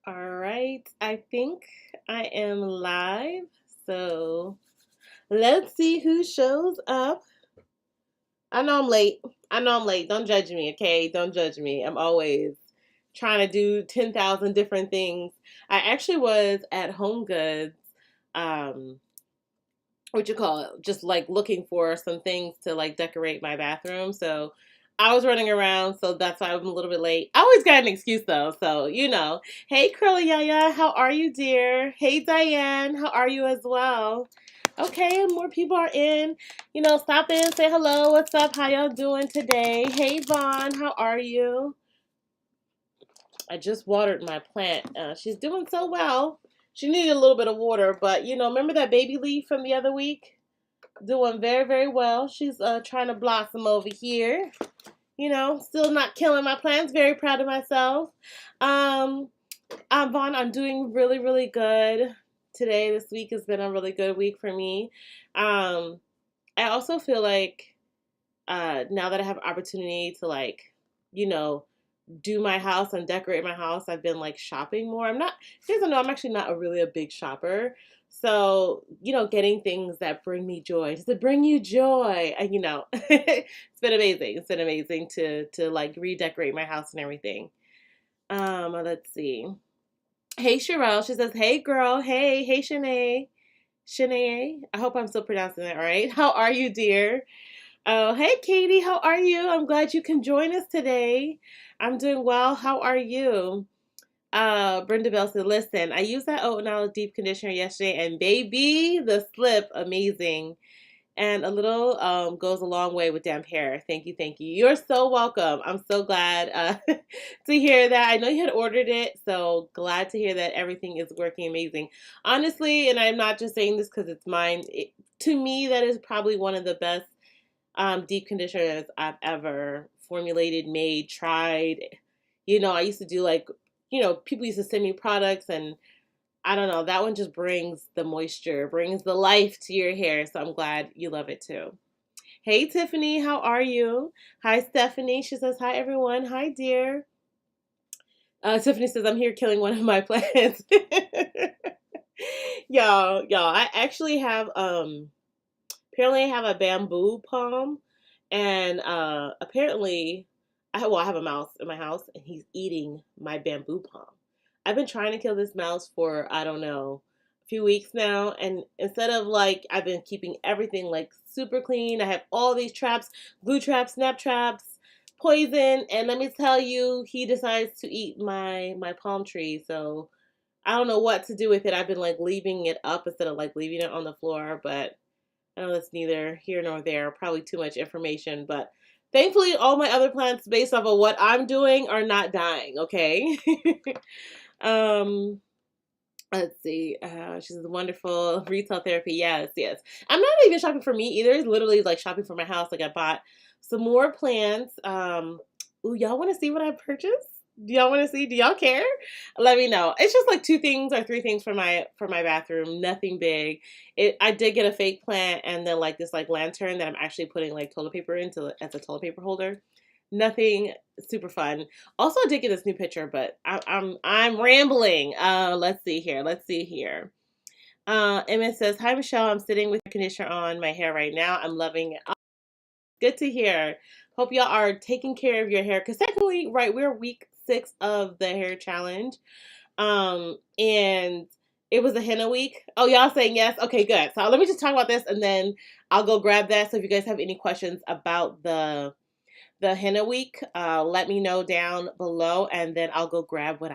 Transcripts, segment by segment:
All right, I think I am live. So let's see who shows up. I know I'm late. I know I'm late. Don't judge me, okay? Don't judge me. I'm always trying to do 10,000 different things. I actually was at Home Goods, um, what you call it, just like looking for some things to like decorate my bathroom. So I was running around, so that's why I'm a little bit late. I always got an excuse though, so you know. Hey Curly Yaya, how are you, dear? Hey Diane, how are you as well? Okay, more people are in. You know, stop in, say hello. What's up? How y'all doing today? Hey Vaughn, how are you? I just watered my plant. She's doing so well. She needed a little bit of water, but you know, remember that baby leaf from the other week? Doing very, very well. She's trying to blossom over here. You know, still not killing my plants. Very proud of myself. Um, I'm Vaughn. I'm doing really, really good today. This week has been a really good week for me. Um, I also feel like now that I have opportunity to like, you know, do my house and decorate my house, I've been like shopping more. I'm not, you guys don't know, I'm actually not a really a big shopper. So, you know, getting things that bring me joy. Does it bring you joy? And you know, it's been amazing. It's been amazing to like redecorate my house and everything. Let's see. Hey Sherelle, she says, "Hey girl, hey Shanae, Shanae. I hope I'm still pronouncing that right. How are you, dear? Oh, hey Katie, how are you? I'm glad you can join us today. I'm doing well. How are you?" Brenda Bell said, "Listen, I used that oat and aloe deep conditioner yesterday, and baby, the slip, amazing. And a little goes a long way with damp hair. Thank you, thank you. You're so welcome. I'm so glad to hear that. I know you had ordered it, so glad to hear that everything is working amazing. Honestly, and I'm not just saying this because it's mine. To me, that is probably one of the best deep conditioners I've ever formulated, made, tried. You know, I used to do like, you know, people used to send me products and I don't know, that one just brings the moisture, brings the life to your hair. So I'm glad you love it too. Hey Tiffany, how are you? Hi Stephanie. She says, "Hi everyone. Hi dear." Tiffany says, "I'm here killing one of my plants." Y'all, I actually have apparently I have a bamboo palm, and apparently I have a mouse in my house and he's eating my bamboo palm. I've been trying to kill this mouse for I don't know a few weeks now, and instead of like I've been keeping everything like super clean. I have all these traps, glue traps, snap traps, poison, and let me tell you, he decides to eat my palm tree. So I don't know what to do with it. I've been like leaving it up instead of like leaving it on the floor, but I know that's neither here nor there. Probably too much information, but thankfully, all my other plants, based off of what I'm doing, are not dying. Okay. um, let's see. She's wonderful retail therapy. Yes, yes. I'm not even shopping for me either. It's literally like shopping for my house. Like I bought some more plants. Ooh, y'all want to see what I purchased? Do y'all want to see? Do y'all care? Let me know. It's just like two things or three things for my bathroom. Nothing big. I did get a fake plant and then like this like lantern that I'm actually putting like toilet paper into as a toilet paper holder. Nothing super fun. Also, I did get this new picture, but I'm rambling. Let's see here. Let's see here. Emmett says, "Hi Michelle, I'm sitting with conditioner on my hair right now. I'm loving it. Oh, good to hear. Hope y'all are taking care of your hair because technically, right, we're week 6 of the hair challenge. And it was a henna week. Oh, y'all saying yes? Okay, good. So let me just talk about this and then I'll go grab that. So if you guys have any questions about the henna week, let me know down below and then I'll go grab what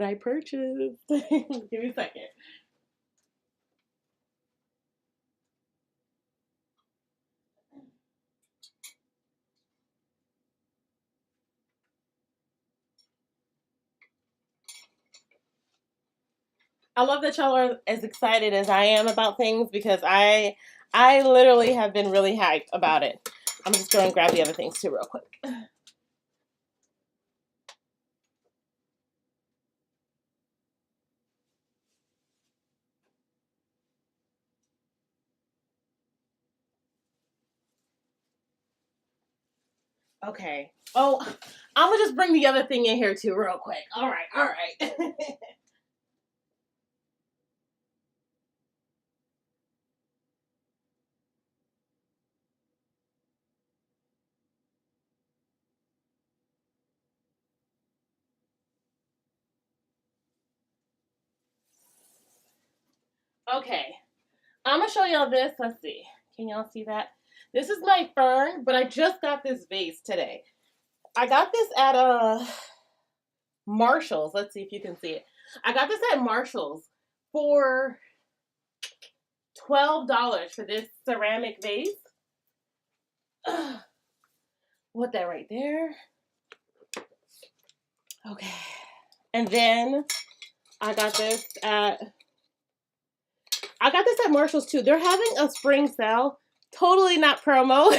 I purchased. Give me a second. I love that y'all are as excited as I am about things because I literally have been really hyped about it. I'm just going to grab the other things too real quick. Okay. Oh, I'm gonna just bring the other thing in here too real quick. All right, all right. Okay. I'm gonna show y'all this. Let's see. Can y'all see that? This is my fern, but I just got this vase today. I got this at Marshall's. Let's see if you can see it. I got this at Marshall's for $12 for this ceramic vase. What that right there. Okay. And then I got this at Marshall's too. They're having a spring sale. Totally not promo.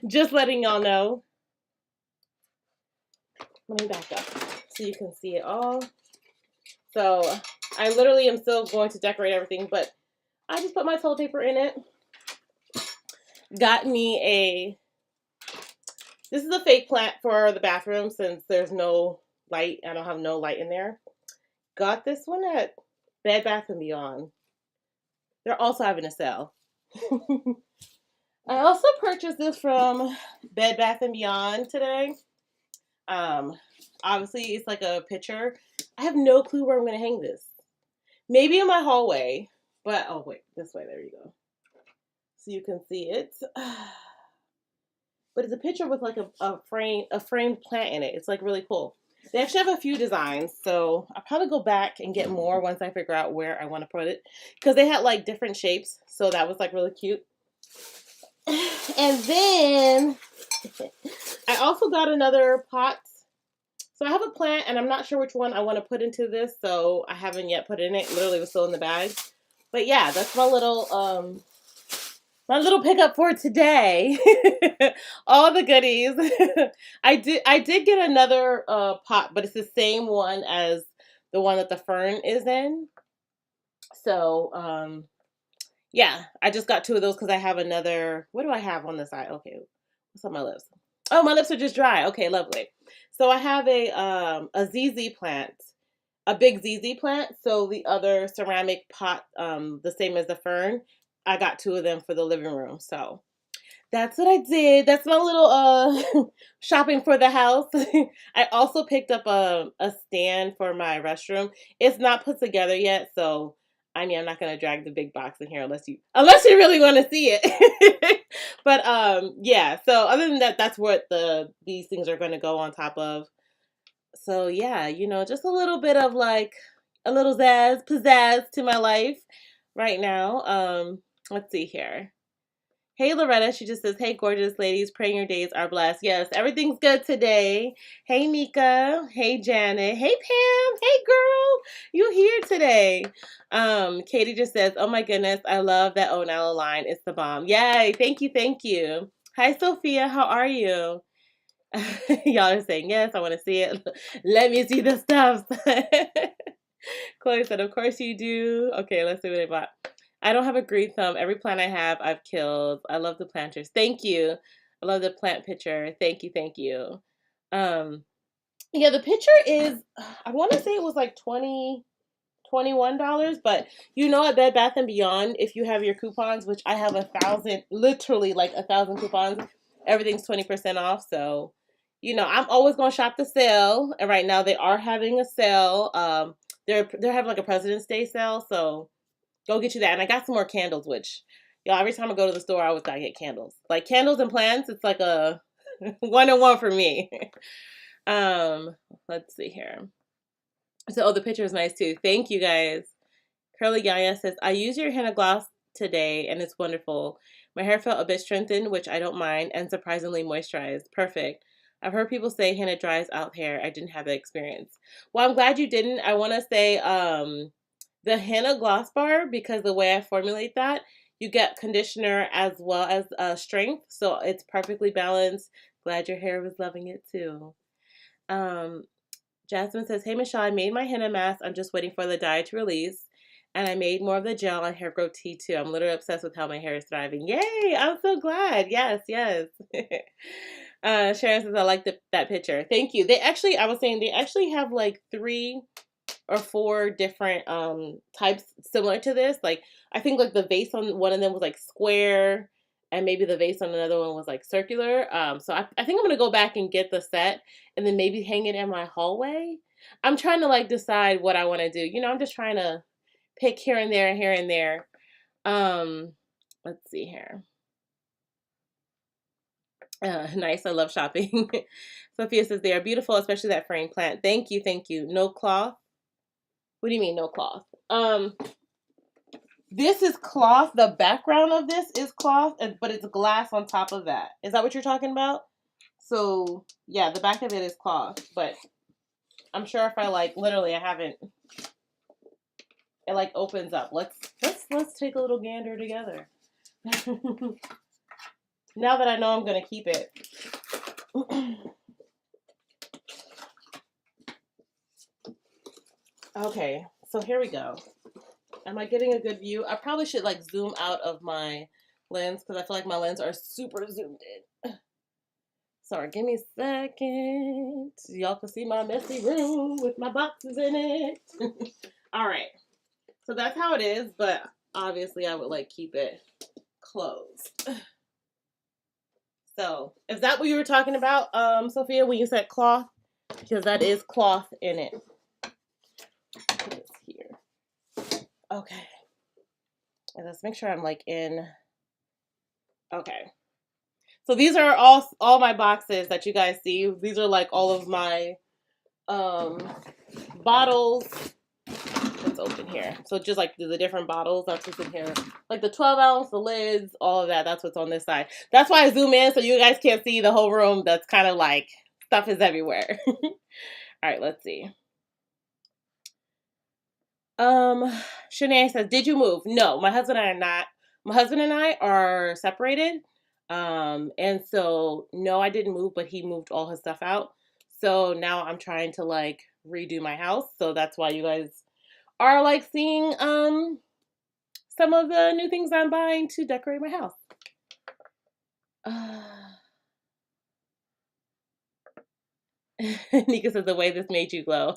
Just letting y'all know. Let me back up so you can see it all. So I literally am still going to decorate everything, but I just put my toilet paper in it. Got me this is a fake plant for the bathroom since there's no light. I don't have no light in there. Got this one at Bed Bath & Beyond. They're also having a sale. I also purchased this from Bed Bath & Beyond today. Obviously it's like a picture. I have no clue where I'm going to hang this. Maybe in my hallway, but oh wait, this way, there you go. So you can see it. But it's a picture with like a framed plant in it. It's like really cool. They actually have a few designs, so I'll probably go back and get more once I figure out where I want to put it. Because they had like different shapes, so that was like really cute. And then I also got another pot. So I have a plant, and I'm not sure which one I want to put into this, so I haven't yet put it in it. Literally was still in the bag. But yeah, that's my little pickup for today. All the goodies. I did get another pot, but it's the same one as the one that the fern is in. So yeah, I just got two of those because I have another. What do I have on the side? Okay, what's on my lips? Oh, my lips are just dry. Okay, lovely. So I have a ZZ plant, a big ZZ plant. So the other ceramic pot, the same as the fern, I got two of them for the living room. So that's what I did. That's my little shopping for the house. I also picked up a stand for my restroom. It's not put together yet, so I mean I'm not gonna drag the big box in here unless you really want to see it. But yeah. So other than that, that's what these things are gonna go on top of. So yeah, just a little bit of like a little pizzazz to my life right now. Let's see here. Hey Loretta, she just says, hey gorgeous ladies, praying your days are blessed. Yes, everything's good today. Hey Mika, hey Janet, hey Pam, hey girl, you here today. Katie just says, oh my goodness, I love that Onella line. It's the bomb. Yay, thank you, thank you. Hi Sophia, how are you? Y'all are saying yes, I want to see it. Let me see the stuff. Chloe said, of course you do. Okay, let's see what they bought. I don't have a green thumb. Every plant I have, I've killed. I love the planters. Thank you. I love the plant picture. Thank you, thank you. Yeah, the picture is, I want to say it was like $21, but at Bed Bath & Beyond, if you have your coupons, which I have 1,000, literally like 1,000 coupons, everything's 20% off. So, I'm always going to shop the sale. And right now they are having a sale. They're having like a President's Day sale. So go get you that. And I got some more candles, which, every time I go to the store, I always gotta get candles. Like candles and plants, it's like a one-on-one for me. Let's see here. So, the picture is nice too. Thank you guys. Curly Yaya says, I use your henna gloss today and it's wonderful. My hair felt a bit strengthened, which I don't mind, and surprisingly moisturized. Perfect. I've heard people say henna dries out hair. I didn't have that experience. Well, I'm glad you didn't. I want to say, the henna gloss bar, because the way I formulate that, you get conditioner as well as strength, so it's perfectly balanced. Glad your hair was loving it too. Jasmine says, hey Michelle, I made my henna mask. I'm just waiting for the dye to release. And I made more of the gel and hair growth tea too. I'm literally obsessed with how my hair is thriving. Yay! I'm so glad. Yes, yes. Sharon says, I like that picture. Thank you. They actually, I was saying, they actually have like 3 or 4 different types similar to this. Like, I think like the vase on one of them was like square, and maybe the vase on another one was like circular. So I think I'm gonna go back and get the set and then maybe hang it in my hallway. I'm trying to like decide what I want to do. You know, I'm just trying to pick here and there and here and there. Let's see here. Nice. I love shopping. Sophia says they are beautiful, especially that frame plant. Thank you. Thank you. No cloth. What do you mean no cloth? This is cloth. The background of this is cloth, but it's glass on top of that. Is that what you're talking about? So yeah, the back of it is cloth, but I'm sure if I like literally I haven't, it like opens up. Let's take a little gander together. Now that I know I'm gonna keep it. Okay, so here we go. Am I getting a good view? I probably should like zoom out of my lens because I feel like my lens are super zoomed in. Sorry, give me a second. Y'all can see my messy room with my boxes in it. All right, so that's how it is, but obviously I would like keep it closed. So is that what you were talking about, Sophia, when you said cloth? Because that is cloth in it. Put this here. Okay. And let's make sure I'm like in. Okay. So these are all my boxes that you guys see. These are like all of my bottles. Let's open here. So just like the different bottles, that's what's in here. Like the 12 ounce, the lids, all of that. That's what's on this side. That's why I zoom in so you guys can't see the whole room. That's kind of like stuff is everywhere. All right, let's see. Shanae says, did you move? No, my husband and I are not. My husband and I are separated. And so no, I didn't move, but he moved all his stuff out. So now I'm trying to like redo my house. So that's why you guys are like seeing some of the new things I'm buying to decorate my house. Nika says the way this made you glow.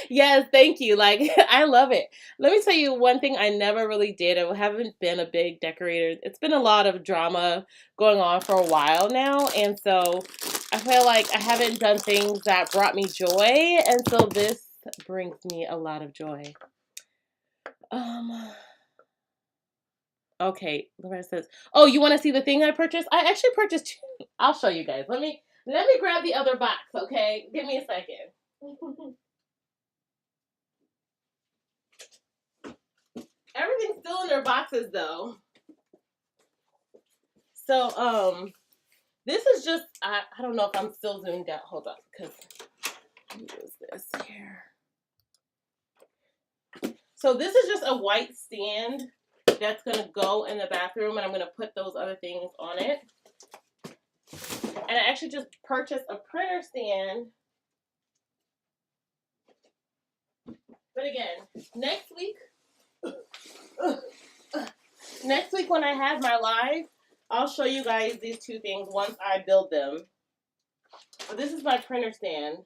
Yes, thank you. Like, I love it. Let me tell you one thing I never really did. I haven't been a big decorator. It's been a lot of drama going on for a while now. And so I feel like I haven't done things that brought me joy. And so this brings me a lot of joy. Okay, Loretta says, oh, you want to see the thing I purchased? I actually purchased two. I'll show you guys. Let me grab the other box, okay? Give me a second. Everything's still in their boxes though. So, this is just, I don't know if I'm still zoomed out. Hold on, because what is this here? So this is just a white stand that's gonna go in the bathroom, and I'm gonna put those other things on it. And I actually just purchased a printer stand. But again, next week when I have my live, I'll show you guys these two things once I build them. But this is my printer stand.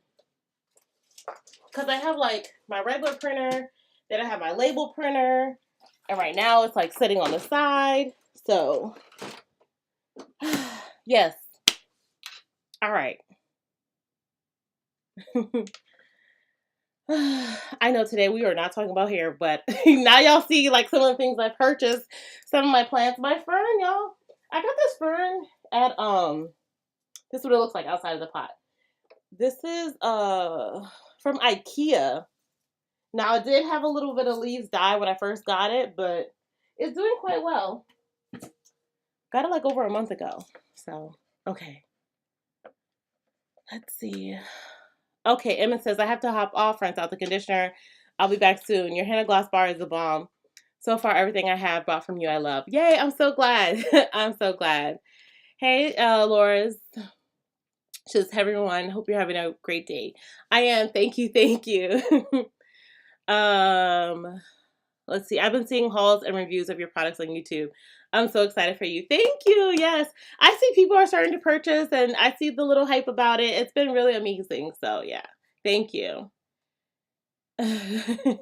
Because I have like my regular printer, then I have my label printer, and right now it's like sitting on the side. So, yes. All right. I know today we are not talking about hair, but now y'all see like some of the things I purchased, some of my plants. My fern, y'all. I got this fern at this is what it looks like outside of the pot. This is from IKEA. Now it did have a little bit of leaves die when I first got it, but it's doing quite well. Got it like over a month ago. So, okay. Let's see. Okay, Emma says, I have to hop off, rinse out the conditioner. I'll be back soon. Your henna gloss bar is the bomb. So far, everything I have bought from you, I love. Yay, I'm so glad. I'm so glad. Hey, Laura's. Just everyone, hope you're having a great day. I am. Thank you. Thank you. Let's see. I've been seeing hauls and reviews of your products on YouTube. I'm so excited for you. Thank you. Yes. I see people are starting to purchase and I see the little hype about it. It's been really amazing. So, yeah. Thank you. I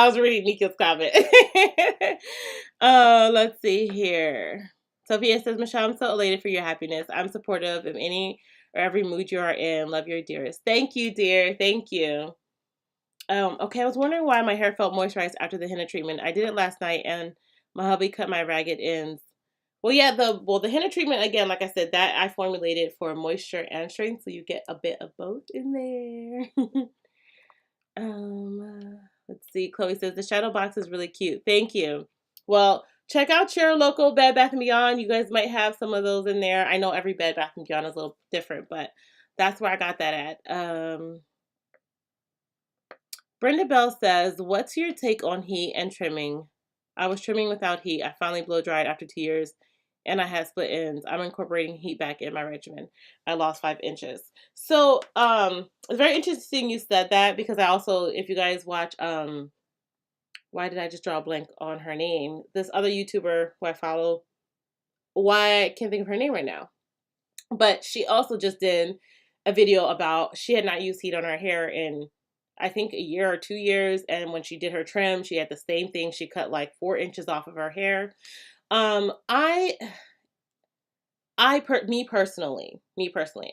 was reading Nika's comment. Let's see here. Sophia says, Michelle, I'm so elated for your happiness. I'm supportive of any or every mood you are in. Love your dearest. Thank you, dear. Thank you. Okay, I was wondering why my hair felt moisturized after the henna treatment. I did it last night and my hubby cut my ragged ends. Well, yeah, the henna treatment again, like I said, that I formulated for moisture and strength, so you get a bit of both in there. Let's see. Chloe says the shadow box is really cute. Thank you. Well, check out your local Bed Bath and Beyond. You guys might have some of those in there. I know every Bed Bath and Beyond is a little different, but that's where I got that at. Brenda Bell says, "What's your take on heat and trimming? I was trimming without heat. I finally blow dried after 2 years." And I had split ends. I'm incorporating heat back in my regimen. I lost 5 inches. So, it's very interesting you said that because I also, if you guys watch, why did I just draw a blank on her name? This other YouTuber who I follow, why I can't think of her name right now. But she also just did a video about she had not used heat on her hair in I think a year or 2 years, and when she did her trim, she had the same thing. She cut like 4 inches off of her hair. I me personally,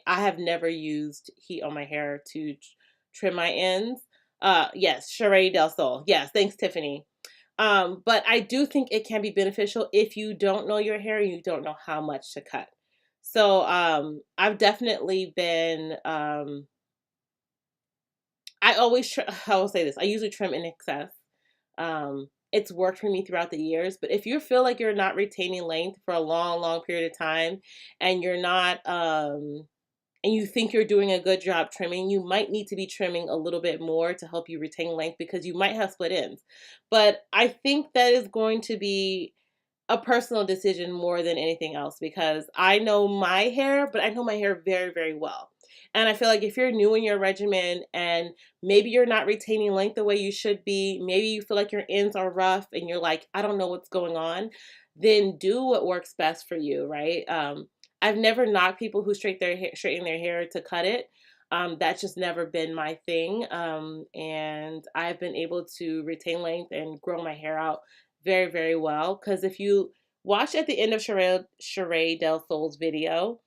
I have never used heat on my hair to trim my ends. Yes, Sheree Del Sol. Yes, thanks, Tiffany. But I do think it can be beneficial if you don't know your hair and you don't know how much to cut. So, I've definitely been, I always, I will say this, I usually trim in excess. It's worked for me throughout the years, but if you feel like you're not retaining length for a long, long period of time and you're not, and you think you're doing a good job trimming, you might need to be trimming a little bit more to help you retain length because you might have split ends. But I think that is going to be a personal decision more than anything else because I know my hair, but I know my hair very, very well. And I feel like if you're new in your regimen and maybe you're not retaining length the way you should be, maybe you feel like your ends are rough and you're like, I don't know what's going on, then do what works best for you, right? I've never knocked people who straighten their hair to cut it. That's just never been my thing. And I've been able to retain length and grow my hair out very, very well. Because if you watch at the end of Sheree Del Sol's video,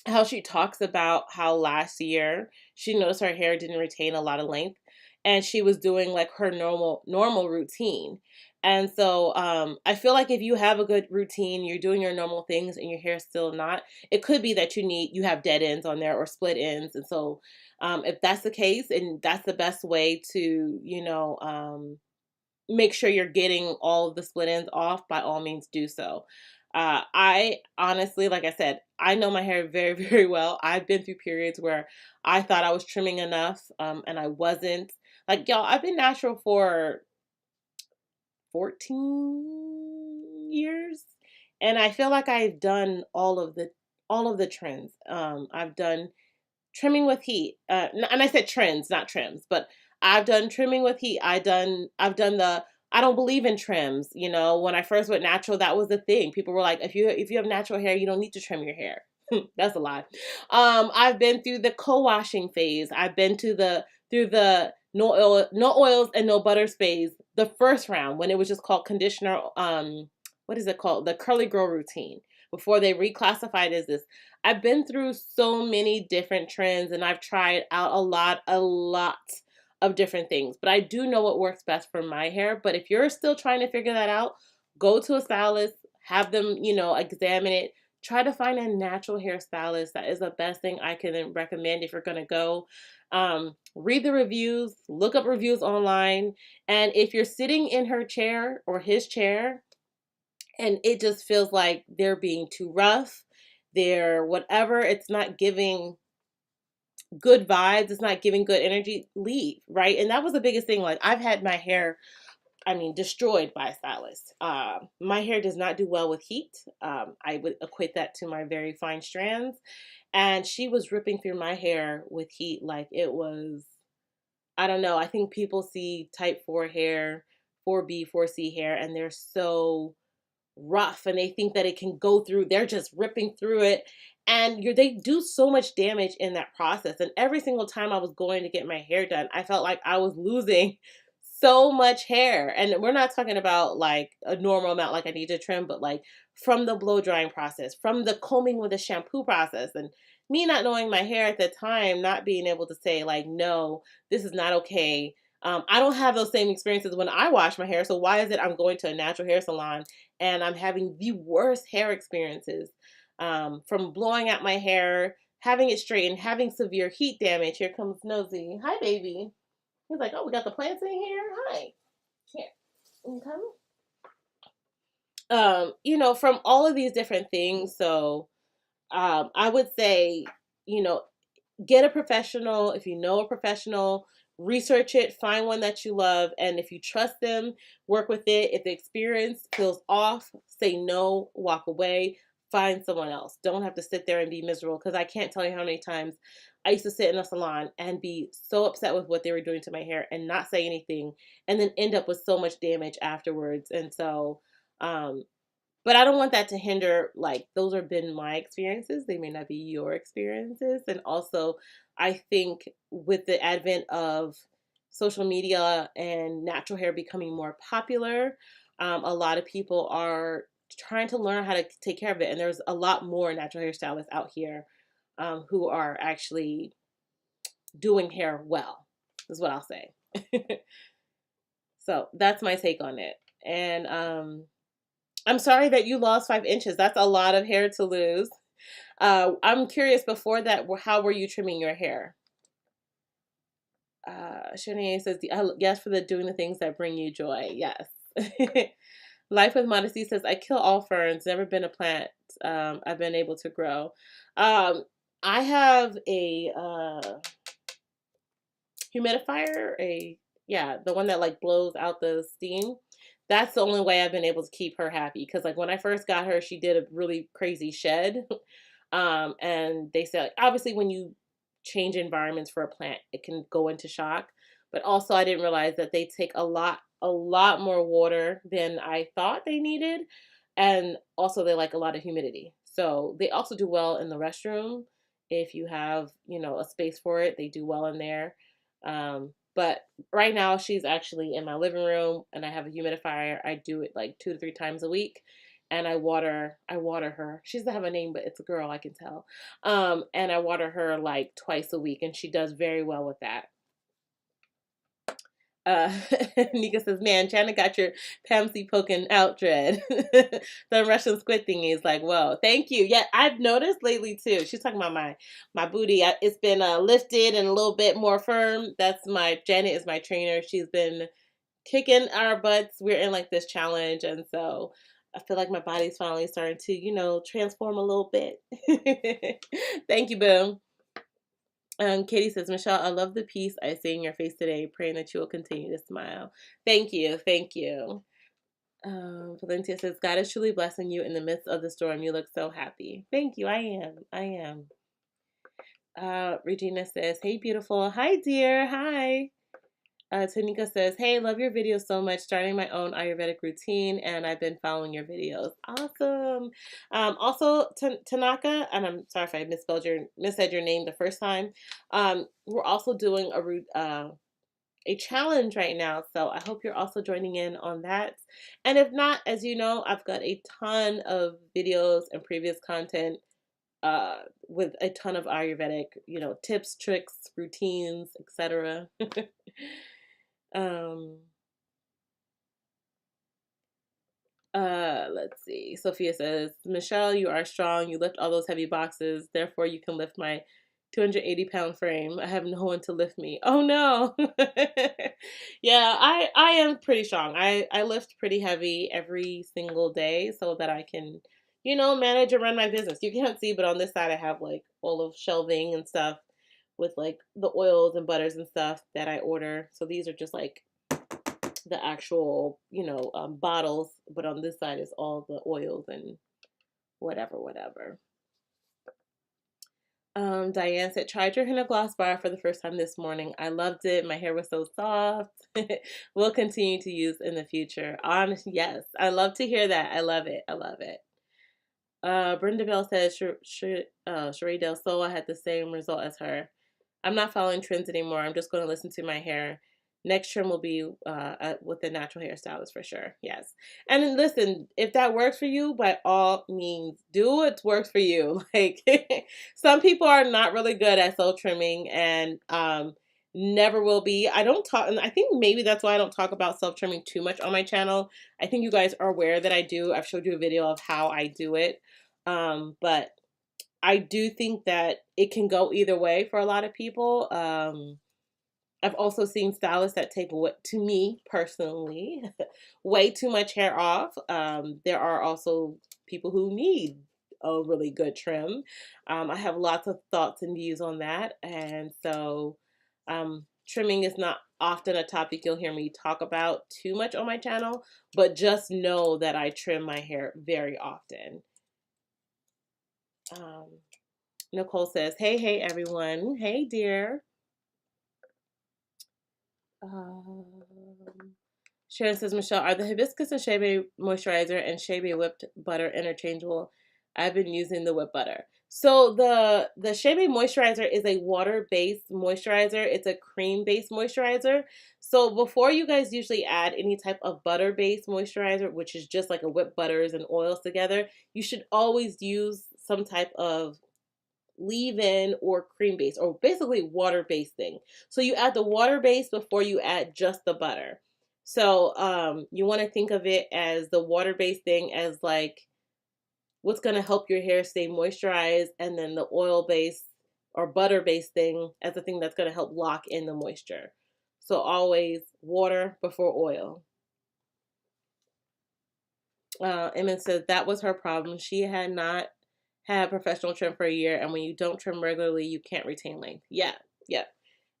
how she talks about how last year she noticed her hair didn't retain a lot of length and she was doing like her normal routine. And so I feel like if you have a good routine, you're doing your normal things and your hair's still not, it could be that you have dead ends on there or split ends. And so if that's the case and that's the best way to, make sure you're getting all of the split ends off, by all means do so. I honestly, like I said, I know my hair very, very well. I've been through periods where I thought I was trimming enough, and I wasn't. Like, y'all, I've been natural for 14 years, and I feel like I've done all of the trends. I've done trimming with heat. And I said trends, not trims, but I've done trimming with heat. I've done the I don't believe in trims. When I first went natural, that was the thing. People were like, if you have natural hair, you don't need to trim your hair. That's a lie. I've been through the co-washing phase. I've been through the no oils and no butters phase. The first round when it was just called conditioner. What is it called? The curly girl routine. Before they reclassified as this. I've been through so many different trends and I've tried out a lot of different things. But I do know what works best for my hair. But if you're still trying to figure that out, go to a stylist, have them, examine it. Try to find a natural hairstylist. That is the best thing I can recommend if you're going to go. Read the reviews, look up reviews online. And if you're sitting in her chair or his chair, and it just feels like they're being too rough, they're whatever, it's not giving good vibes, it's not giving good energy, leave, right? And that was the biggest thing. Like, I've had my hair, destroyed by a stylist. My hair does not do well with heat. I would equate that to my very fine strands. And she was ripping through my hair with heat like it was, I don't know. I think people see type 4 hair, 4B, 4C hair, and they're so rough and they think that it can go through, they're just ripping through it, and they do so much damage in that process. And every single time I was going to get my hair done, I felt like I was losing so much hair. And we're not talking about like a normal amount, like I need to trim, but like from the blow drying process, from the combing with the shampoo process, and me not knowing my hair at the time, not being able to say like, no, this is not okay. I don't have those same experiences when I wash my hair. So why is it I'm going to a natural hair salon and I'm having the worst hair experiences, from blowing out my hair, having it straightened, having severe heat damage. Here comes Nosy. Hi, baby. He's like, oh, we got the plants in here. Hi. Here. Okay. From all of these different things. So I would say, you know, get a professional. If you know a professional, research it, find one that you love, and if you trust them, work with it. If the experience feels off, say no, walk away, find someone else. Don't have to sit there and be miserable, because I can't tell you how many times I used to sit in a salon and be so upset with what they were doing to my hair and not say anything, and then end up with so much damage afterwards. And so but I don't want that to hinder, like, those have been my experiences. They may not be your experiences. And also, I think with the advent of social media and natural hair becoming more popular, a lot of people are trying to learn how to take care of it. And there's a lot more natural hairstylists out here, who are actually doing hair well, is what I'll say. So that's my take on it. And I'm sorry that you lost 5 inches. That's a lot of hair to lose. I'm curious, before that, how were you trimming your hair? Shanae says, yes, for doing the things that bring you joy. Yes. Life with Modesty says, I kill all ferns. Never been a plant I've been able to grow. I have a humidifier, the one that like blows out the steam. That's the only way I've been able to keep her happy. Because like when I first got her, she did a really crazy shed. And they said, like, obviously when you change environments for a plant, it can go into shock. But also I didn't realize that they take a lot more water than I thought they needed. And also they like a lot of humidity. So they also do well in the restroom. If you have, a space for it, they do well in there. But right now she's actually in my living room, and I have a humidifier. I do it like 2 to 3 times a week, and I water her. She doesn't have a name, but it's a girl, I can tell. And I water her like twice a week, and she does very well with that. Nika says, man, Janet got your Pamsy poking out dread. The Russian squid thingy is like, whoa, thank you. Yeah, I've noticed lately too. She's talking about my booty. It's been lifted and a little bit more firm. Janet is my trainer. She's been kicking our butts. We're in like this challenge. And so I feel like my body's finally starting to, transform a little bit. Thank you, boo. Katie says, Michelle, I love the peace I see in your face today, praying that you will continue to smile. Thank you. Thank you. Valencia says, God is truly blessing you in the midst of the storm. You look so happy. Thank you. I am. Regina says, hey, beautiful. Hi, dear. Hi. Tanika says, hey, love your videos so much. Starting my own Ayurvedic routine, and I've been following your videos. Awesome. Also, Tanaka, and I'm sorry if I missaid your name the first time. We're also doing a challenge right now, so I hope you're also joining in on that. And if not, as you know, I've got a ton of videos and previous content with a ton of Ayurvedic, tips, tricks, routines, etc. Let's see. Sophia says, Michelle, you are strong. You lift all those heavy boxes. Therefore, you can lift my 280-pound frame. I have no one to lift me. Oh, no. Yeah, I am pretty strong. I lift pretty heavy every single day so that I can, manage and run my business. You can't see, but on this side, I have like all of shelving and stuff with like the oils and butters and stuff that I order. So these are just like the actual, bottles, but on this side is all the oils and whatever. Diane said, tried your henna gloss bar for the first time this morning. I loved it. My hair was so soft. We'll continue to use in the future. Yes, I love to hear that. I love it. I love it. Brenda Bell says, Cherie Del Sol, I had the same result as her. I'm not following trends anymore. I'm just going to listen to my hair. Next trim will be with a natural hairstylist for sure. Yes. And listen, if that works for you, by all means, do what works for you. Like, some people are not really good at self trimming and never will be. I don't talk, and I think maybe that's why I don't talk about self trimming too much on my channel. I think you guys are aware that I do. I've showed you a video of how I do it. But I do think that it can go either way for a lot of people. I've also seen stylists that take, what to me personally, way too much hair off. There are also people who need a really good trim. I have lots of thoughts and views on that. And so trimming is not often a topic you'll hear me talk about too much on my channel, but just know that I trim my hair very often. Nicole says, hey everyone. Hey dear. Sharon says, Michelle, are the hibiscus and shea butter moisturizer and shea butter whipped butter interchangeable? I've been using the whipped butter. So the shea butter moisturizer is a water-based moisturizer. It's a cream-based moisturizer. So before you guys usually add any type of butter-based moisturizer, which is just like a whipped butters and oils together, you should always use some type of leave-in or cream-based, or basically water-based thing. So you add the water-based before you add just the butter. So you want to think of it as the water-based thing as like what's going to help your hair stay moisturized, and then the oil-based or butter-based thing as the thing that's going to help lock in the moisture. So always water before oil. Emmett says that was her problem. She had not had professional trim for a year, and when you don't trim regularly, you can't retain length. Yeah.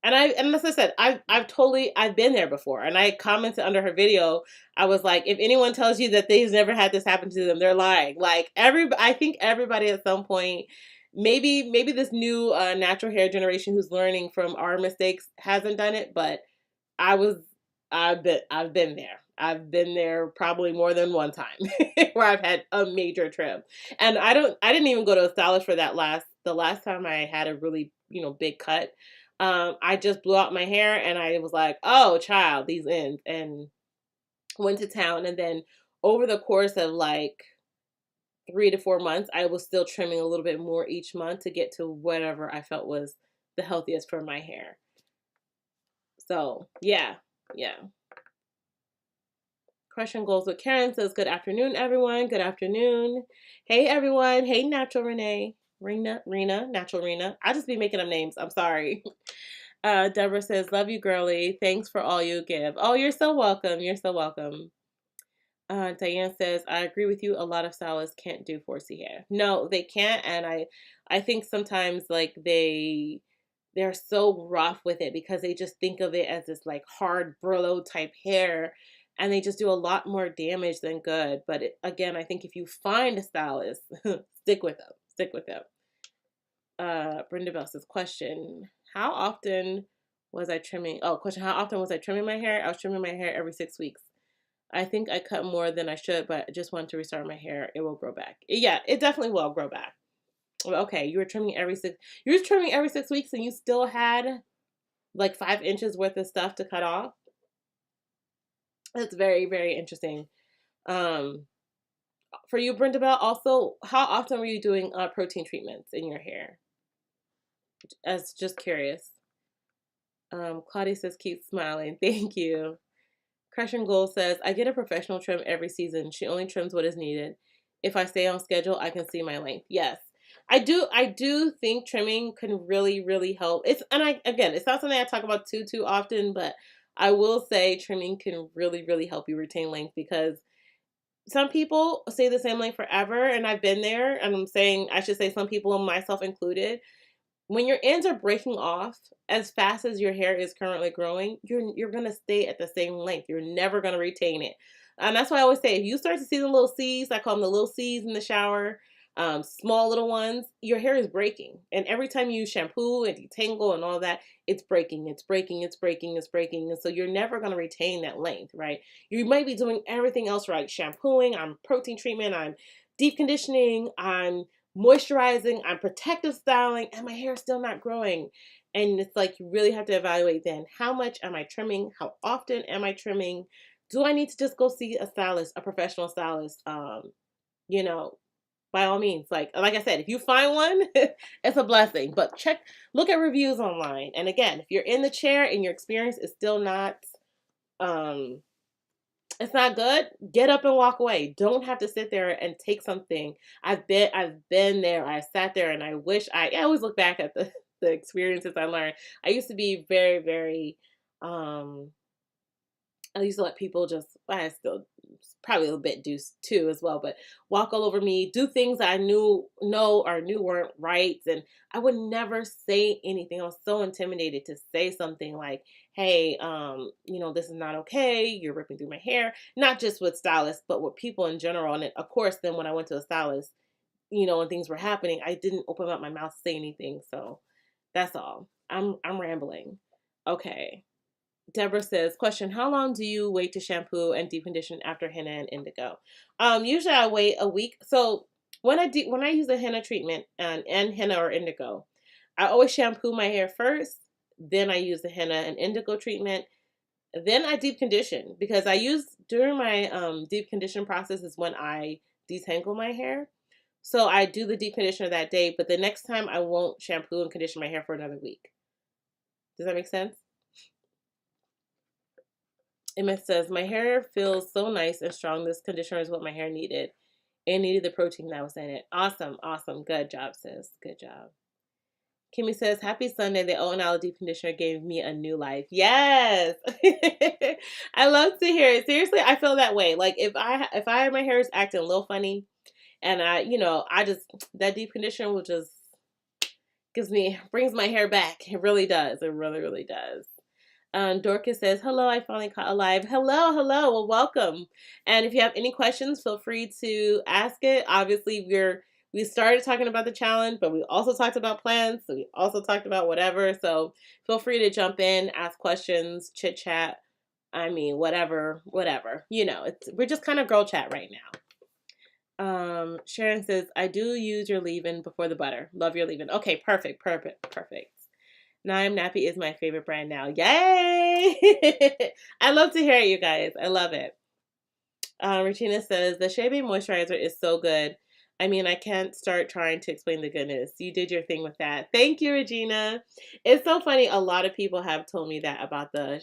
And as I said, I've been there before, and I commented under her video. I was like, if anyone tells you that they've never had this happen to them, they're lying. Like I think everybody at some point, maybe this new natural hair generation who's learning from our mistakes hasn't done it, but I've been there. I've been there probably more than one time where I've had a major trim. And I didn't even go to a stylist for the last time I had a really, big cut. I just blew out my hair and I was like, oh child, these ends, and went to town. And then over the course of like 3 to 4 months, I was still trimming a little bit more each month to get to whatever I felt was the healthiest for my hair. So yeah. Question goes with Karen says, good afternoon, everyone. Good afternoon. Hey, everyone. Hey, Natural Renee. Rena, Natural Rena. I just be making up names. I'm sorry. Deborah says, love you, girly. Thanks for all you give. Oh, you're so welcome. You're so welcome. Diane says, I agree with you. A lot of stylists can't do 4C hair. No, they can't. And I think sometimes like they're so rough with it because they just think of it as this like hard Brillo type hair, and they just do a lot more damage than good. But again, I think if you find a stylist, stick with them. Brenda Bell says, question, how often was I trimming? Oh, question, how often was I trimming my hair? I was trimming my hair every 6 weeks. I think I cut more than I should, but I just wanted to restart my hair. It will grow back. Yeah, it definitely will grow back. Okay, you were trimming every 6 weeks and you still had like 5 inches worth of stuff to cut off. That's very, very interesting. For you, Brenda Bell, also, how often were you doing protein treatments in your hair? As just curious. Claudia says, keep smiling. Thank you. Crush and Gold says, I get a professional trim every season. She only trims what is needed. If I stay on schedule, I can see my length. Yes. I do think trimming can really, really help. It's not something I talk about too often, but I will say trimming can really, really help you retain length, because some people stay the same length forever, and I've been there, and I should say some people, myself included. When your ends are breaking off as fast as your hair is currently growing, you're going to stay at the same length. You're never going to retain it. And that's why I always say, if you start to see the little C's, I call them the little C's in the shower, small little ones, your hair is breaking. And every time you shampoo and detangle and all that, it's breaking, it's breaking, it's breaking, it's breaking. And so you're never going to retain that length, right? You might be doing everything else right. Shampooing, I'm protein treatment, I'm deep conditioning, I'm moisturizing, I'm protective styling, and my hair is still not growing. And it's like you really have to evaluate then, how much am I trimming? How often am I trimming? Do I need to just go see a stylist, a professional stylist? You know, by all means, like I said, if you find one, it's a blessing. But look at reviews online. And again, if you're in the chair and your experience is still not, it's not good, get up and walk away. Don't have to sit there and take something. I've been there. I sat there and I wish I always look back at the experiences I learned. I used to be very, very, I used to let people I still probably a little bit do too as well, but walk all over me, do things that I knew weren't right. And I would never say anything. I was so intimidated to say something like, hey, this is not okay. You're ripping through my hair. Not just with stylists, but with people in general. And of course, then when I went to a stylist, when things were happening, I didn't open up my mouth to say anything. So that's all. I'm rambling. Okay. Deborah says, question, how long do you wait to shampoo and deep condition after henna and indigo? Usually I wait a week. So when I use a henna treatment and henna or indigo, I always shampoo my hair first, then I use the henna and indigo treatment, then I deep condition, because I use during my deep condition process is when I detangle my hair. So I do the deep conditioner that day, but the next time I won't shampoo and condition my hair for another week. Does that make sense? Emma says, my hair feels so nice and strong. This conditioner is what my hair needed. It needed the protein that was in it. Awesome. Awesome. Good job, sis. Good job. Kimmy says, happy Sunday. The O&L deep conditioner gave me a new life. Yes. I love to hear it. Seriously, I feel that way. Like if my hair is acting a little funny and that deep conditioner will just brings my hair back. It really does. It really, really does. Dorcas says, hello, I finally caught a live. Hello. Well, welcome. And if you have any questions, feel free to ask it. Obviously, we started talking about the challenge, but we also talked about plans. So we also talked about whatever. So feel free to jump in, ask questions, chit chat. I mean, whatever. We're just kind of girl chat right now. Sharon says, I do use your leave-in before the butter. Love your leave-in. Okay, perfect. NowIamNappy is my favorite brand now. Yay! I love to hear it, you guys. I love it. Regina says, the Shea Bay moisturizer is so good. I mean, I can't start trying to explain the goodness. You did your thing with that. Thank you, Regina. It's so funny. A lot of people have told me that about the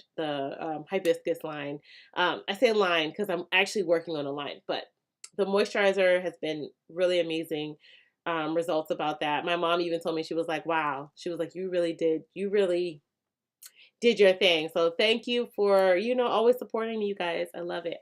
hibiscus line. I say line because I'm actually working on a line, but the moisturizer has been really amazing. Results about that. My mom even told me, she was like, wow. She was like, you really did your thing. So thank you for, always supporting me, you guys. I love it.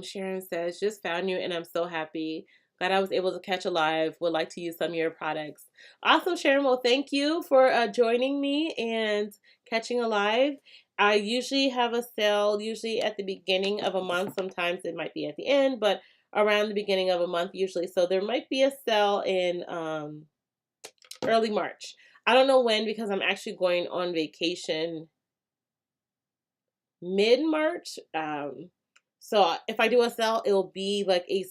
Sharon says, just found you and I'm so happy. Glad I was able to catch a live. Would like to use some of your products. Awesome, Sharon. Well, thank you for joining me and catching a live. I usually have a sale, usually at the beginning of a month. Sometimes it might be at the end, but around the beginning of a month usually. So there might be a sale in early March. I don't know when, because I'm actually going on vacation mid-March. So if I do a sale, it'll be like a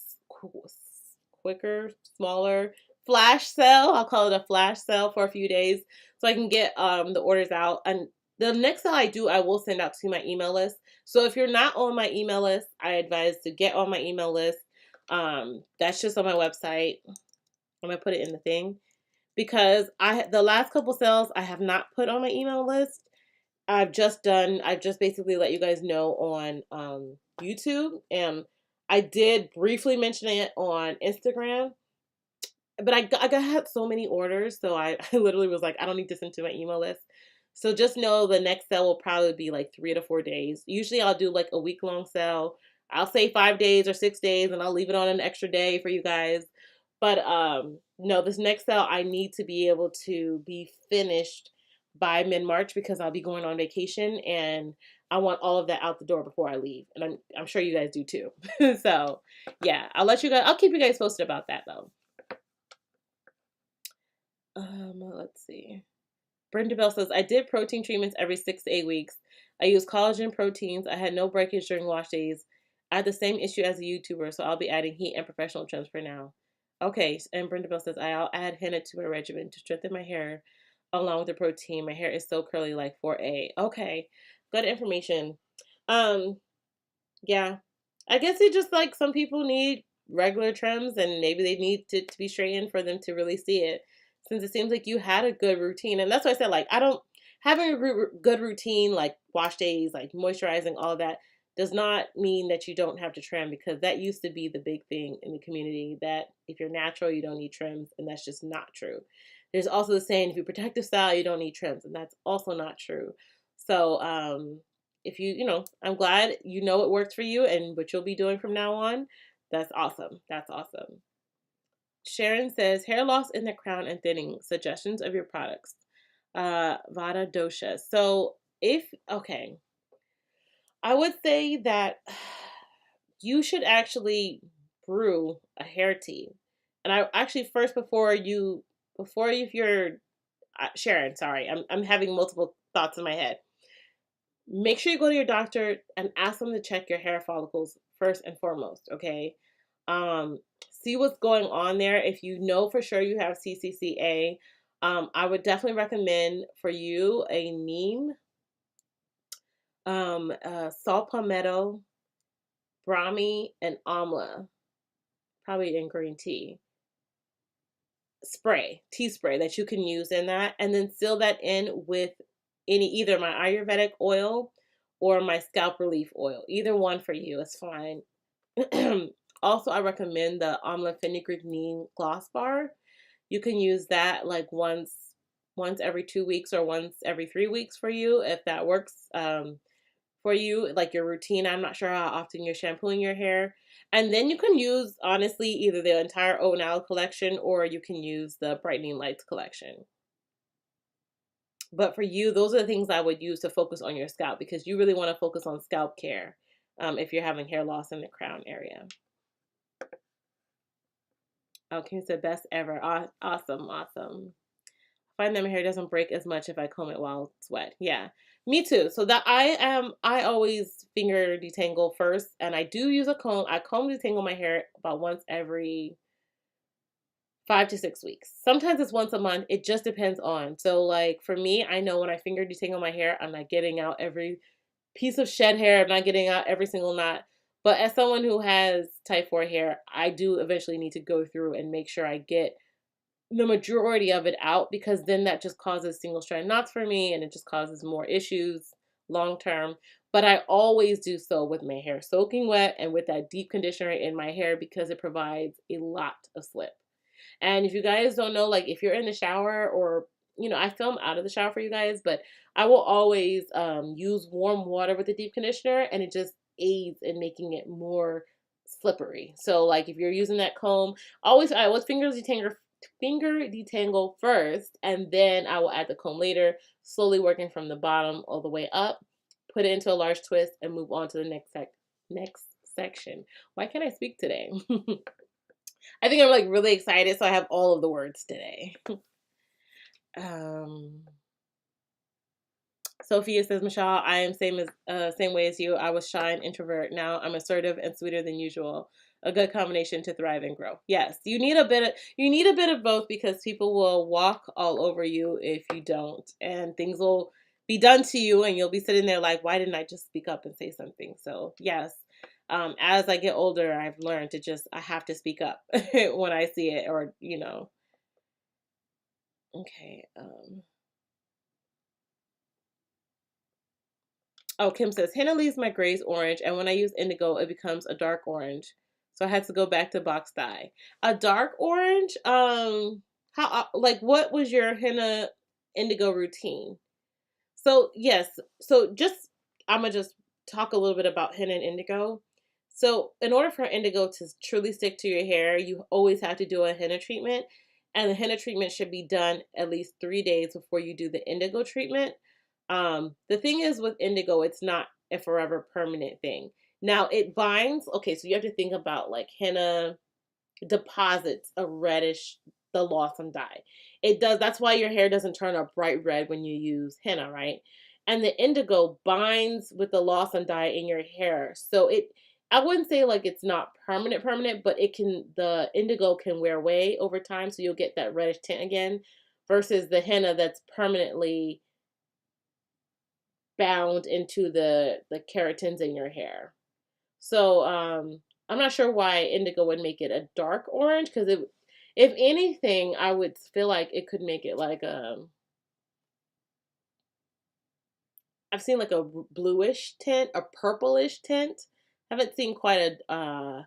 quicker, smaller flash sale. I'll call it a flash sale for a few days so I can get the orders out. And the next sale I do, I will send out to my email list. So if you're not on my email list, I advise to get on my email list. That's just on my website. I'm gonna put it in the thing, because the last couple sales I have not put on my email list. I've just basically let you guys know on YouTube, and I did briefly mention it on Instagram, but I had so many orders, so I literally was like, I don't need to send to my email list. So just know the next sale will probably be like 3 to 4 days. Usually I'll do like a week-long sale. I'll say 5 days or 6 days, and I'll leave it on an extra day for you guys. But no, this next sale I need to be able to be finished by mid-March, because I'll be going on vacation, and I want all of that out the door before I leave. And I'm sure you guys do too. So yeah, I'll keep you guys posted about that though. Let's see. Brenda Bell says, I did protein treatments every 6 to 8 weeks. I use collagen proteins. I had no breakage during wash days. I had the same issue as a YouTuber, so I'll be adding heat and professional trims for now. Okay, and Brenda Bell says, I'll add henna to my regimen to strengthen my hair along with the protein. My hair is so curly like 4A. Okay, good information. Yeah, I guess it just like some people need regular trims and maybe they need to be straightened for them to really see it. Since it seems like you had a good routine, and that's why I said like I don't having a good routine like wash days, like moisturizing, all of that does not mean that you don't have to trim, because that used to be the big thing in the community that if you're natural you don't need trims, and that's just not true. There's also the saying if you protective style you don't need trims, and that's also not true. So if I'm glad you know it works for you and what you'll be doing from now on. That's awesome. That's awesome. Sharon says, hair loss in the crown and thinning, suggestions of your products. Vada dosha. So I would say that you should actually brew a hair tea. And I actually first if you're Sharon, sorry, I'm having multiple thoughts in my head. Make sure you go to your doctor and ask them to check your hair follicles first and foremost, okay? See what's going on there. If you know for sure you have CCCA, I would definitely recommend for you a neem, saw palmetto, brahmi, and amla, probably in green tea tea spray that you can use in that, and then seal that in with either my Ayurvedic oil or my scalp relief oil. Either one for you is fine. Also, I recommend the Amla Fenugreek Neem Gloss Bar. You can use that like once every 2 weeks or once every 3 weeks for you, if that works for you, like your routine. I'm not sure how often you're shampooing your hair. And then you can use, honestly, either the entire Oat and Owl collection or you can use the Brightening Lights collection. But for you, those are the things I would use to focus on your scalp, because you really want to focus on scalp care if you're having hair loss in the crown area. Okay, so best ever. Awesome, awesome. I find that my hair doesn't break as much if I comb it while it's wet. Yeah, me too. So that I always finger detangle first, and I do use a comb. I comb detangle my hair about once every 5 to 6 weeks. Sometimes it's once a month. It just depends on. So like for me, I know when I finger detangle my hair, I'm not getting out every piece of shed hair. I'm not getting out every single knot. But as someone who has type 4 hair, I do eventually need to go through and make sure I get the majority of it out, because then that just causes single strand knots for me and it just causes more issues long term. But I always do so with my hair soaking wet and with that deep conditioner in my hair, because it provides a lot of slip. And if you guys don't know, like if you're in the shower or, I film out of the shower for you guys, but I will always use warm water with the deep conditioner, and it just aids in making it more slippery. So like if you're using that comb, I always finger detangle first, and then I will add the comb later, slowly working from the bottom all the way up, put it into a large twist, and move on to the next section. Why can't I speak today? I think I'm like really excited, so I have all of the words today. Sophia says, Michelle, I am same way as you. I was shy and introvert. Now I'm assertive and sweeter than usual. A good combination to thrive and grow. Yes, you need a bit of both, because people will walk all over you if you don't, and things will be done to you, and you'll be sitting there like, why didn't I just speak up and say something? So yes, as I get older, I've learned to I have to speak up when I see it, or Okay. Oh, Kim says, henna leaves my grays orange, and when I use indigo, it becomes a dark orange. So I had to go back to box dye. A dark orange? What was your henna indigo routine? So, yes. I'm going to just talk a little bit about henna and indigo. So, in order for indigo to truly stick to your hair, you always have to do a henna treatment. And the henna treatment should be done at least 3 days before you do the indigo treatment. The thing is with indigo, it's not a forever permanent thing. Now it binds. Okay, so you have to think about like henna deposits a reddish, the Lawson dye. It does. That's why your hair doesn't turn a bright red when you use henna, right? And the indigo binds with the Lawson dye in your hair, so it. I wouldn't say like it's not permanent, but it can. The indigo can wear away over time, so you'll get that reddish tint again, versus the henna that's permanently bound into the keratins in your hair. So I'm not sure why indigo would make it a dark orange, because it, if anything, I would feel like it could make it like I've seen like a bluish tint, a purplish tint. I haven't seen quite a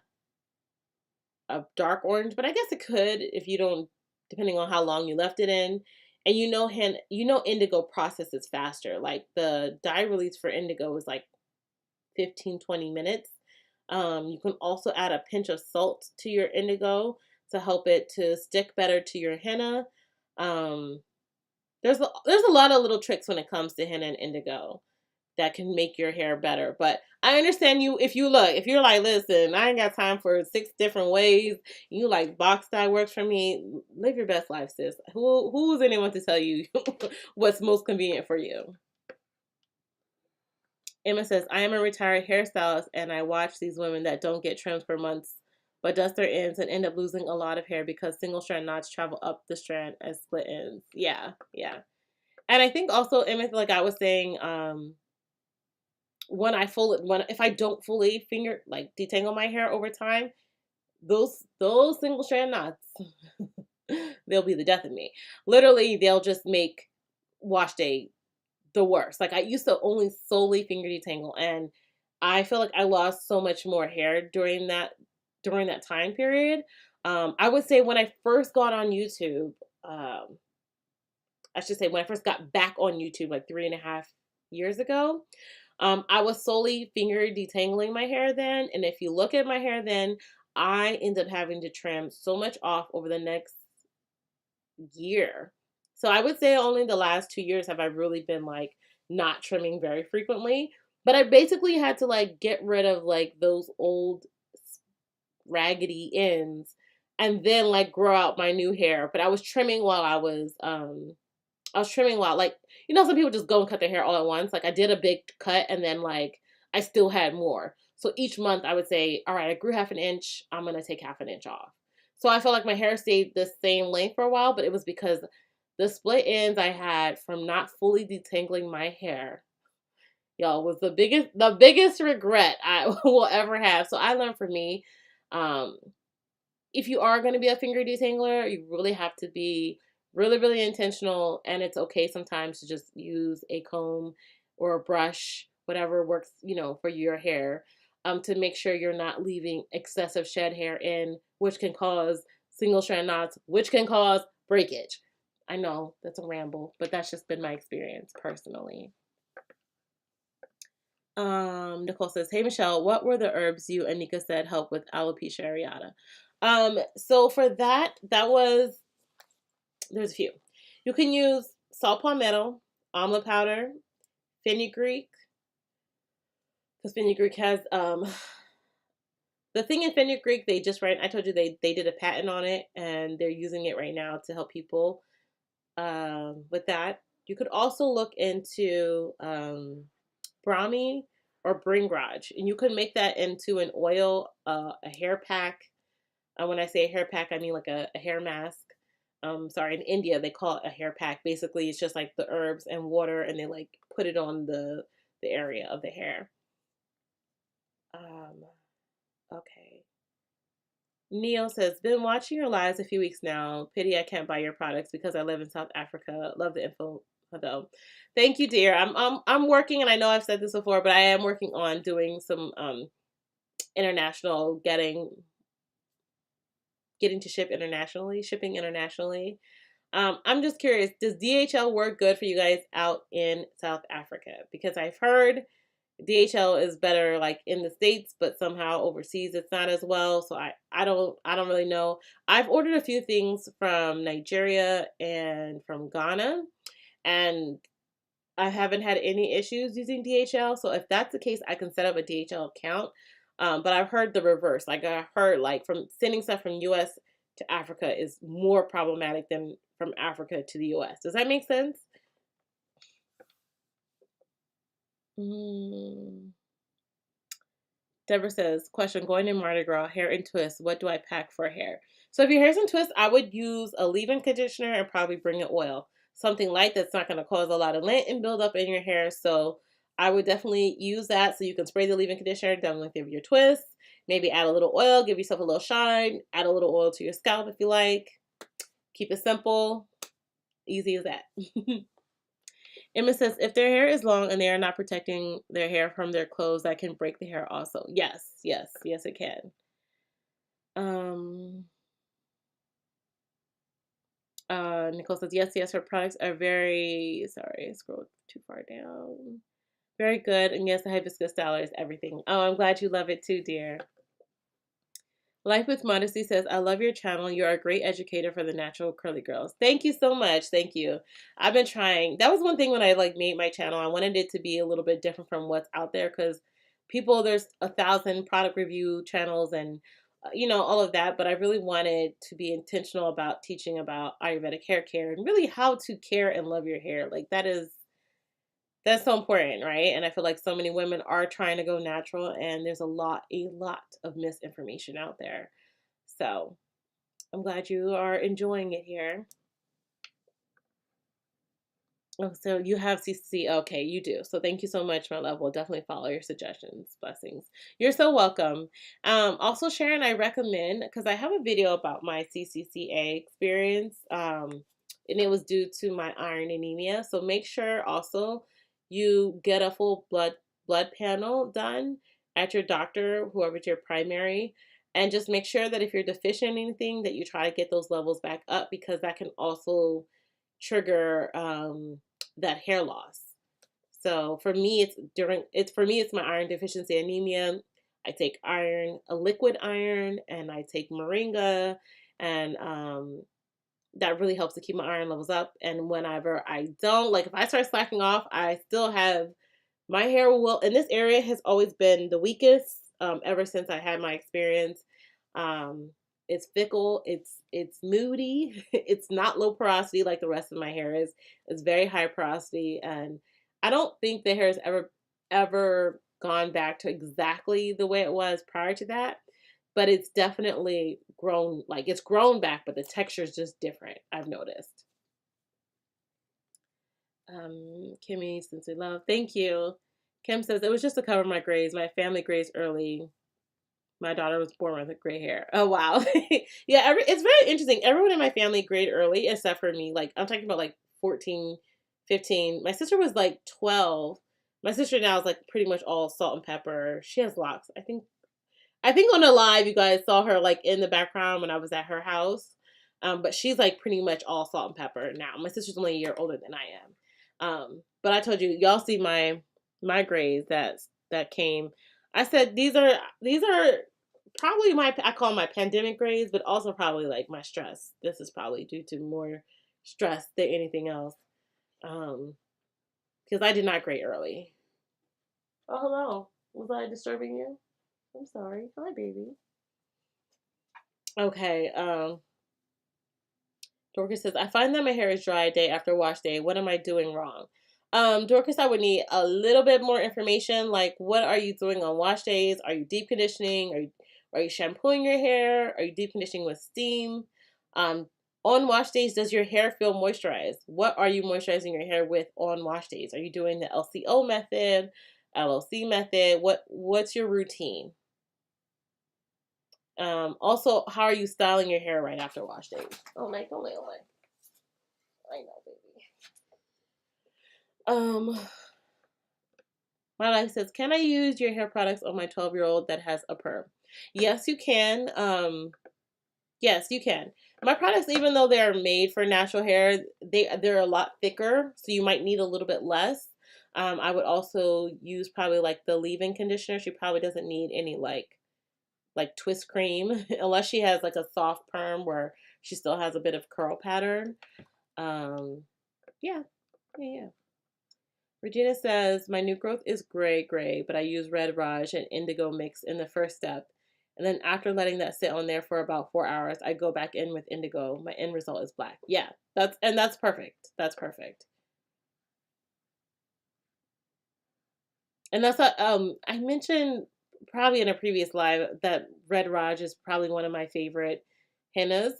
dark orange, but I guess it could if you don't, depending on how long you left it in. And indigo processes faster. Like the dye release for indigo is like 15-20 minutes. You can also add a pinch of salt to your indigo to help it to stick better to your henna. There's a lot of little tricks when it comes to henna and indigo that can make your hair better. But I understand you if you're like, listen, I ain't got time for 6 different ways. You like box dye works for me. Live your best life, sis. Who's anyone to tell you what's most convenient for you? Emma says, I am a retired hairstylist and I watch these women that don't get trimmed for months but dust their ends and end up losing a lot of hair because single strand knots travel up the strand as split ends. Yeah, yeah. And I think also, Emma, like I was saying, if I don't fully finger like detangle my hair over time, those single strand knots, they'll be the death of me. Literally, they'll just make wash day the worst. Like I used to only solely finger detangle, and I feel like I lost so much more hair during that time period. I would say when I first got on YouTube, I should say when I first got back on YouTube like 3.5 years ago, I was solely finger detangling my hair then. And if you look at my hair then, I ended up having to trim so much off over the next year. So I would say only the last 2 years have I really been like not trimming very frequently. But I basically had to like get rid of like those old raggedy ends and then like grow out my new hair. But I was trimming while like, some people just go and cut their hair all at once. Like I did a big cut and then like I still had more. So each month I would say, all right, I grew half an inch. I'm going to take half an inch off. So I felt like my hair stayed the same length for a while, but it was because the split ends I had from not fully detangling my hair, y'all, was the biggest regret I will ever have. So I learned for me, if you are going to be a finger detangler, you really have to be really, really intentional. And it's okay sometimes to just use a comb or a brush, whatever works, for your hair, to make sure you're not leaving excessive shed hair in, which can cause single strand knots, which can cause breakage. I know that's a ramble, but that's just been my experience personally. Nicole says, hey Michelle, what were the herbs you and Nika said help with alopecia areata? So for that was, there's a few. You can use saw palmetto, amla powder, fenugreek, because fenugreek has the thing in fenugreek, they just I told you they did a patent on it and they're using it right now to help people with that. You could also look into Brahmi or Bringraj, and you can make that into an oil, a hair pack. When I say a hair pack, I mean like a hair mask. Sorry, in India they call it a hair pack. Basically, it's just like the herbs and water, and they like put it on the area of the hair. Okay. Neil says, been watching your lives a few weeks now. Pity I can't buy your products because I live in South Africa. Love the info though. Thank you, dear. I'm working, and I know I've said this before, but I am working on doing some international getting to shipping internationally. I'm just curious, does DHL work good for you guys out in South Africa? Because I've heard DHL is better like in the States, but somehow overseas it's not as well. So I don't really know. I've ordered a few things from Nigeria and from Ghana, and I haven't had any issues using DHL. So if that's the case, I can set up a DHL account. But I've heard the reverse. Like I heard like from sending stuff from US to Africa is more problematic than from Africa to the US. Does that make sense? Mm. Deborah says, question, going in Mardi Gras, hair and twist, what do I pack for hair? So if your hair's in twist, I would use a leave-in conditioner and probably bring in oil. Something light that's not going to cause a lot of lint and build up in your hair. So I would definitely use that so you can spray the leave-in conditioner down the length of your twist. Maybe add a little oil, give yourself a little shine, add a little oil to your scalp if you like. Keep it simple. Easy as that. Emma says, if their hair is long and they are not protecting their hair from their clothes, that can break the hair also. Yes, yes, yes, it can. Nicole says, yes, yes, her products are very, sorry, I scrolled too far down. Very good. And yes, the hibiscus style is everything. Oh, I'm glad you love it too, dear. Life with Modesty says, I love your channel. You're a great educator for the natural curly girls. Thank you so much. Thank you. I've been trying. That was one thing when I like made my channel. I wanted it to be a little bit different from what's out there because there's 1,000 product review channels and you know, all of that. But I really wanted to be intentional about teaching about Ayurvedic hair care and really how to care and love your hair. Like that's so important, right? And I feel like so many women are trying to go natural and there's a lot of misinformation out there. So I'm glad you are enjoying it here. Oh, so you have CCC. Okay, you do. So thank you so much, my love. We'll definitely follow your suggestions. Blessings. You're so welcome. Also, Sharon, I recommend, because I have a video about my CCCA experience, and it was due to my iron anemia. So make sure also you get a full blood panel done at your doctor, whoever's your primary, and just make sure that if you're deficient in anything, that you try to get those levels back up because that can also trigger that hair loss. So for me, it's my iron deficiency anemia. I take iron, a liquid iron, and I take moringa, and that really helps to keep my iron levels up. And whenever I don't, like if I start slacking off, I still have my hair will, in this area has always been the weakest ever since I had my experience. Um, it's fickle. It's moody. It's not low porosity like the rest of my hair is. It's very high porosity, and I don't think the hair has ever gone back to exactly the way it was prior to that. But it's definitely grown. Like it's grown back, but the texture is just different. I've noticed. Kimmy, Sincere Love, thank you. Kim says, it was just to cover my grays. My family grays early. My daughter was born with gray hair. Oh, wow. Yeah, it's very interesting. Everyone in my family grayed early except for me. Like, I'm talking about like 14, 15. My sister was like 12. My sister now is like pretty much all salt and pepper. She has locks. I think on the live you guys saw her like in the background when I was at her house. But she's like pretty much all salt and pepper now. My sister's only a year older than I am. But I told you, y'all see my grades that came. I said these are probably I call them my pandemic grades, but also probably like my stress. This is probably due to more stress than anything else. Because I did not grade early. Oh, hello. Was I disturbing you? I'm sorry. Hi, baby. Okay. Dorcas says, I find that my hair is dry day after wash day. What am I doing wrong? Dorcas, I would need a little bit more information. Like, what are you doing on wash days? Are you deep conditioning? Are you shampooing your hair? Are you deep conditioning with steam? On wash days, does your hair feel moisturized? What are you moisturizing your hair with on wash days? Are you doing the LCO method, LLC method? What's your routine? Also, how are you styling your hair right after wash days? Oh, Mike, don't lay away. I know, baby. My life says, can I use your hair products on my 12-year-old that has a perm? Yes, you can. Yes, you can. My products, even though they're made for natural hair, they're a lot thicker, so you might need a little bit less. I would also use probably like the leave-in conditioner. She probably doesn't need any like twist cream unless she has like a soft perm where she still has a bit of curl pattern. Yeah, yeah, yeah. Regina says, my new growth is gray, but I use red raj and indigo mix in the first step. And then after letting that sit on there for about 4 hours, I go back in with indigo. My end result is black. Yeah, that's perfect. That's perfect. And that's what I mentioned probably in a previous live that red raj is probably one of my favorite hennas.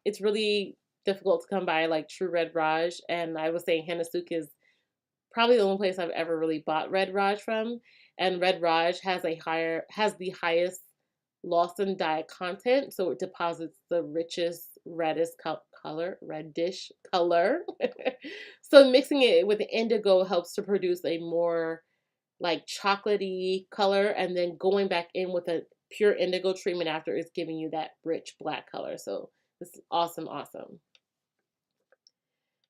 It's really difficult to come by like true red raj, and I was saying henna souk is probably the only place I've ever really bought red raj from. And red raj has the highest Lawson dye content, so it deposits the richest reddish color. So mixing it with the indigo helps to produce a more like chocolatey color, and then going back in with a pure indigo treatment after is giving you that rich black color. So this is awesome, awesome.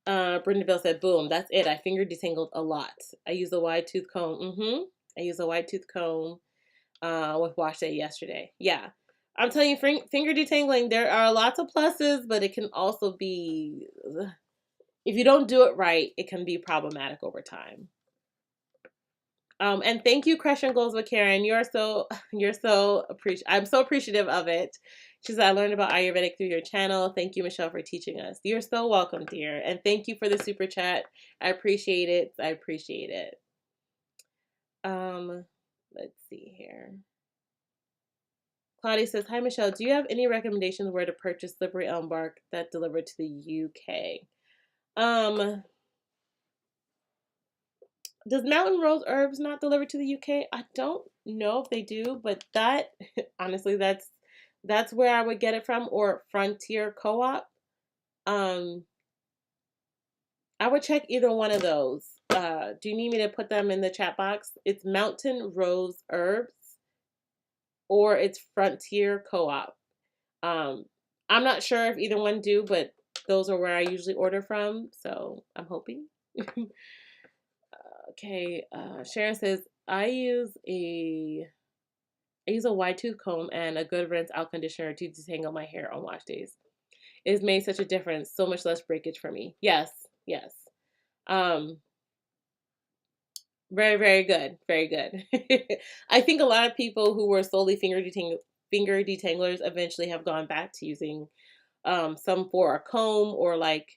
Brenda Bell said, boom, that's it. I finger detangled a lot. I use a wide tooth comb. I use a wide tooth comb with wash day yesterday. Yeah. I'm telling you, finger detangling, there are lots of pluses, but it can also be, if you don't do it right, it can be problematic over time. And thank you, Crush and Goals with Karen. I'm so appreciative of it. She said, I learned about Ayurvedic through your channel. Thank you, Michelle, for teaching us. You're so welcome, dear. And thank you for the super chat. I appreciate it. I appreciate it. Let's see here. Claudia says, hi, Michelle. Do you have any recommendations where to purchase slippery elm bark that delivered to the UK? Does Mountain Rose Herbs not deliver to the UK? I don't know if they do, but that honestly, that's where I would get it from, or Frontier Co-op. I would check either one of those. Do you need me to put them in the chat box? It's Mountain Rose Herbs or it's Frontier Co-op. I'm not sure if either one do, but those are where I usually order from, so I'm hoping. Okay, Sharon says, I use a wide tooth comb and a good rinse out conditioner to detangle my hair on wash days. It has made such a difference, so much less breakage for me. Yes, yes. Very, very good. Very good. I think a lot of people who were solely finger detanglers eventually have gone back to using some for a comb or like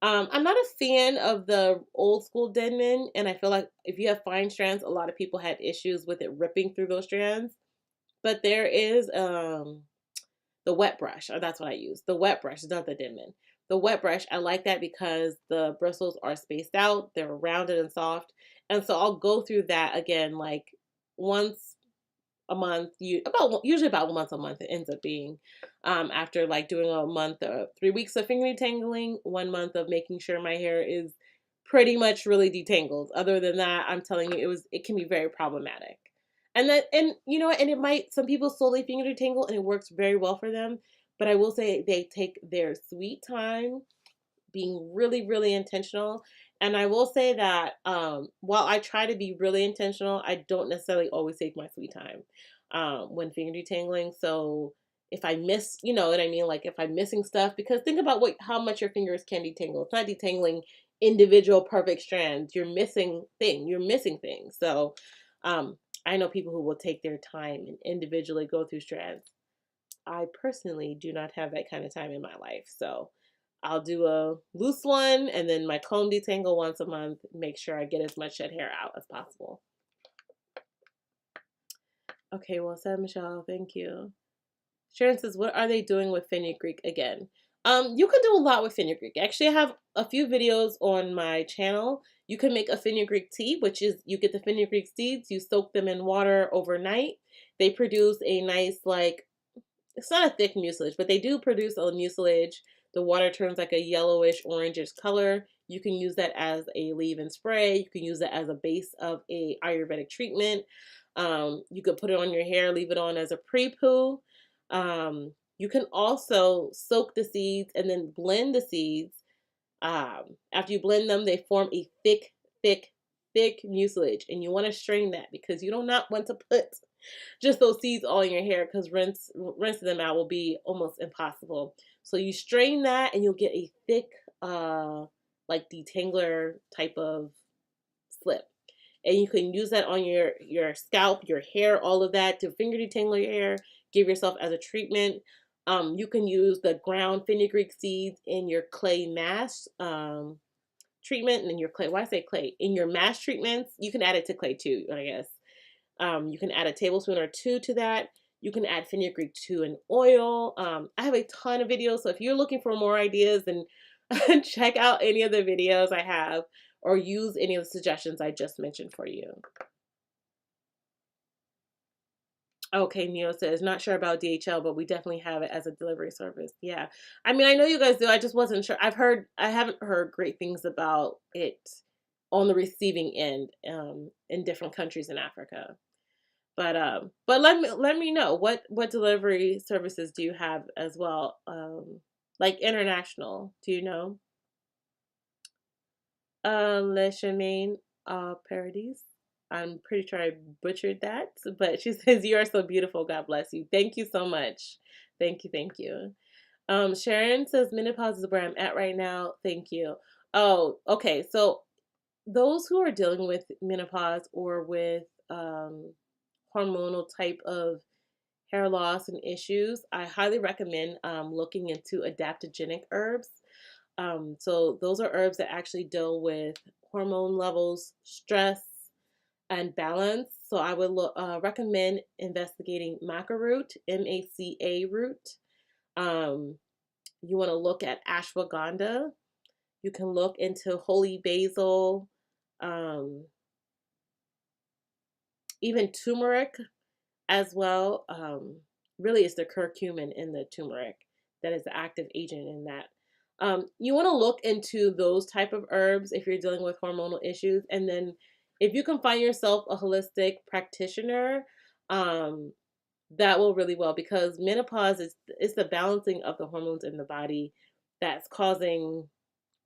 I'm not a fan of the old school Denman, and I feel like if you have fine strands, a lot of people had issues with it ripping through those strands. But there is the wet brush, or that's what I use. The wet brush, not the Denman. The wet brush, I like that because the bristles are spaced out, they're rounded and soft, and so I'll go through that again like once a month, usually about once a month it ends up being, after like doing a month of 3 weeks of finger detangling, 1 month of making sure my hair is pretty much really detangled. Other than that, I'm telling you, it can be very problematic. And you know, and it might, some people slowly finger detangle and it works very well for them, but I will say they take their sweet time being really, really intentional. And I will say that while I try to be really intentional, I don't necessarily always take my sweet time when finger detangling. So if I miss, you know what I mean? Like if I'm missing stuff, because think about how much your fingers can detangle. It's not detangling individual perfect strands. You're missing things. So I know people who will take their time and individually go through strands. I personally do not have that kind of time in my life. So I'll do a loose one and then my comb detangle once a month, make sure I get as much shed hair out as possible. Okay, well said, Michelle. Thank you. Sharon says, what are they doing with fenugreek again? You can do a lot with fenugreek. Actually, I have a few videos on my channel. You can make a fenugreek tea, which is you get the fenugreek seeds, you soak them in water overnight. They produce a nice, like, it's not a thick mucilage, but they do produce a mucilage. The water turns like a yellowish, orangish color. You can use that as a leave-in spray. You can use that as a base of a Ayurvedic treatment. You could put it on your hair, leave it on as a pre-poo. You can also soak the seeds and then blend the seeds. After you blend them, they form a thick mucilage, and you want to strain that because you do not want to put just those seeds all in your hair, because rinsing them out will be almost impossible. So you strain that and you'll get a thick like detangler type of slip. And you can use that on your scalp, your hair, all of that, to finger detangle your hair, give yourself as a treatment. You can use the ground fenugreek seeds in your clay mask treatment, and in your clay, why I say clay, in your mask treatments. You can add it to clay too, I guess. You can add a tablespoon or two to that. You can add fenugreek to an oil. I have a ton of videos, so if you're looking for more ideas, then check out any of the videos I have, or use any of the suggestions I just mentioned for you. Okay, Neo says, not sure about DHL, but we definitely have it as a delivery service. Yeah. I mean, I know you guys do. I just wasn't sure. I haven't heard great things about it on the receiving end in different countries in Africa. But let me know what delivery services do you have as well? Like international, do you know? Le Chemin Paradis. I'm pretty sure I butchered that, but she says, you are so beautiful. God bless you. Thank you so much. Thank you. Thank you. Sharon says, menopause is where I'm at right now. Thank you. Oh, okay. So those who are dealing with menopause or with hormonal type of hair loss and issues, I highly recommend looking into adaptogenic herbs. So those are herbs that actually deal with hormone levels, stress, and balance. So I would recommend investigating maca root, MACA root. You want to look at ashwagandha. You can look into holy basil, even turmeric as well. Really, it's the curcumin in the turmeric that is the active agent in that. You want to look into those type of herbs if you're dealing with hormonal issues, and then if you can find yourself a holistic practitioner, that will really well, because menopause is the balancing of the hormones in the body that's causing,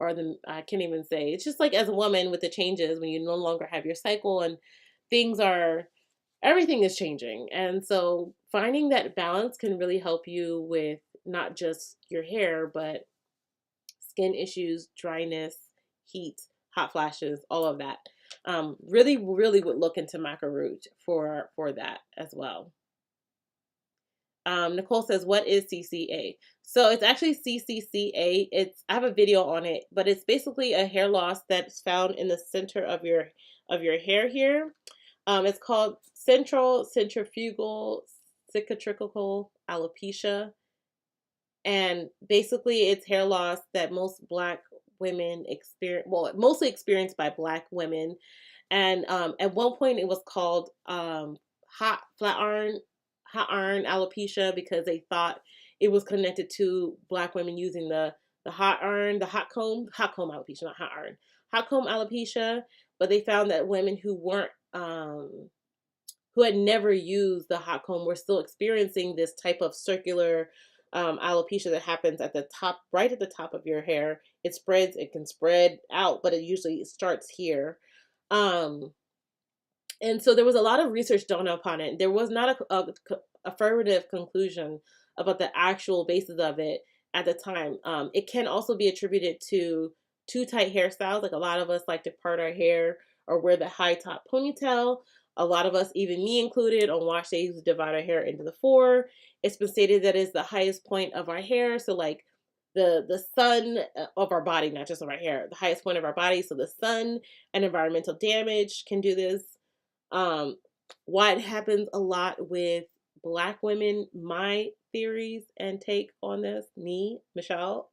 or the, I can't even say, it's just like as a woman with the changes when you no longer have your cycle and things are, everything is changing. And so finding that balance can really help you with not just your hair, but skin issues, dryness, heat, hot flashes, all of that. Really would look into maca root for that as well. Nicole says, what is CCA? So it's actually CCCA. I have a video on it, but it's basically a hair loss that's found in the center of your hair here. It's called central centrifugal cicatricial alopecia. And basically it's hair loss that most Black women experience, well, mostly experienced by Black women. And at one point it was called hot iron alopecia, because they thought it was connected to Black women using the hot comb alopecia, not hot iron, hot comb alopecia. But they found that women who weren't who had never used the hot comb were still experiencing this type of circular alopecia that happens at the top, right at the top of your hair. It spreads, it can spread out, but it usually starts here. And so there was a lot of research done upon it. There was not a affirmative conclusion about the actual basis of it at the time. It can also be attributed to too tight hairstyles. Like a lot of us like to part our hair or wear the high top ponytail. A lot of us, even me included, on wash days divide our hair into the four. It's been stated that it's the highest point of our hair. So like the sun of our body, not just of our hair, the highest point of our body. So the sun and environmental damage can do this. Why it happens a lot with Black women, my theories and take on this, me, Michelle,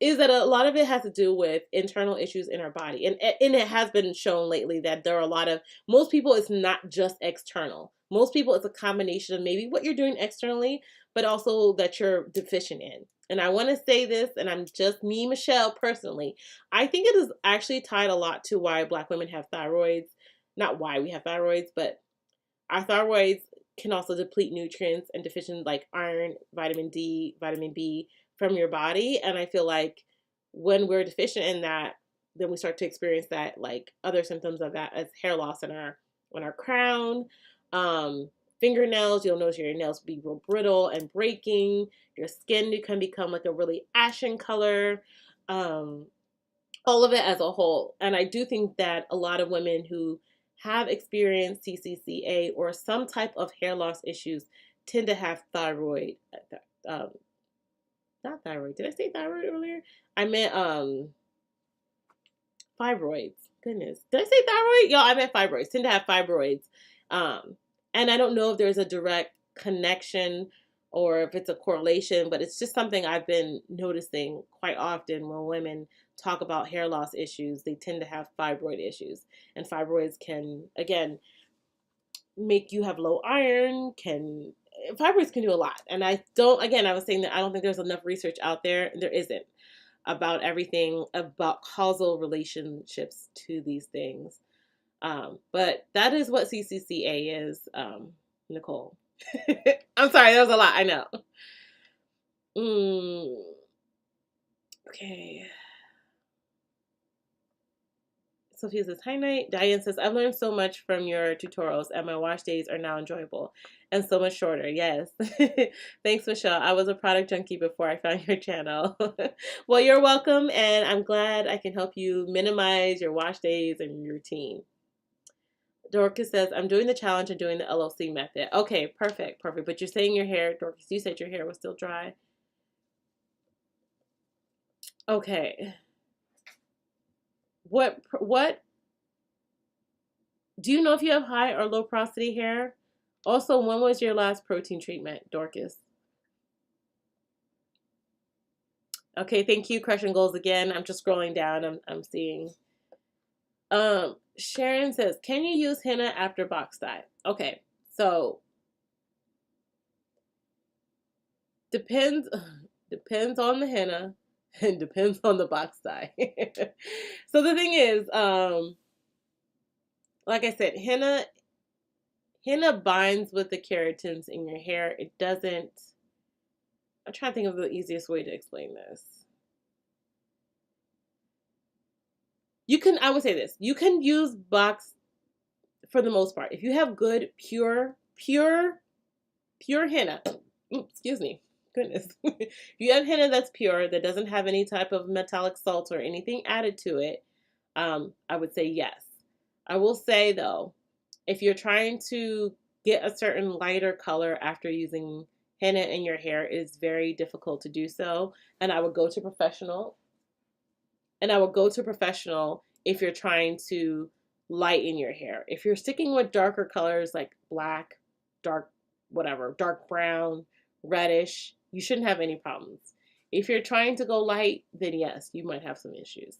is that a lot of it has to do with internal issues in our body. And it has been shown lately that there are a lot of, most people, it's not just external. Most people, it's a combination of maybe what you're doing externally, but also that you're deficient in. And I want to say this, and I'm just me, Michelle, personally. I think it is actually tied a lot to why Black women have thyroids. Not why we have thyroids, but our thyroids can also deplete nutrients and deficient like iron, vitamin D, vitamin B from your body. And I feel like when we're deficient in that, then we start to experience that, like other symptoms of that, as hair loss in our crown, fingernails. You'll notice your nails be real brittle and breaking. Your skin can become like a really ashen color. all of it as a whole. And I do think that a lot of women who have experienced CCCA or some type of hair loss issues tend to have thyroid, um, not thyroid. Did I say thyroid earlier? I meant fibroids. Goodness, did I say thyroid? Y'all, I meant fibroids. Tend to have fibroids, um, and I don't know if there's a direct connection or if it's a correlation, but it's just something I've been noticing quite often when women talk about hair loss issues. They tend to have fibroid issues, and fibroids can again make you have low iron. Can Fibroids can do a lot, and I don't. Again, I was saying that I don't think there's enough research out there. There isn't about everything about causal relationships to these things. But that is what CCCA is, Nicole. I'm sorry, that was a lot. I know. Okay. Sophia says, hi, Night. Diane says, I've learned so much from your tutorials, and my wash days are now enjoyable and so much shorter. Yes. Thanks, Michelle. I was a product junkie before I found your channel. Well, you're welcome, and I'm glad I can help you minimize your wash days and your routine. Dorcas says, I'm doing the challenge and doing the LLC method. Okay, perfect, perfect. But you're saying your hair, Dorcas, you said your hair was still dry. Okay. What do you know if you have high or low porosity hair? Also, when was your last protein treatment, Dorcas? Okay, thank you. Crushing goals again. I'm just scrolling down. I'm seeing. Sharon says, can you use henna after box dye? Okay, so depends on the henna and depends on the box dye. So the thing is, like I said, henna binds with the keratins in your hair. It doesn't. I'm trying to think of the easiest way to explain this. I would say this, you can use box for the most part. If you have good, pure henna, excuse me, goodness. If you have henna that's pure, that doesn't have any type of metallic salts or anything added to it, I would say yes. I will say though, if you're trying to get a certain lighter color after using henna in your hair, it is very difficult to do so. And I would go to professional. If you're trying to lighten your hair. If you're sticking with darker colors like black, dark, whatever, dark brown, reddish, you shouldn't have any problems. If you're trying to go light, then yes, you might have some issues.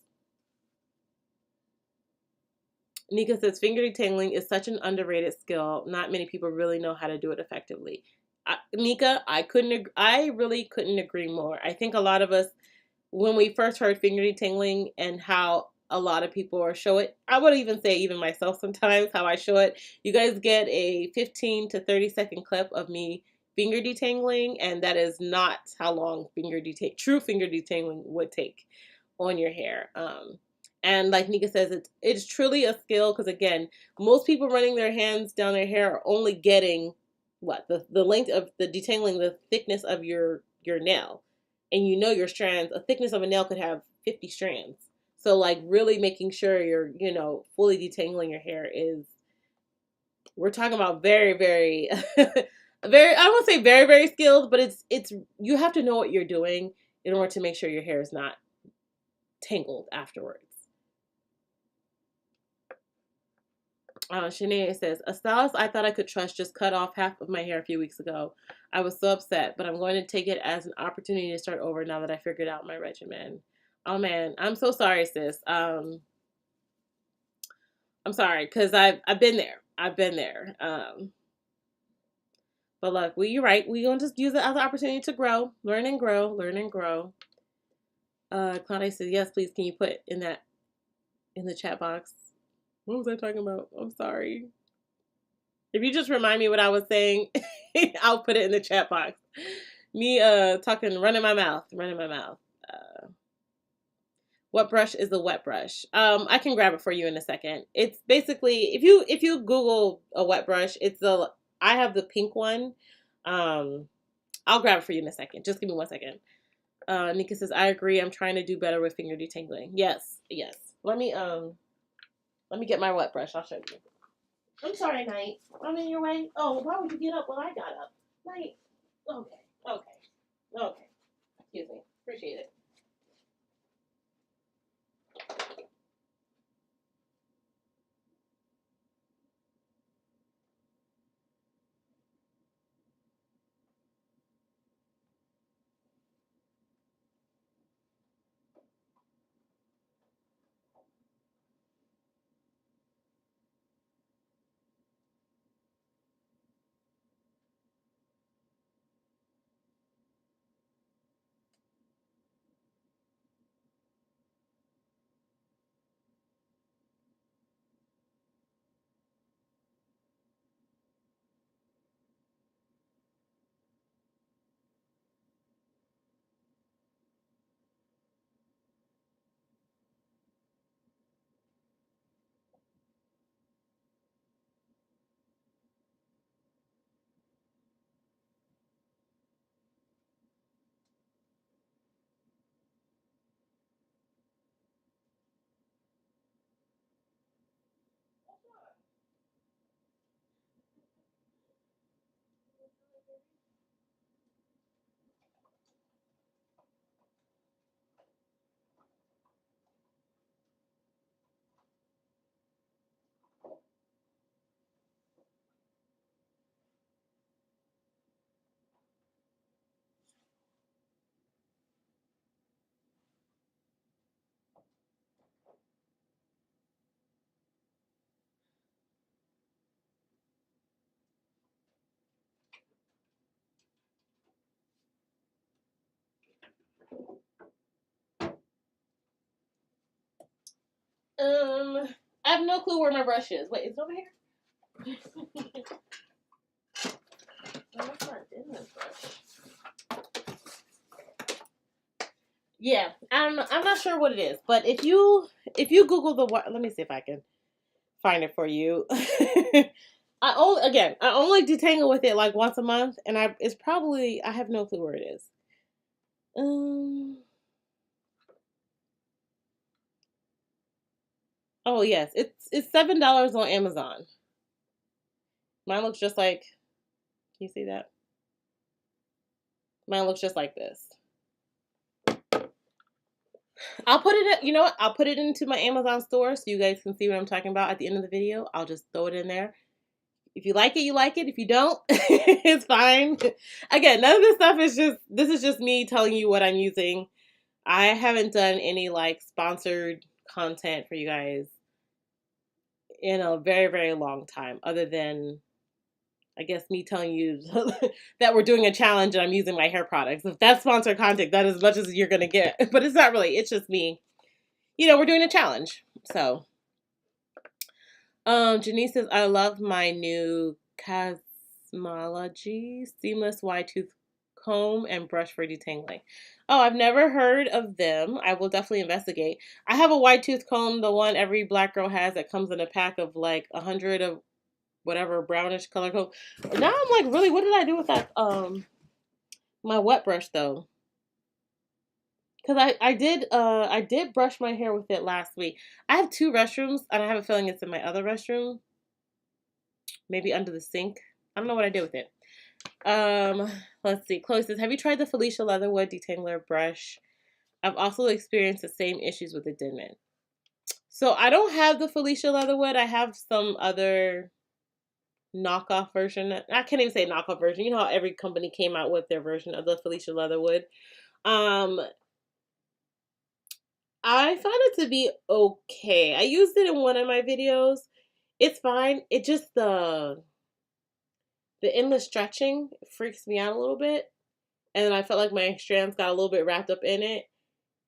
Nika says, finger detangling is such an underrated skill. Not many people really know how to do it effectively. Nika, I really couldn't agree more. I think a lot of us, when we first heard finger detangling and how a lot of people show it, I would even say even myself sometimes how I show it. You guys get a 15 to 30-second clip of me finger detangling, and that is not how long true finger detangling would take on your hair. And like Nika says, it's truly a skill because again, most people running their hands down their hair are only getting what the length of the detangling, the thickness of your nail, and you know your strands. A thickness of a nail could have 50 strands. So like really making sure you're fully detangling your hair we're talking about very very very, I won't say very very skilled, but it's you have to know what you're doing in order to make sure your hair is not tangled afterwards. Shanae says, a stylist I thought I could trust just cut off half of my hair a few weeks ago. I was so upset, but I'm going to take it as an opportunity to start over now that I figured out my regimen. Oh man, I'm so sorry, sis. I'm sorry, because I've been there. But look, you're right. We're going to just use it as an opportunity to grow, learn and grow. Claudia says, yes, please, can you put in the chat box? What was I talking about? I'm sorry. If you just remind me what I was saying, I'll put it in the chat box. Me talking, running my mouth. What brush is a wet brush? I can grab it for you in a second. It's basically, if you Google a wet brush, I have the pink one. I'll grab it for you in a second. Just give me 1 second. Nika says, I agree. I'm trying to do better with finger detangling. Yes, yes. Let me get my wet brush. I'll show you. I'm sorry, Night. I'm in your way. Oh, why would you get up while I got up? Night. Okay. Excuse me. Appreciate it. I have no clue where my brush is. Wait, is it over here? No, that's not in this brush. Yeah, I don't know. I'm not sure what it is, but if you Google the let me see if I can find it for you. I only detangle with it like once a month, and it's probably I have no clue where it is. Oh yes, it's $7 on Amazon. Mine looks just like. Can you see that? Mine looks just like this. I'll put it. You know what? I'll put it into my Amazon store so you guys can see what I'm talking about at the end of the video. I'll just throw it in there. If you like it, you like it. If you don't, it's fine. Again, none of this stuff is just. This is just me telling you what I'm using. I haven't done any like sponsored content for you guys in a very, very long time, other than I guess me telling you that we're doing a challenge and I'm using my hair products. If that's sponsored content, that is as much as you're gonna get. But it's not really. It's just me. We're doing a challenge. So, Janice says, I love my new Cosmology seamless wide tooth comb and brush for detangling. Oh, I've never heard of them. I will definitely investigate. I have a wide tooth comb, the one every black girl has that comes in a pack of like 100 of whatever brownish color comb. Now I'm like, really, what did I do with that? My wet brush though. Because I did brush my hair with it last week. I have 2 restrooms, and I have a feeling it's in my other restroom. Maybe under the sink. I don't know what I did with it. Let's see. Chloe says, have you tried the Felicia Leatherwood detangler brush? I've also experienced the same issues with the Denman. So I don't have the Felicia Leatherwood. I have some other knockoff version. I can't even say knockoff version. You know how every company came out with their version of the Felicia Leatherwood. I found it to be okay. I used it in one of my videos. It's fine. It just the endless stretching freaks me out a little bit. And then I felt like my strands got a little bit wrapped up in it.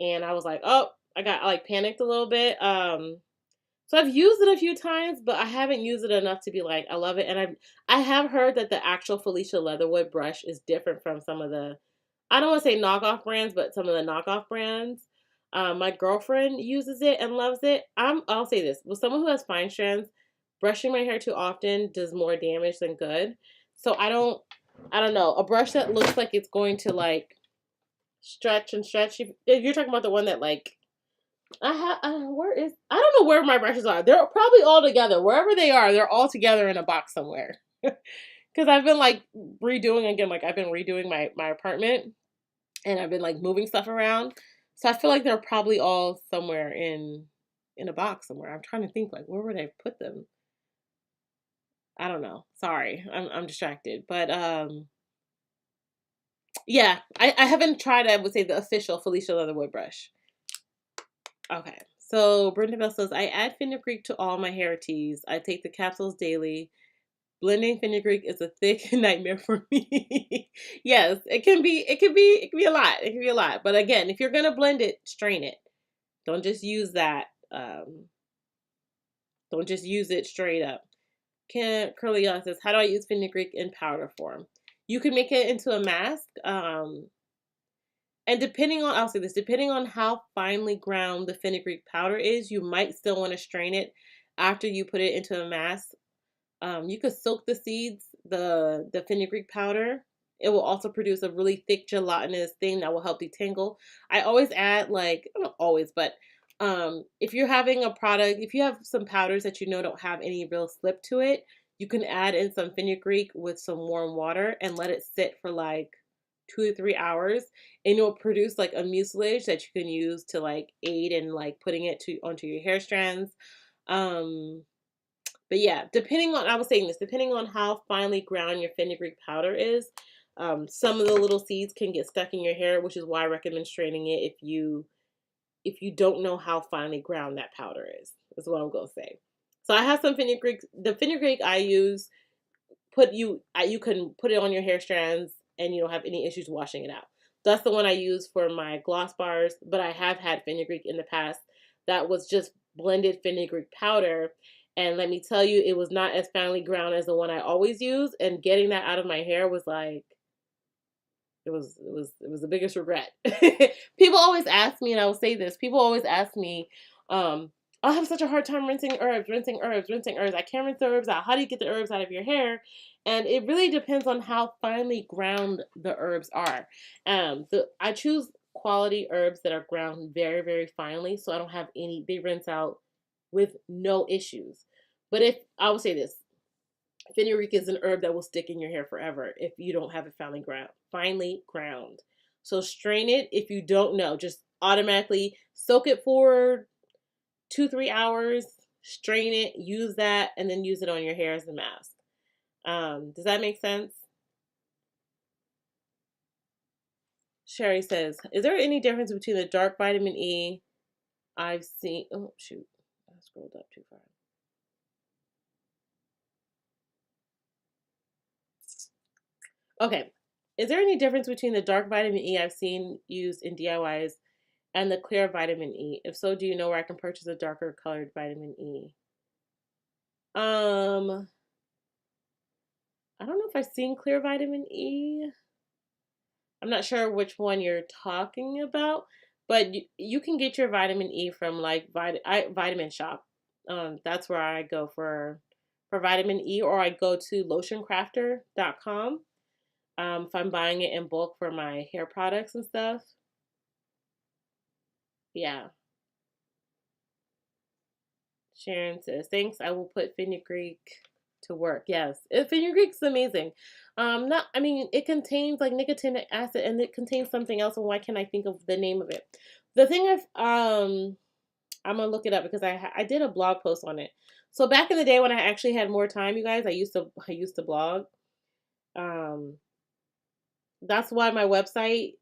And I was like, oh, I got like panicked a little bit. So I've used it a few times, but I haven't used it enough to be like, I love it. And I have heard that the actual Felicia Leatherwood brush is different from some of the, I don't want to say knockoff brands, but some of the knockoff brands. My girlfriend uses it and loves it. I'll say this, with someone who has fine strands, brushing my hair too often does more damage than good. So I don't know. A brush that looks like it's going to like stretch and stretch. If you're talking about the one that like I have, I don't know where my brushes are. They're probably all together. Wherever they are, they're all together in a box somewhere. Because I've been like redoing again, like I've been redoing my apartment, and I've been like moving stuff around. So I feel like they're probably all somewhere in a box somewhere. I'm trying to think like where would I put them? I don't know. Sorry, I'm distracted. But yeah, I haven't tried. I would say the official Felicia Leatherwood brush. Okay, so Brenda Bell says I add fenugreek to all my hair teas. I take the capsules daily. Blending fenugreek is a thick nightmare for me. Yes, it can be. It can be. It can be a lot. It can be a lot. But again, if you're gonna blend it, strain it. Don't just use that. Don't just use it straight up. Can Curly Yaw says, how do I use fenugreek in powder form? You can make it into a mask. And depending on, I'll say this, depending on how finely ground the fenugreek powder is, you might still want to strain it after you put it into a mask. You could soak the seeds, the fenugreek powder. It will also produce a really thick gelatinous thing that will help detangle. I always add like, not always, but if you're having a product, if you have some powders that you know don't have any real slip to it, you can add in some fenugreek with some warm water and let it sit for like 2 to 3 hours, and it'll produce like a mucilage that you can use to like aid in like putting it onto your hair strands. But yeah, I was saying this, depending on how finely ground your fenugreek powder is, some of the little seeds can get stuck in your hair, which is why I recommend straining it if you don't know how finely ground that powder is what I'm going to say. So I have some fenugreek. The fenugreek I use, you can put it on your hair strands and you don't have any issues washing it out. That's the one I use for my gloss bars, but I have had fenugreek in the past that was just blended fenugreek powder. And let me tell you, it was not as finely ground as the one I always use. And getting that out of my hair was like, it was the biggest regret. People always ask me, and I will say this, people always ask me, I have such a hard time rinsing herbs. I can't rinse the herbs out. How do you get the herbs out of your hair? And it really depends on how finely ground the herbs are. I choose quality herbs that are ground very, very finely, so I don't have any, they rinse out with no issues. But if, I will say this, fenugreek is an herb that will stick in your hair forever if you don't have it finely ground. So strain it if you don't know. Just automatically soak it for 2 to 3 hours, strain it, use that, and then use it on your hair as a mask. Does that make sense? Sherry says, is there any difference between the dark vitamin E I've seen? Oh, shoot. I scrolled up too far. Okay. Is there any difference between the dark vitamin E I've seen used in DIYs and the clear vitamin E? If so, do you know where I can purchase a darker colored vitamin E? I don't know if I've seen clear vitamin E. I'm not sure which one you're talking about, but you can get your vitamin E from like Vitamin Shop. That's where I go for vitamin E, or I go to lotioncrafter.com. If I'm buying it in bulk for my hair products and stuff. Yeah. Sharon says, thanks. I will put fenugreek to work. Yes. Fenugreek's amazing. Not, I mean, it contains like nicotinic acid and it contains something else. And why can't I think of the name of it? The thing I'm gonna look it up because I did a blog post on it. So back in the day when I actually had more time, you guys, I used to blog. That's why my website,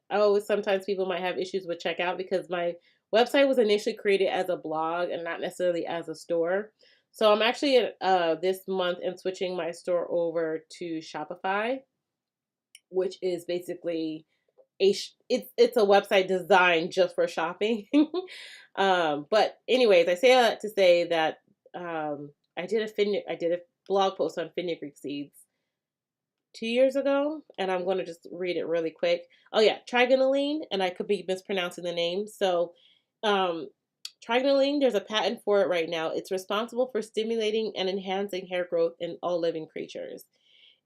sometimes people might have issues with checkout because my website was initially created as a blog and not necessarily as a store. So I'm actually this month and switching my store over to Shopify, which is basically it's a website designed just for shopping. But anyways, I say that to say that I did a blog post on fenugreek seeds 2 years ago, and I'm going to just read it really quick. Oh yeah, trigonelline, and I could be mispronouncing the name. So, trigonelline, there's a patent for it right now. It's responsible for stimulating and enhancing hair growth in all living creatures.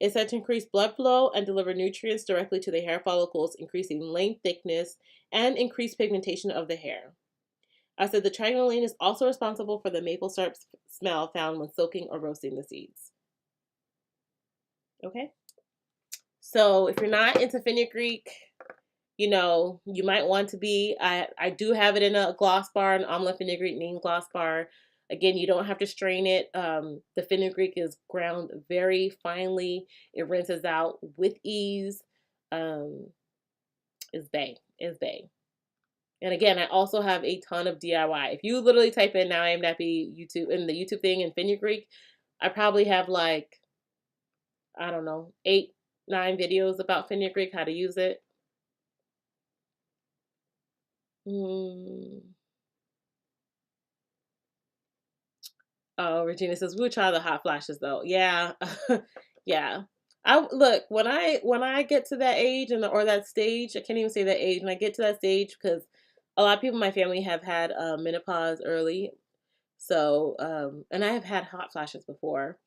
It's said to increase blood flow and deliver nutrients directly to the hair follicles, increasing length, thickness, and increased pigmentation of the hair. I said the Detangling is also responsible for the maple syrup smell found when soaking or roasting the seeds. Okay? So if you're not into fenugreek, you know, you might want to be. I do have it in a gloss bar, an omelette fenugreek neem gloss bar. Again, you don't have to strain it. The fenugreek is ground very finely. It rinses out with ease. Is bae. Is bae. And again, I also have a ton of DIY. If you literally type in Now I Am Nappy YouTube in the YouTube thing in fenugreek, I probably have like, I don't know, 8, 9 videos about fenugreek, how to use it. Oh, Regina says we'll try the hot flashes though. Yeah, yeah. I look when I get to that age or that stage. I can't even say that age. When I get to that stage, because a lot of people in my family have had menopause early, so and I have had hot flashes before.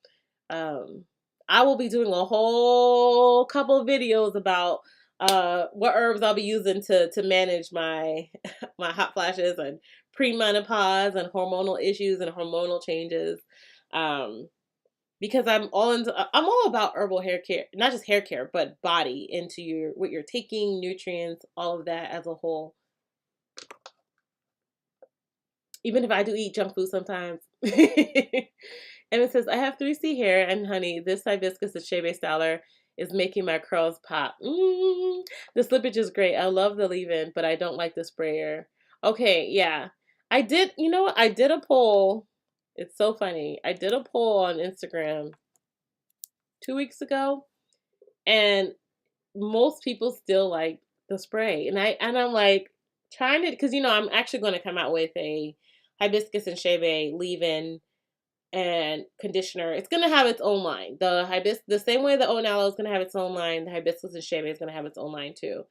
Um, I will be doing a whole couple of videos about what herbs I'll be using to manage my my hot flashes and premenopause and hormonal issues and hormonal changes. Um, because I'm all about herbal hair care, not just hair care, but body into your what you're taking, nutrients, all of that as a whole. Even if I do eat junk food sometimes. And it says, I have 3C hair and honey, this hibiscus and shea styler is making my curls pop. The slippage is great. I love the leave-in, but I don't like the sprayer. Okay, yeah. I did, you know what? I did a poll. It's so funny. I did a poll on Instagram 2 weeks ago, and most people still like the spray. And I'm like trying to, because I'm actually going to come out with a hibiscus and shea leave-in and conditioner. It's gonna have its own line. The same way the oat aloe is gonna have its own line, the hibiscus and shea is gonna have its own line too.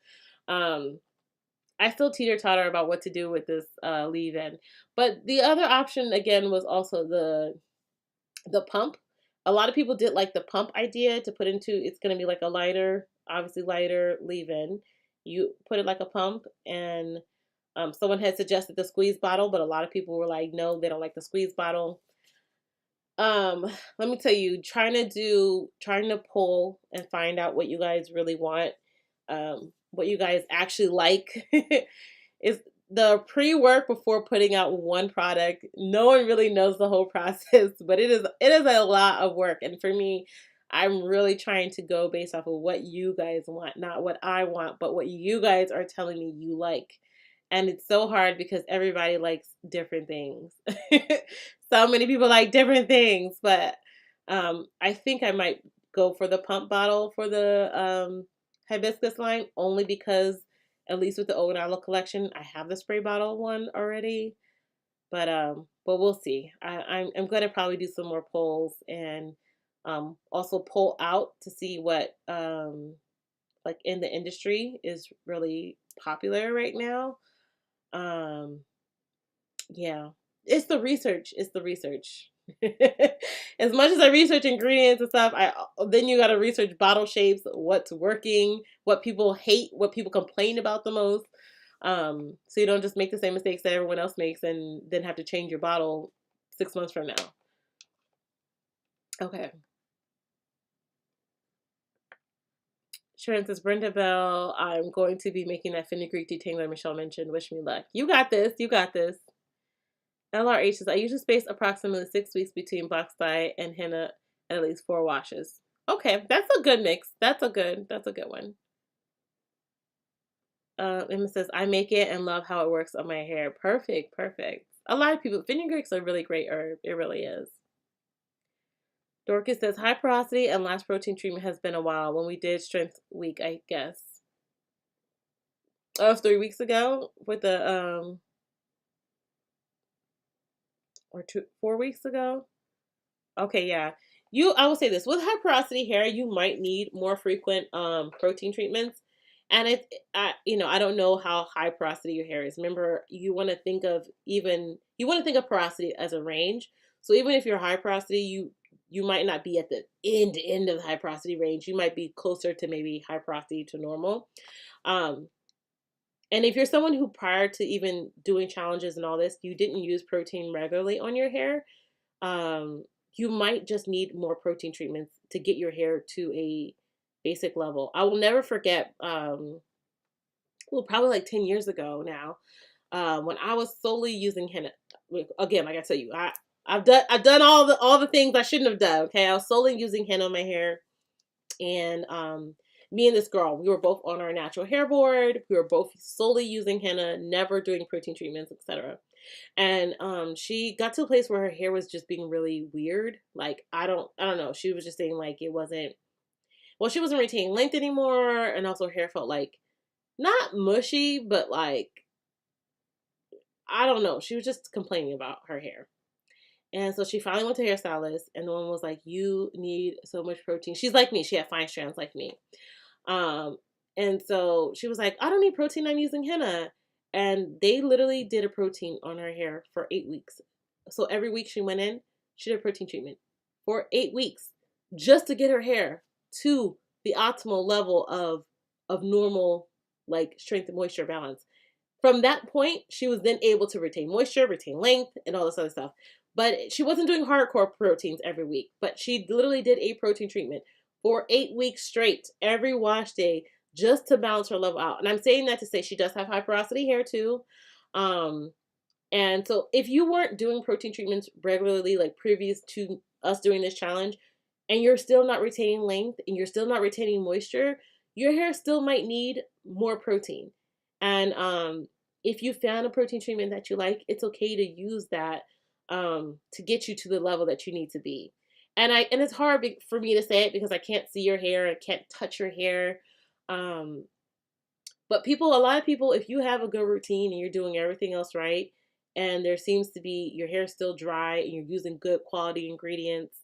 I still teeter totter about what to do with this leave-in, but the other option again was also the pump. A lot of people did like the pump idea to put into. It's gonna be like a lighter, obviously lighter leave-in. You put it like a pump, and someone had suggested the squeeze bottle, but a lot of people were like, no, they don't like the squeeze bottle. Let me tell you, trying to pull and find out what you guys really want, what you guys actually like is the pre-work before putting out one product. No one really knows the whole process, but it is a lot of work. And for me, I'm really trying to go based off of what you guys want, not what I want, but what you guys are telling me you like. And it's so hard because everybody likes different things. So many people like different things, but I think I might go for the pump bottle for the hibiscus line only because at least with the oat aloe collection, I have the spray bottle one already. But we'll see. I'm gonna probably do some more polls and also pull out to see what like in the industry is really popular right now. Um, yeah, it's the research. It's the research. As much as I research ingredients and stuff, I then you got to research bottle shapes, what's working, what people hate, what people complain about the most. So you don't just make the same mistakes that everyone else makes and then have to change your bottle 6 months from now. Okay. Sharon says, Brenda Bell, I'm going to be making that fenugreek detangler Michelle mentioned. Wish me luck. You got this. You got this. LRH says, I usually space approximately 6 weeks between box dye and henna at least 4 washes. Okay, that's a good mix. That's a good one. Emma says, I make it and love how it works on my hair. Perfect, perfect. A lot of people, fenugreek's a really great herb. It really is. Dorcas says, high porosity and last protein treatment has been a while. When we did strength week, I guess. Oh, 3 weeks ago with the or 4 weeks ago. Okay, yeah. I will say this, with high porosity hair, you might need more frequent protein treatments. And I don't know how high porosity your hair is. Remember, you want to think of porosity as a range. So even if you're high porosity, you might not be at the end of the high porosity range. You might be closer to maybe high porosity to normal. Um, and if you're someone who prior to even doing challenges and all this, you didn't use protein regularly on your hair, um, you might just need more protein treatments to get your hair to a basic level. I will never forget, well, probably like 10 years ago now, when I was solely using henna. Again, like I tell you, I've done all the things I shouldn't have done. Okay, I was solely using henna on my hair, and me and this girl, we were both on our natural hair board. We were both solely using henna, never doing protein treatments, etc. And she got to a place where her hair was just being really weird. Like I don't know. She was just saying like it wasn't. Well, she wasn't retaining length anymore, and also her hair felt like not mushy, but like I don't know. She was just complaining about her hair. And so she finally went to a hairstylist, and the one was like, "You need so much protein." She's like me. She had fine strands like me. Um, and so she was like, "I don't need protein. I'm using henna." And they literally did a protein on her hair for 8 weeks. So every week she went in, she did a protein treatment for 8 weeks just to get her hair to the optimal level of normal, like, strength and moisture balance. From that point, she was then able to retain moisture, retain length, and all this other stuff. But she wasn't doing hardcore proteins every week, but she literally did a protein treatment for 8 weeks straight, every wash day, just to balance her level out. And I'm saying that to say she does have high porosity hair too. Um, and so if you weren't doing protein treatments regularly, like previous to us doing this challenge, and you're still not retaining length and you're still not retaining moisture, your hair still might need more protein. And if you found a protein treatment that you like, it's okay to use that to get you to the level that you need to be. And it's hard for me to say it because I can't see your hair, I can't touch your hair. Um, but a lot of people, if you have a good routine and you're doing everything else right, and there seems to be your hair still dry and you're using good quality ingredients,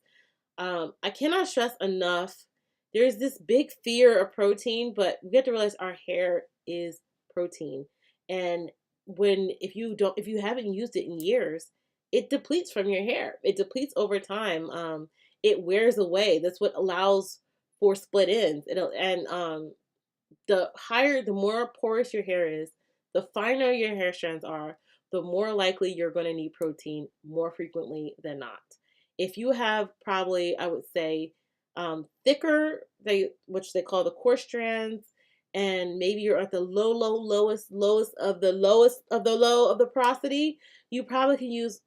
I cannot stress enough. There's this big fear of protein, but we have to realize our hair is protein. And if you haven't used it in years, it depletes from your hair. It depletes over time. It wears away. That's what allows for split ends. The more porous your hair is, the finer your hair strands are, the more likely you're going to need protein more frequently than not. If you have probably, I would say, thicker, which they call the coarse strands, and maybe you're at the lowest of the lowest of the low of the porosity, you probably can use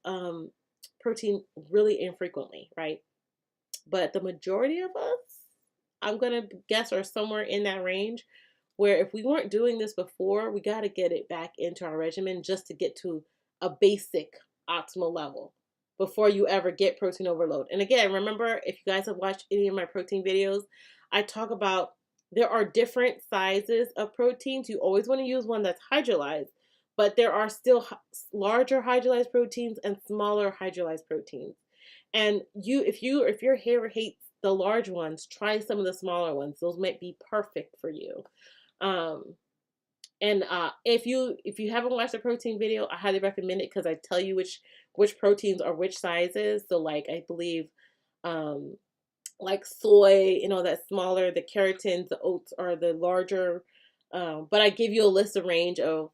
protein really infrequently, right? But the majority of us, I'm going to guess, are somewhere in that range where if we weren't doing this before, we got to get it back into our regimen just to get to a basic optimal level before you ever get protein overload. And again, remember, if you guys have watched any of my protein videos, I talk about there are different sizes of proteins. You always want to use one that's hydrolyzed, but there are still larger hydrolyzed proteins and smaller hydrolyzed proteins. And if your hair hates the large ones, try some of the smaller ones. Those might be perfect for you. Um, and if you haven't watched the protein video, I highly recommend it because I tell you which proteins are which sizes. So like I believe like soy, that's smaller. The keratins, the oats are the larger. But I give you a list of range of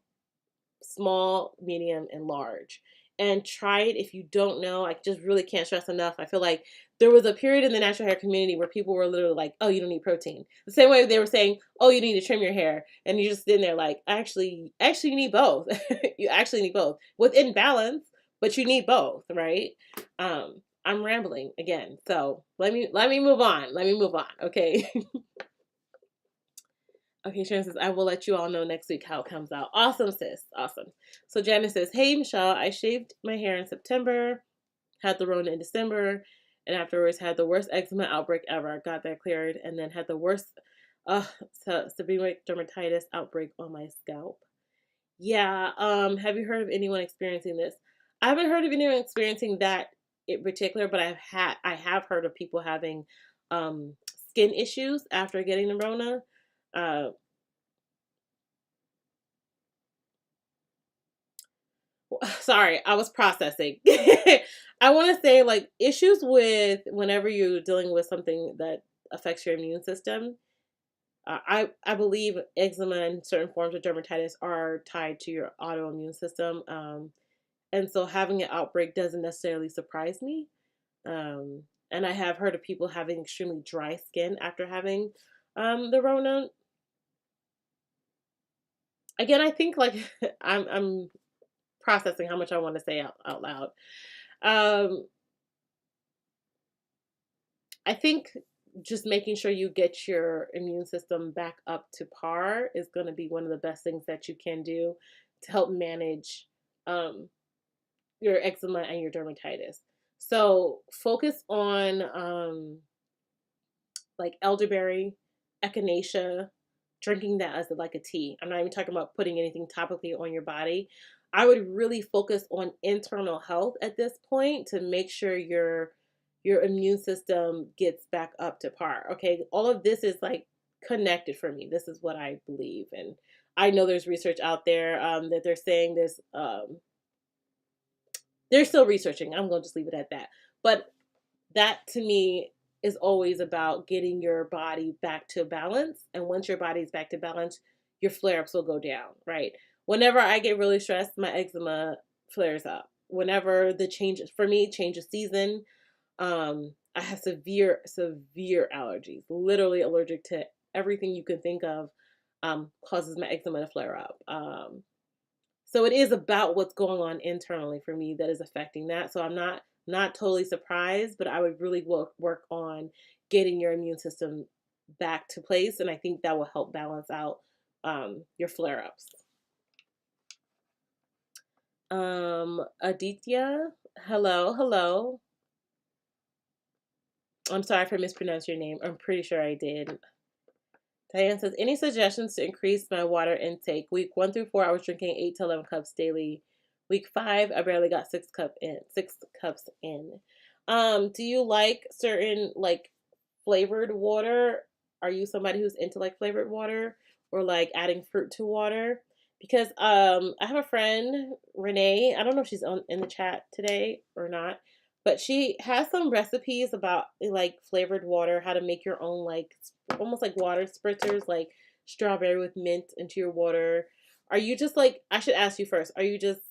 small, medium, and large. And try it if you don't know. I just really can't stress enough. I feel like there was a period in the natural hair community where people were literally like, "Oh, you don't need protein." The same way they were saying, "Oh, you need to trim your hair," and you're just sitting there like, "Actually, you need both. You actually need both within balance, but you need both, right?" I'm rambling again, so let me move on. Let me move on, okay? Okay, Sharon says, I will let you all know next week how it comes out. Awesome, sis. Awesome. So Janice says, hey, Michelle, I shaved my hair in September, had the Rona in December, and afterwards had the worst eczema outbreak ever. Got that cleared, and then had the worst severe dermatitis outbreak on my scalp. Yeah, have you heard of anyone experiencing this? I haven't heard of anyone experiencing that in particular, but I have heard of people having skin issues after getting the Rona. Uh, Sorry, I was processing. I want to say like issues with whenever you're dealing with something that affects your immune system. I believe eczema and certain forms of dermatitis are tied to your autoimmune system. And so having an outbreak doesn't necessarily surprise me. Um, and I have heard of people having extremely dry skin after having the Rona. Again, I think like I'm processing how much I want to say out loud. Um, I think just making sure you get your immune system back up to par is going to be one of the best things that you can do to help manage um, your eczema and your dermatitis. So focus on like elderberry, echinacea, drinking that as like a tea. I'm not even talking about putting anything topically on your body. I would really focus on internal health at this point to make sure your immune system gets back up to par. Okay, all of this is like connected for me. This is what I believe, and I know there's research out there that they're saying this. They're still researching. I'm going to just leave it at that. But that to me is always about getting your body back to balance. And once your body's back to balance, your flare ups will go down, right? Whenever I get really stressed, my eczema flares up. Whenever the change, for me, change of season, I have severe allergies, literally allergic to everything you can think of, causes my eczema to flare up. So it is about what's going on internally for me that is affecting that. So I'm not totally surprised, but I would really work on getting your immune system back to place, and I think that will help balance out your flare ups. Aditya, hello. I'm sorry if I mispronounced your name. I'm pretty sure I did. Diane says, any suggestions to increase my water intake? Week 1 through 4, I was drinking 8 to 11 cups daily. Week 5, I barely got 6 cups in. Do you like certain like flavored water? Are you somebody who's into like flavored water or like adding fruit to water? Because I have a friend, Renee. I don't know if she's on in the chat today or not, but she has some recipes about like flavored water, how to make your own like almost like water spritzers, like strawberry with mint into your water. Are you just like, I should ask you first, are you just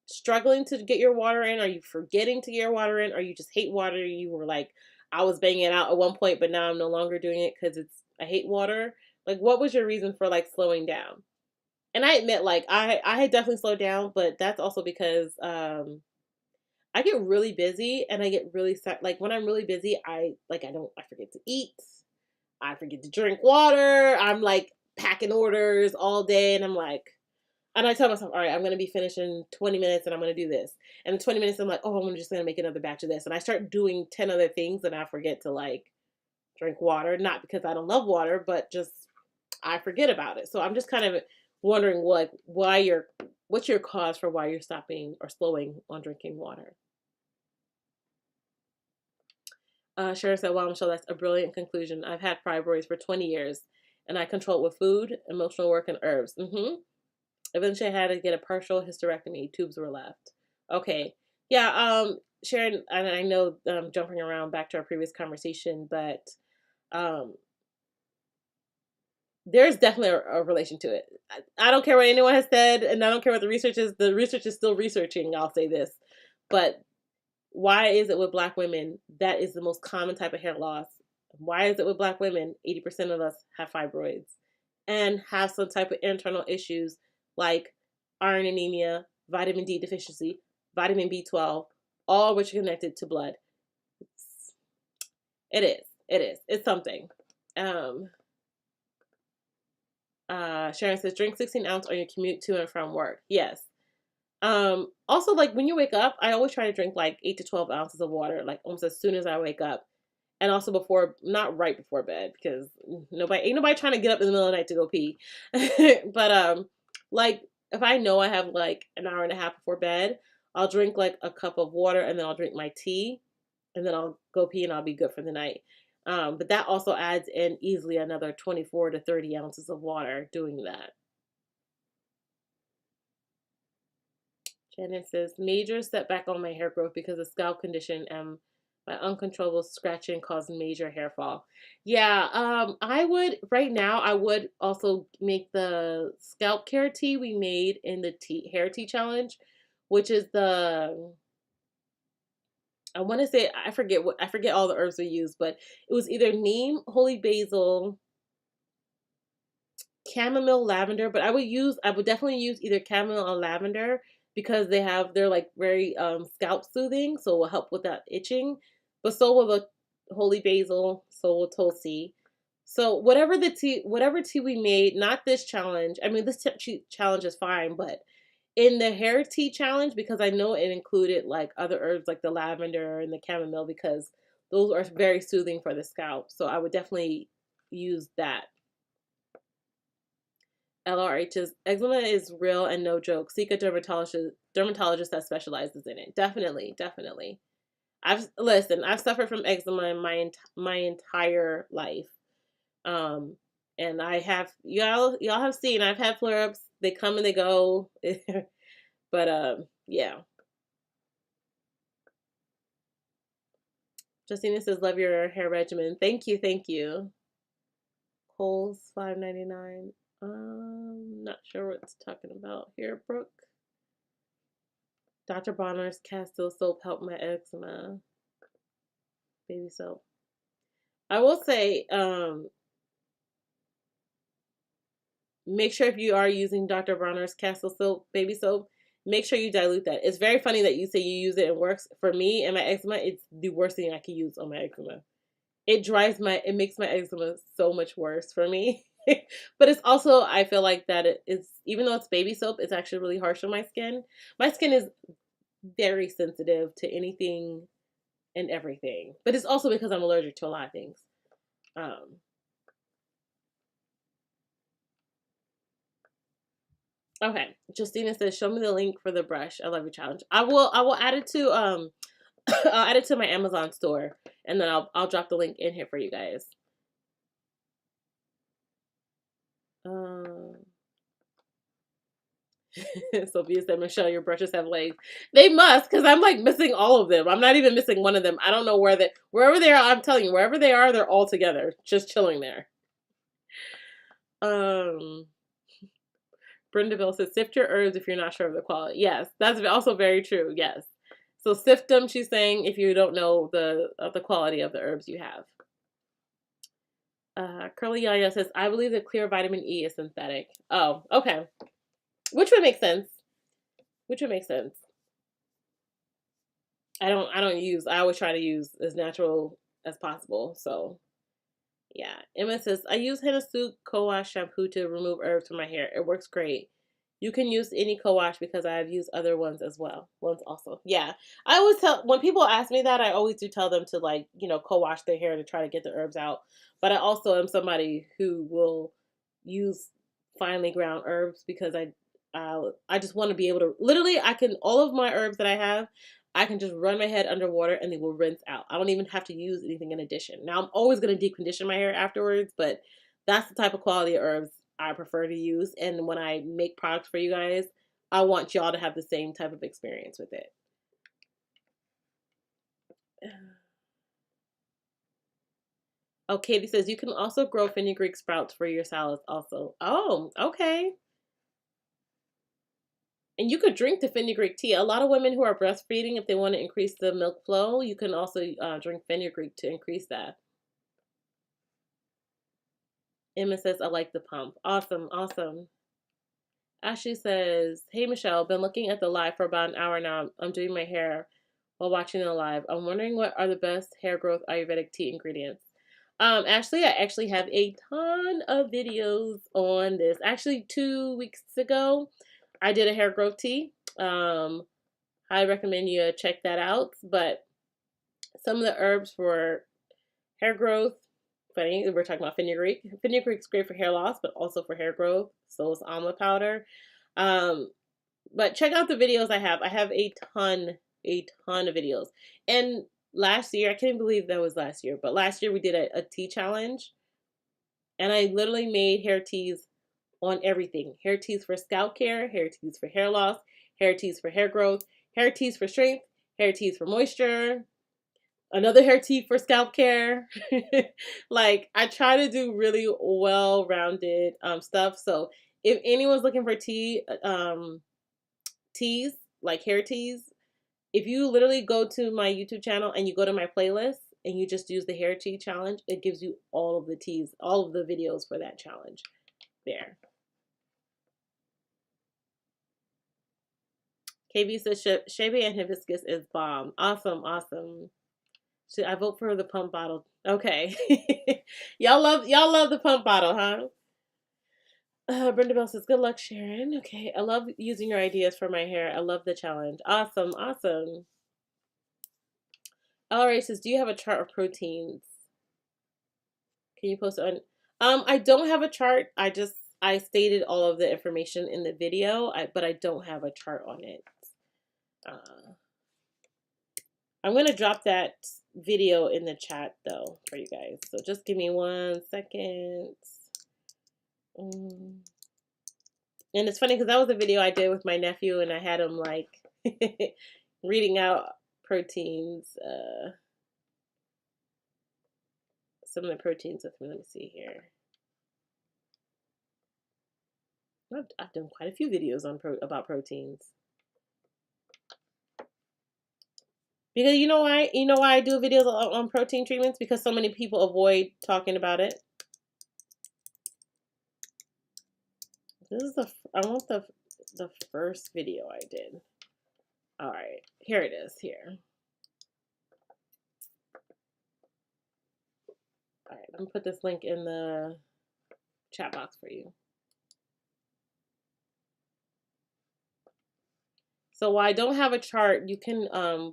struggling to get your water in? Are you forgetting to get your water in? Or you just hate water? You were like, I was banging it out at one point, but now I'm no longer doing it because I hate water. Like, what was your reason for like slowing down? And I admit, like, I had definitely slowed down, but that's also because I get really busy and I get really like when I'm really busy, I forget to eat, I forget to drink water. I'm like packing orders all day, and I'm like, and I tell myself, all right, I'm gonna be finished in 20 minutes, and I'm gonna do this. And in 20 minutes, I'm like, oh, I'm just gonna make another batch of this, and I start doing 10 other things, and I forget to like drink water, not because I don't love water, but just I forget about it. So I'm just kind of wondering what what's your cause for why you're stopping or slowing on drinking water. Sharon said, wow, Michelle, that's a brilliant conclusion. I've had fibroids for 20 years and I control it with food, emotional work, and herbs. Eventually I had to get a partial hysterectomy. Tubes were left. Okay. Yeah, Sharon, and I know I'm jumping around back to our previous conversation, but um, there's definitely a relation to it. I don't care what anyone has said, and I don't care what the research is. The research is still researching, I'll say this. But why is it with Black women that is the most common type of hair loss? Why is it with Black women 80% of us have fibroids and have some type of internal issues like iron anemia, vitamin D deficiency, vitamin B12, all which are connected to blood? It is. It is. It's something. Sharon says, drink 16 ounce on your commute to and from work. Yes. Also, like when you wake up, I always try to drink like 8 to 12 ounces of water, like almost as soon as I wake up. And also before, not right before bed, because ain't nobody trying to get up in the middle of the night to go pee. But like if I know I have like an hour and a half before bed, I'll drink like a cup of water and then I'll drink my tea and then I'll go pee and I'll be good for the night. But that also adds in easily another 24 to 30 ounces of water doing that. And it says, major setback on my hair growth because of scalp condition and my uncontrollable scratching caused major hair fall. Yeah, I would, right now, I would also make the scalp care tea we made in the hair tea challenge, which is I want to say, I forget all the herbs we used, but it was either neem, holy basil, chamomile, lavender, but I would definitely use either chamomile or lavender because they're like very scalp soothing, so it will help with that itching. But so will the holy basil, so will tulsi. So whatever tea we made, not this challenge. I mean, this challenge is fine, but in the hair tea challenge, because I know it included like other herbs like the lavender and the chamomile, because those are very soothing for the scalp. So I would definitely use that. LRH's eczema is real and no joke. Seek a dermatologist that specializes in it. Definitely, definitely. I've suffered from eczema in my entire life. Um, and I have y'all have seen I've had flare ups. They come and they go. But yeah. Justina says, "Love your hair regimen." Thank you, thank you. Coles $5.99. Not sure what it's talking about here, Brooke. Dr. Bronner's Castile soap helped my eczema. Baby soap. I will say, make sure if you are using Dr. Bronner's Castile soap, baby soap, make sure you dilute that. It's very funny that you say you use it and it works. For me and my eczema, it's the worst thing I can use on my eczema. It makes my eczema so much worse for me. But it's also, I feel like that it's, even though it's baby soap, it's actually really harsh on my skin. My skin is very sensitive to anything and everything, but it's also because I'm allergic to a lot of things. Okay, Justina says, "Show me the link for the brush. I love your challenge. I will add it to I'll add it to my Amazon store, and then I'll drop the link in here for you guys." Sophia said, "Michelle, your brushes have legs." They must, because I'm like missing all of them. I'm not even missing one of them. I don't know wherever they are. I'm telling you, wherever they are, they're all together, just chilling there. Brenda Bill says, "Sift your herbs if you're not sure of the quality." Yes, that's also very true. Yes. So sift them, she's saying, if you don't know the quality of the herbs you have. Curly Yaya says, "I believe that clear vitamin E is synthetic." Oh, okay. Which would make sense. Which would make sense. I always try to use as natural as possible. So yeah. Emma says, "I use Hinasu co-wash shampoo to remove herbs from my hair. It works great. You can use any co-wash because I have used other ones as well." Ones also. Yeah. I always when people ask me that, I always do tell them to, like, co-wash their hair to try to get the herbs out. But I also am somebody who will use finely ground herbs because I just want to be able to, literally, all of my herbs that I have, I can just run my head underwater and they will rinse out. I don't even have to use anything in addition. Now, I'm always going to deep condition my hair afterwards, but that's the type of quality of herbs I prefer to use. And when I make products for you guys, I want y'all to have the same type of experience with it. Oh, Katie says, "You can also grow fenugreek sprouts for your salads also." Oh, okay. And you could drink the fenugreek tea. A lot of women who are breastfeeding, if they want to increase the milk flow, you can also drink fenugreek to increase that. Emma says, "I like the pump." Awesome, awesome. Ashley says, "Hey Michelle, been looking at the live for about an hour now. I'm doing my hair while watching the live. I'm wondering what are the best hair growth Ayurvedic tea ingredients." Ashley, I actually have a ton of videos on this. Actually, 2 weeks ago, I did a hair growth tea. I recommend you check that out. But some of the herbs for hair growth, funny, we're talking about fenugreek. Fenugreek's great for hair loss, but also for hair growth. So is almond powder. But check out the videos I have. I have a ton of videos. And last year, I can't believe that was last year, but last year we did a tea challenge. And I literally made hair teas on everything. Hair teas for scalp care, hair teas for hair loss, hair teas for hair growth, hair teas for strength, hair teas for moisture, another hair tea for scalp care. Like, I try to do really well-rounded stuff. So if anyone's looking for teas, like hair teas, if you literally go to my YouTube channel and you go to my playlist and you just use the hair tea challenge, it gives you all of the teas, all of the videos for that challenge there. KB says Shea and hibiscus is bomb. Awesome, awesome. Should I vote for the pump bottle? Okay. y'all love the pump bottle, huh? Brenda Bell says, good luck, Sharon. Okay. I love using your ideas for my hair. I love the challenge. Awesome, awesome. Alright, says, do you have a chart of proteins? Can you post it on? I don't have a chart. I stated all of the information in the video, but I don't have a chart on it. I'm going to drop that video in the chat, though, for you guys. So just give me 1 second. And it's funny because that was a video I did with my nephew, and I had him, like, reading out proteins. Some of the proteins with me. Let me see here. I've done quite a few videos on about proteins. Because you know why? You know why I do videos on protein treatments? Because so many people avoid talking about it. This is I want the first video I did. All right, here it is. Here. All right, let me put this link in the chat box for you. So while I don't have a chart, you can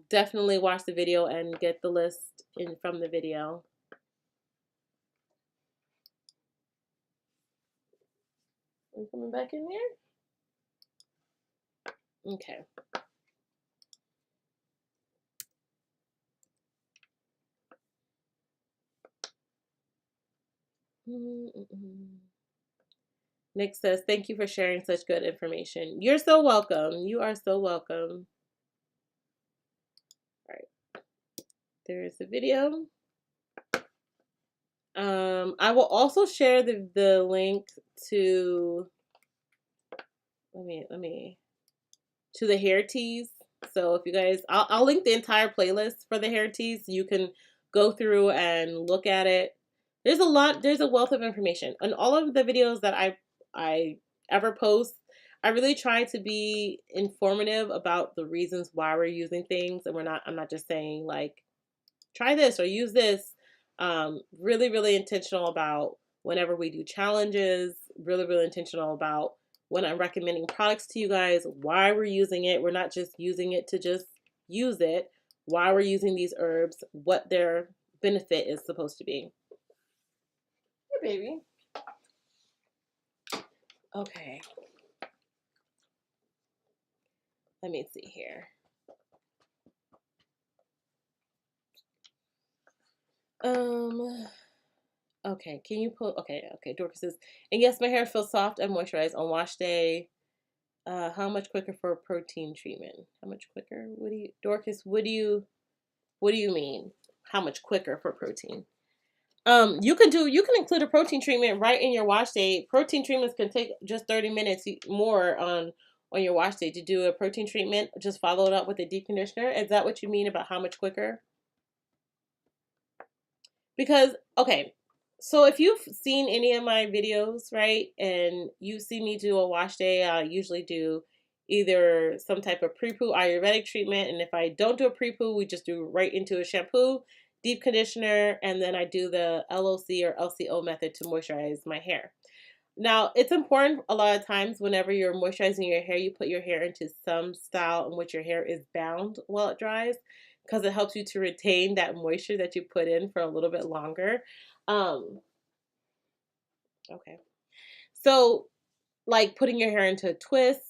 definitely watch the video and get the list from the video. Are you coming back in there? Okay. Nick says, thank you for sharing such good information. You're so welcome. You are so welcome. All right. There's the video. I will also share the link to to the hair teas. So if you guys, I'll link the entire playlist for the hair teas. You can go through and look at it. There's a wealth of information. On all of the videos that I ever post, I really try to be informative about the reasons why we're using things, and I'm not just saying like try this or use this. Really, really intentional about whenever we do challenges, really, really intentional about when I'm recommending products to you guys, why we're using it. We're not just using it to just use it, why we're using these herbs, what their benefit is supposed to be. Hey, baby. Okay. Let me see here. Okay, can you pull, okay, Dorcas says, and yes, my hair feels soft and moisturized on wash day. How much quicker for a protein treatment? How much quicker? Dorcas, what do you mean? How much quicker for protein? You can include a protein treatment right in your wash day. Protein treatments can take just 30 minutes more on your wash day to do a protein treatment. Just follow it up with a deep conditioner. Is that what you mean about how much quicker? Because, okay, so if you've seen any of my videos, right, and you see me do a wash day, I usually do either some type of pre-poo Ayurvedic treatment, and if I don't do a pre-poo, we just do right into a shampoo, deep conditioner, and then I do the LOC or LCO method to moisturize my hair. Now, it's important a lot of times whenever you're moisturizing your hair, you put your hair into some style in which your hair is bound while it dries, because it helps you to retain that moisture that you put in for a little bit longer. Okay. So, like putting your hair into a twist,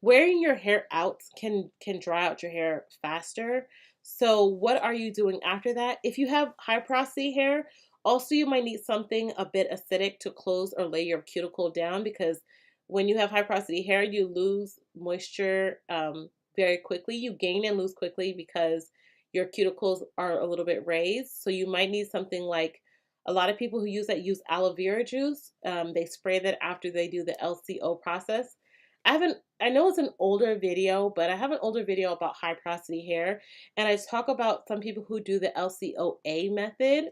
wearing your hair out can dry out your hair faster. So what are you doing after that? If you have high porosity hair, also you might need something a bit acidic to close or lay your cuticle down, because when you have high porosity hair, you lose moisture very quickly. You gain and lose quickly because your cuticles are a little bit raised. So you might need something like, a lot of people who use that use aloe vera juice. They spray that after they do the LCO process. I know it's an older video, but I have an older video about high porosity hair, and I talk about some people who do the LCOA method,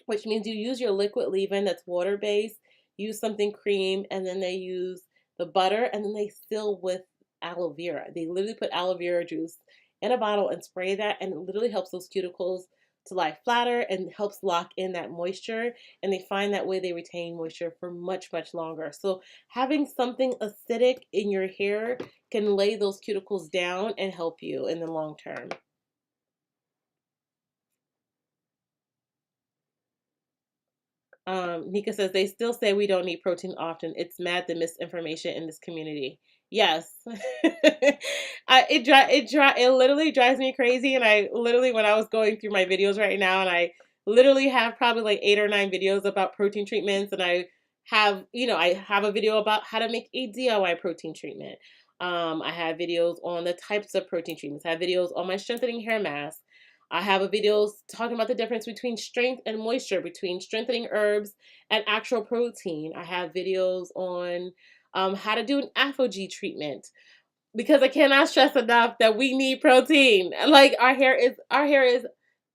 which means you use your liquid leave-in that's water-based, use something cream, and then they use the butter, and then they seal with aloe vera. They literally put aloe vera juice in a bottle and spray that, and it literally helps those cuticles to lie flatter and helps lock in that moisture, and they find that way they retain moisture for much, much longer. So having something acidic in your hair can lay those cuticles down and help you in the long term. Nika says they still say we don't need protein often. It's mad the misinformation in this community. Yes, it literally drives me crazy. And I literally, when I was going through my videos right now, and I literally have probably like 8 or 9 videos about protein treatments, and I have, I have a video about how to make a DIY protein treatment. I have videos on the types of protein treatments. I have videos on my strengthening hair mask. I have a video talking about the difference between strength and moisture, between strengthening herbs and actual protein. I have videos on how to do an AphoG treatment, because I cannot stress enough that we need protein. Like our hair is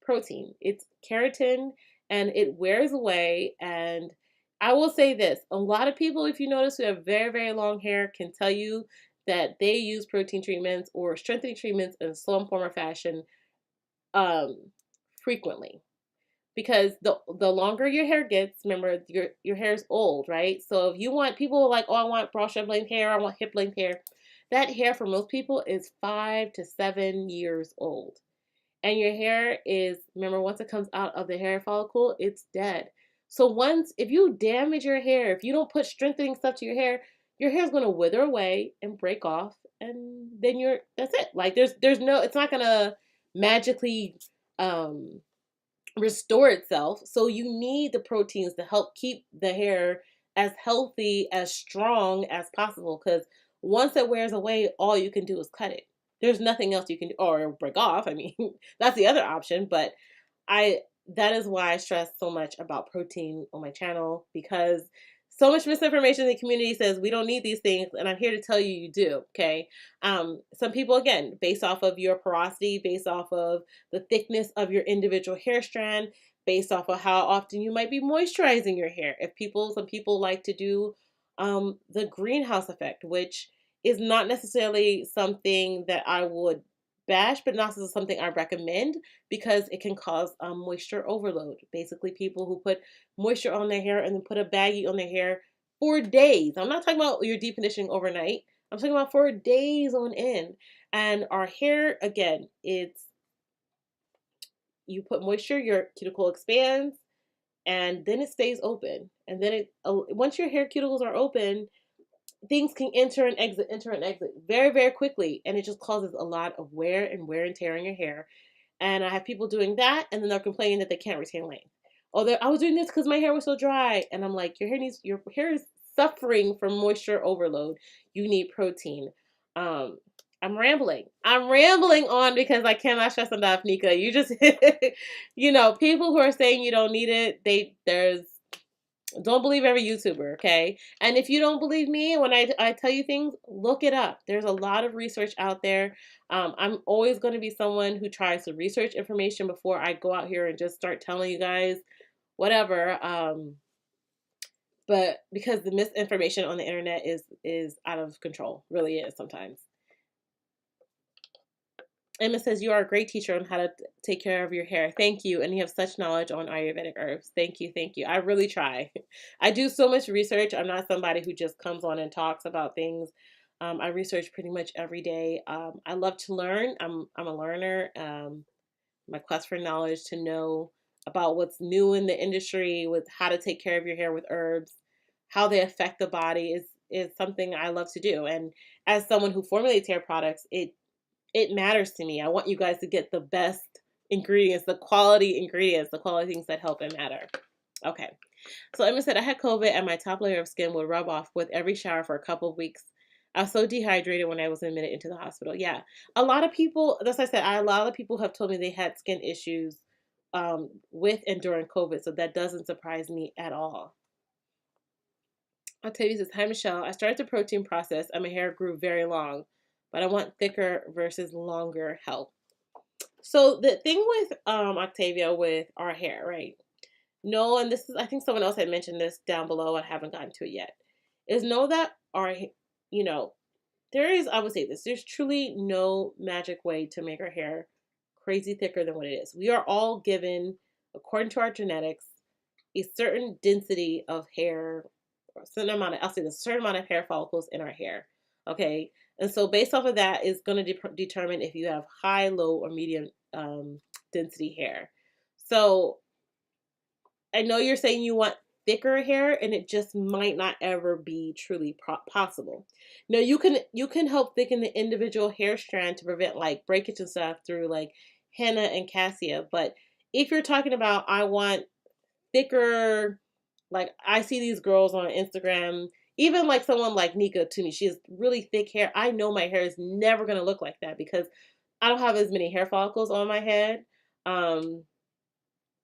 protein. It's keratin and it wears away. And I will say this, a lot of people, if you notice, who have very, very long hair can tell you that they use protein treatments or strengthening treatments in some form or fashion um frequently, because the longer your hair gets, remember your hair is old, right? So if you want, people are like, oh, I want broad shoulder length hair, I want hip length hair. That hair for most people is 5 to 7 years old. And your hair is, remember, once it comes out of the hair follicle, it's dead. So once, if you damage your hair, if you don't put strengthening stuff to your hair is going to wither away and break off, and then that's it. Like there's no, it's not going to magically um restore itself. So you need the proteins to help keep the hair as healthy, as strong as possible, because once it wears away, all you can do is cut it. There's nothing else you can do, or break off. I mean, that's the other option, but I that is why I stress so much about protein on my channel, because so much misinformation in the community says we don't need these things, and I'm here to tell you you do. Okay, some people, again, based off of your porosity, based off of the thickness of your individual hair strand, based off of how often you might be moisturizing your hair. Some people like to do the greenhouse effect, which is not necessarily something that I would bash, but not something I recommend, because it can cause moisture overload. Basically, people who put moisture on their hair and then put a baggie on their hair for days. I'm not talking about your deep conditioning overnight. I'm talking about for days on end. And our hair, again, you put moisture, your cuticle expands, and then it stays open. And then once your hair cuticles are open, things can enter and exit very, very quickly. And it just causes a lot of wear and tear in your hair. And I have people doing that, and then they're complaining that they can't retain length. Oh, I was doing this because my hair was so dry. And I'm like, your hair is suffering from moisture overload. You need protein. I'm rambling. I'm rambling on because I cannot stress enough, Nika. You just, people who are saying you don't need it, don't believe every YouTuber, okay? And if you don't believe me when I tell you things, look it up. There's a lot of research out there. I'm always going to be someone who tries to research information before I go out here and just start telling you guys whatever. But because the misinformation on the internet is out of control, really is sometimes. Emma says, you are a great teacher on how to take care of your hair. Thank you. And you have such knowledge on Ayurvedic herbs. Thank you. Thank you. I really try. I do so much research. I'm not somebody who just comes on and talks about things. I research pretty much every day. I love to learn. I'm a learner. My quest for knowledge, to know about what's new in the industry with how to take care of your hair with herbs, how they affect the body is something I love to do. And as someone who formulates hair products, it matters to me. I want you guys to get the best ingredients, the quality things that help and matter. Okay. So Emma said, I had COVID and my top layer of skin would rub off with every shower for a couple of weeks. I was so dehydrated when I was admitted into the hospital. Yeah. A lot of people, that's what I said, a lot of people have told me they had skin issues with and during COVID. So that doesn't surprise me at all. I'll tell you this. Hi, Michelle. I started the protein process and my hair grew very long, but I want thicker versus longer health. So the thing with Octavia with our hair, right? No, and this is, I think someone else had mentioned this down below. I haven't gotten to it yet. Is know that our, you know, there is, I would say this, there's truly no magic way to make our hair crazy thicker than what it is. We are all given, according to our genetics, a certain density of hair, or a certain amount of, I'll say the certain amount of hair follicles in our hair. Okay. And so based off of that is going to determine if you have high, low, or medium density hair. So I know you're saying you want thicker hair, and it just might not ever be truly possible. Now you can help thicken the individual hair strand to prevent like breakage and stuff through like henna and cassia. But if you're talking about I want thicker, like I see these girls on Instagram, even like someone like Nika to me, she has really thick hair. I know my hair is never gonna look like that because I don't have as many hair follicles on my head. Um,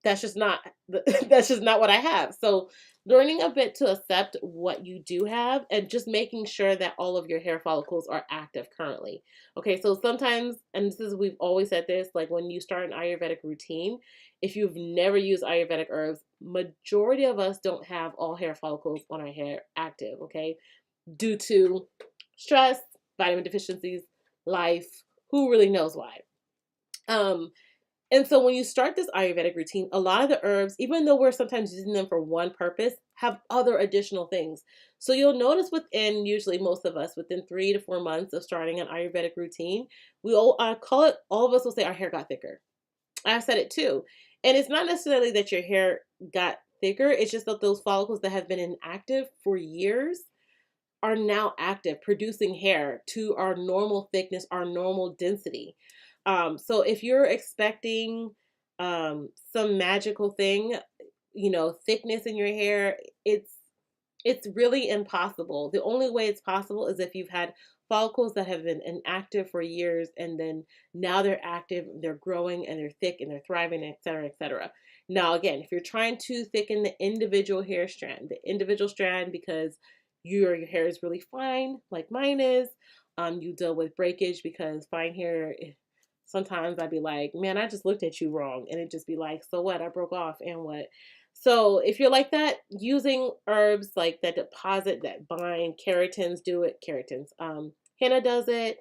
that's just not that's just not what I have. So learning a bit to accept what you do have and just making sure that all of your hair follicles are active currently. Okay, so sometimes, and this is, we've always said this, like when you start an Ayurvedic routine, if you've never used Ayurvedic herbs, majority of us don't have all hair follicles on our hair active, okay? Due to stress, vitamin deficiencies, life, who really knows why. Um, and so when you start this Ayurvedic routine, a lot of the herbs, even though we're sometimes using them for one purpose, have other additional things. So you'll notice within, usually most of us, within 3 to 4 months of starting an Ayurvedic routine, we all call it, all of us will say our hair got thicker. I've said it too. And it's not necessarily that your hair got thicker. It's just that those follicles that have been inactive for years are now active, producing hair to our normal thickness, our normal density. So if you're expecting some magical thing, thickness in your hair, it's really impossible. The only way it's possible is if you've had follicles that have been inactive for years and then now they're active, they're growing and they're thick and they're thriving, et cetera, et cetera. Now, again, if you're trying to thicken the individual hair strand, because your hair is really fine, like mine is, you deal with breakage because fine hair, sometimes I'd be like, man, I just looked at you wrong. And it'd just be like, so what? I broke off and what? So if you're like that, using herbs like that deposit, that bind, keratins do it. Keratins. Henna does it.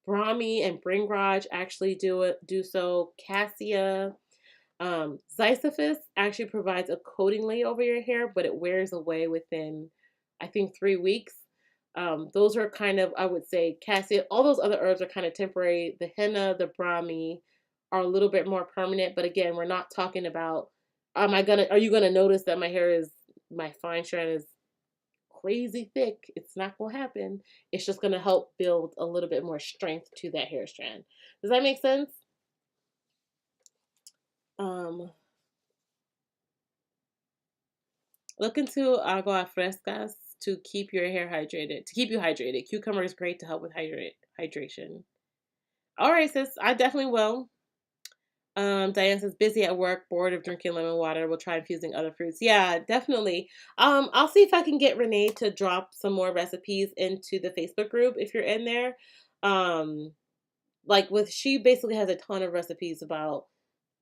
Brahmi and Bringraj actually do so. Cassia. Ziziphus actually provides a coating layer over your hair, but it wears away within, I think, 3 weeks. Those are kind of, I would say, cassia. All those other herbs are kind of temporary. The henna, the brahmi are a little bit more permanent. But again, we're not talking about, are you gonna notice that my fine strand is crazy thick? It's not gonna happen. It's just gonna help build a little bit more strength to that hair strand. Does that make sense? Look into agua frescas to keep your hair hydrated. To keep you hydrated, cucumber is great to help with hydration. All right, sis, I definitely will. Diane says busy at work, bored of drinking lemon water. We'll try infusing other fruits. Yeah, definitely. I'll see if I can get Renee to drop some more recipes into the Facebook group if you're in there. Um, she basically has a ton of recipes about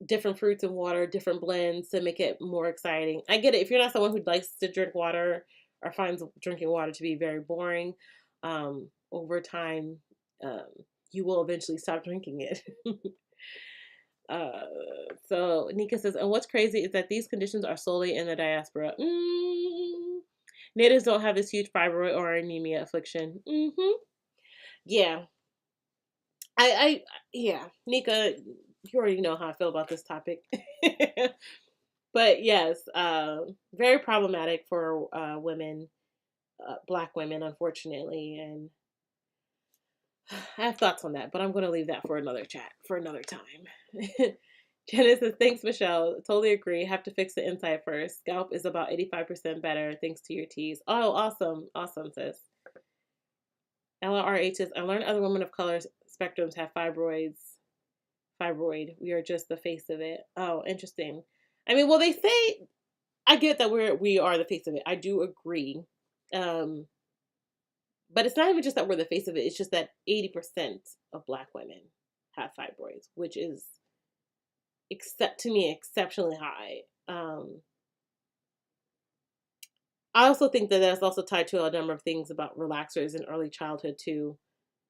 different fruits and water, different blends to make it more exciting. I get it. If you're not someone who likes to drink water or finds drinking water to be very boring, over time, um, you will eventually stop drinking it. uh, so Nika says, and what's crazy is that these conditions are solely in the diaspora. Natives don't have this huge fibroid or anemia affliction. Yeah. Yeah, Nika, you already know how I feel about this topic. But yes, very problematic for women, Black women, unfortunately. And I have thoughts on that, but I'm going to leave that for another chat, for another time. Janice says, thanks, Michelle. Totally agree. Have to fix the inside first. Scalp is about 85% better thanks to your teas. Oh, awesome. Awesome, sis. LRH says, I learned other women of color spectrums have fibroids. Fibroid. We are just the face of it. Oh, interesting. I mean, well, they say, I get that we are the face of it. I do agree. But it's not even just that we're the face of it. It's just that 80% of Black women have fibroids, which is, to me, exceptionally high. I also think that that's also tied to a number of things about relaxers in early childhood too.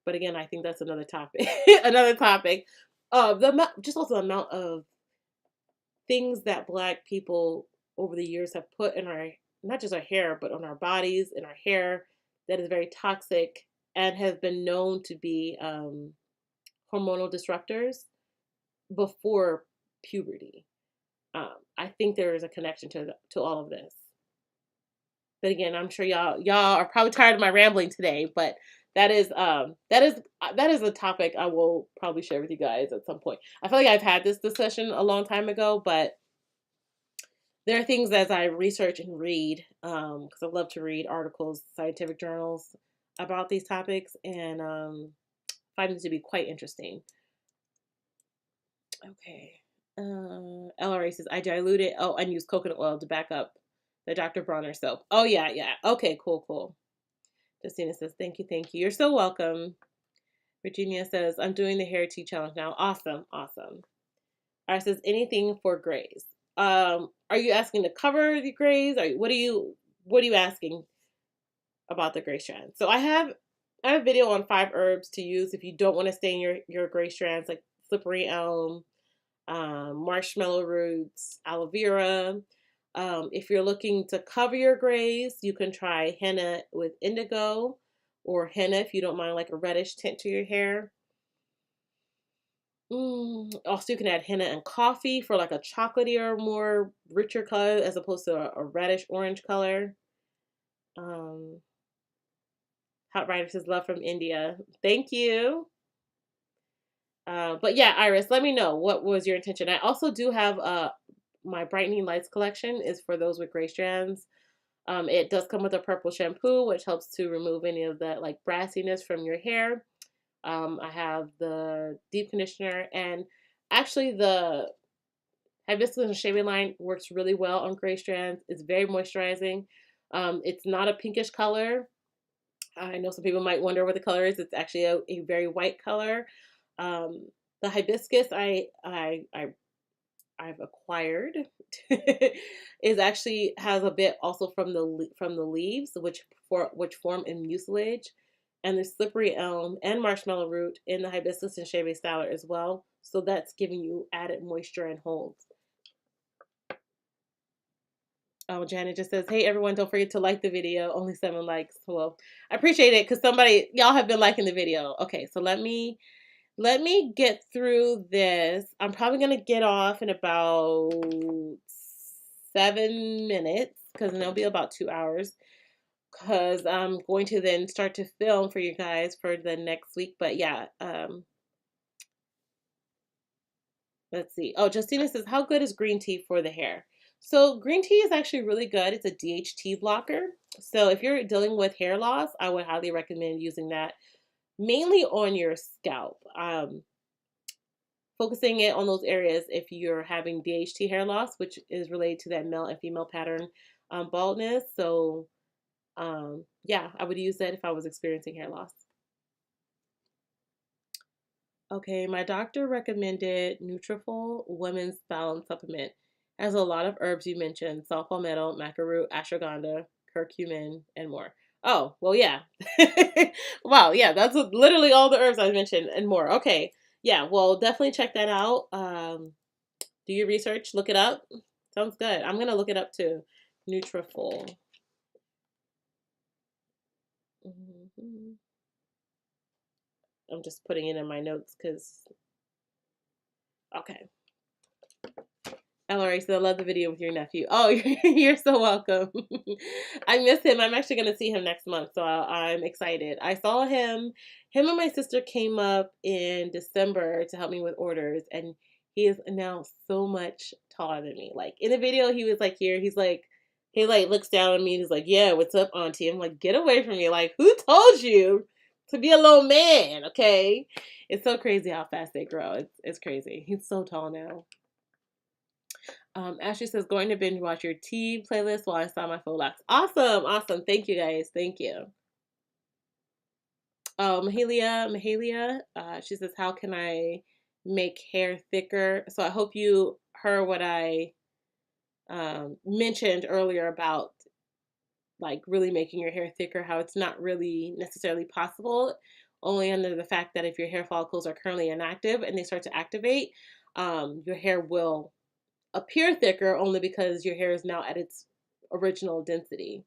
But again, I think that's another topic. Another topic. Just also the amount of things that Black people over the years have put in our, not just our hair, but on our bodies, in our hair, that is very toxic and has been known to be hormonal disruptors before puberty. I think there is a connection to all of this. But again, I'm sure y'all are probably tired of my rambling today, but that is a topic I will probably share with you guys at some point. I feel like I've had this discussion a long time ago, but there are things as I research and read, because I love to read articles, scientific journals about these topics, and find them to be quite interesting. Okay. LRA says, I dilute it. Oh, and use coconut oil to back up the Dr. Bronner soap. Oh, yeah. Okay, cool. Justina says, thank you. You're so welcome. Virginia says, I'm doing the hair tea challenge now. Awesome. Alright, says, anything for grays. Are you asking to cover the grays? What are you asking about the gray strands? So I have a video on 5 herbs to use if you don't want to stain your gray strands, like slippery elm, marshmallow roots, aloe vera. If you're looking to cover your grays, you can try henna with indigo, or henna if you don't mind like a reddish tint to your hair. Also, you can add henna and coffee for like a chocolatey or more richer color as opposed to a reddish orange color. Hot Rider says, love from India. Thank you. But yeah, Iris, let me know what was your intention. I also do have my Brightening Lights collection is for those with gray strands. It does come with a purple shampoo, which helps to remove any of that like brassiness from your hair. I have the deep conditioner, and actually the hibiscus and shaving line works really well on gray strands. It's very moisturizing. It's not a pinkish color. I know some people might wonder what the color is. It's actually a very white color. The hibiscus I've acquired is actually has a bit also from the leaves, which form in mucilage, and the slippery elm and marshmallow root in the hibiscus and shaving styler as well. So that's giving you added moisture and hold. Oh, Janet just says, hey everyone, don't forget to like the video. Only 7 likes. Well, I appreciate it because y'all have been liking the video. Okay, so let me get through this. I'm probably going to get off in about 7 minutes because then it'll be about 2 hours because I'm going to then start to film for you guys for the next week. But yeah, let's see. Oh, Justina says, how good is green tea for the hair? So green tea is actually really good. It's a DHT blocker. So if you're dealing with hair loss, I would highly recommend using that mainly on your scalp. Focusing it on those areas if you're having DHT hair loss, which is related to that male and female pattern baldness. So yeah, I would use that if I was experiencing hair loss. Okay, my doctor recommended Nutrafol Women's Balance Supplement. It has a lot of herbs you mentioned: saw palmetto, maca root, ashwagandha, curcumin, and more. Oh, well, yeah. Wow, yeah, that's literally all the herbs I mentioned and more. Okay, yeah, well, definitely check that out. Do your research, look it up. Sounds good. I'm gonna look it up too. Nutrafol. I'm just putting it in my notes because. Okay. LRA said, I love the video with your nephew. Oh, you're so welcome. I miss him. I'm actually going to see him next month, so I'm excited. I saw him. Him and my sister came up in December to help me with orders, and he is now so much taller than me. Like, in the video, he was, like, here. He's, like, he, like, looks down at me, and he's like, yeah, what's up, auntie? I'm like, get away from me. Like, who told you to be a little man, okay? It's so crazy how fast they grow. It's crazy. He's so tall now. Ashley says, going to binge watch your tea playlist while I saw my full locks. Awesome, awesome. Thank you, guys. Thank you. Oh, Mahalia, she says, how can I make hair thicker? So I hope you heard what I mentioned earlier about like really making your hair thicker, how it's not really necessarily possible, only under the fact that if your hair follicles are currently inactive and they start to activate, your hair will appear thicker only because your hair is now at its original density.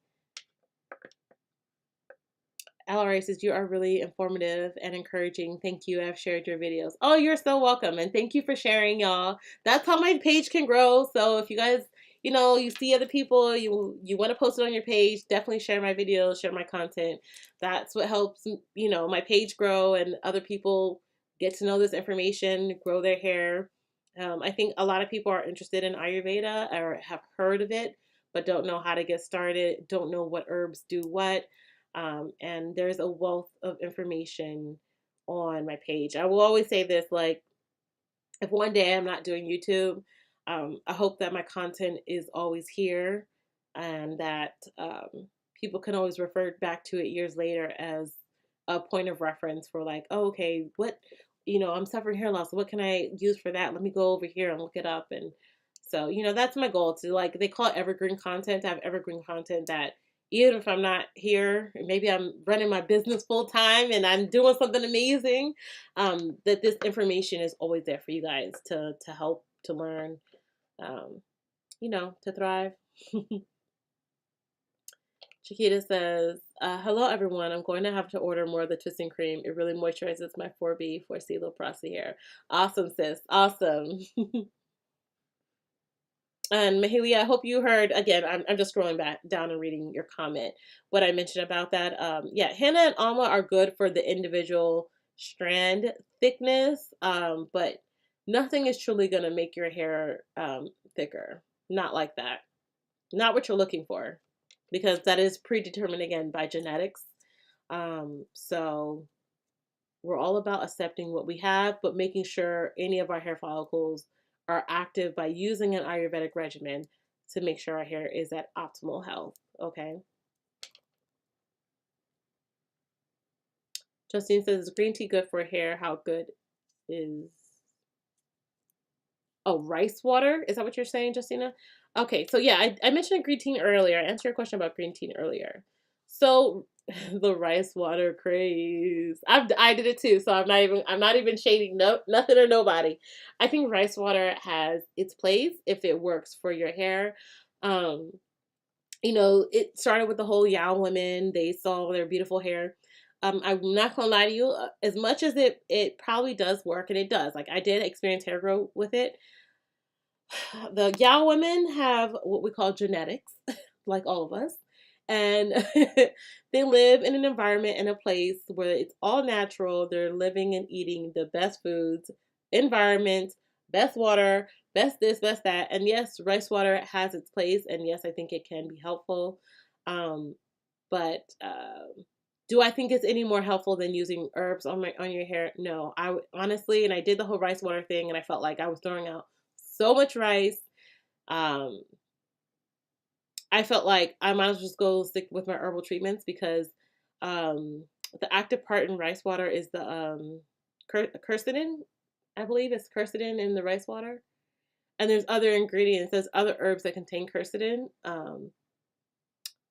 LRA says, you are really informative and encouraging. Thank you. I've shared your videos. Oh, you're so welcome. And thank you for sharing, y'all. That's how my page can grow. So if you guys, you see other people, you want to post it on your page, definitely share my videos, share my content. That's what helps, my page grow and other people get to know this information, grow their hair. I think a lot of people are interested in Ayurveda or have heard of it, but don't know how to get started, don't know what herbs do what. And there's a wealth of information on my page. I will always say this, like, if one day I'm not doing YouTube, I hope that my content is always here and that people can always refer back to it years later as a point of reference for like, oh, okay, I'm suffering hair loss. What can I use for that? Let me go over here and look it up. And so, that's my goal, to, like, they call it evergreen content. I have evergreen content that even if I'm not here, maybe I'm running my business full time and I'm doing something amazing, that this information is always there for you guys to help, to learn, to thrive. Chiquita says, hello everyone. I'm going to have to order more of the twisting cream. It really moisturizes my 4B for C low-porosity hair. Awesome, sis. Awesome. And Mahalia, I hope you heard, again, I'm just scrolling back down and reading your comment, what I mentioned about that. Yeah, henna and alma are good for the individual strand thickness, but nothing is truly going to make your hair thicker. Not like that. Not what you're looking for, because that is predetermined, again, by genetics. So we're all about accepting what we have, but making sure any of our hair follicles are active by using an Ayurvedic regimen to make sure our hair is at optimal health. Okay. Justine says, is green tea good for hair? How good is... Oh, rice water? Is that what you're saying, Justina? Okay, so yeah, I mentioned green tea earlier. I answered your question about green tea earlier. So the rice water craze. I did it too, so I'm not even shading nothing or nobody. I think rice water has its place if it works for your hair. It started with the whole Yao women. They saw their beautiful hair. I'm not gonna lie to you, as much as it probably does work, and it does. Like, I did experience hair growth with it. The Yao women have what we call genetics, like all of us. And they live in an environment and a place where it's all natural. They're living and eating the best foods, environment, best water, best this, best that. And yes, rice water has its place. And yes, I think it can be helpful. But do I think it's any more helpful than using herbs on your hair? No, I honestly, and I did the whole rice water thing, and I felt like I was throwing out so much rice. I felt like I might as well just go stick with my herbal treatments, because the active part in rice water is the quercetin. I believe it's quercetin in the rice water. And there's other ingredients. There's other herbs that contain quercetin.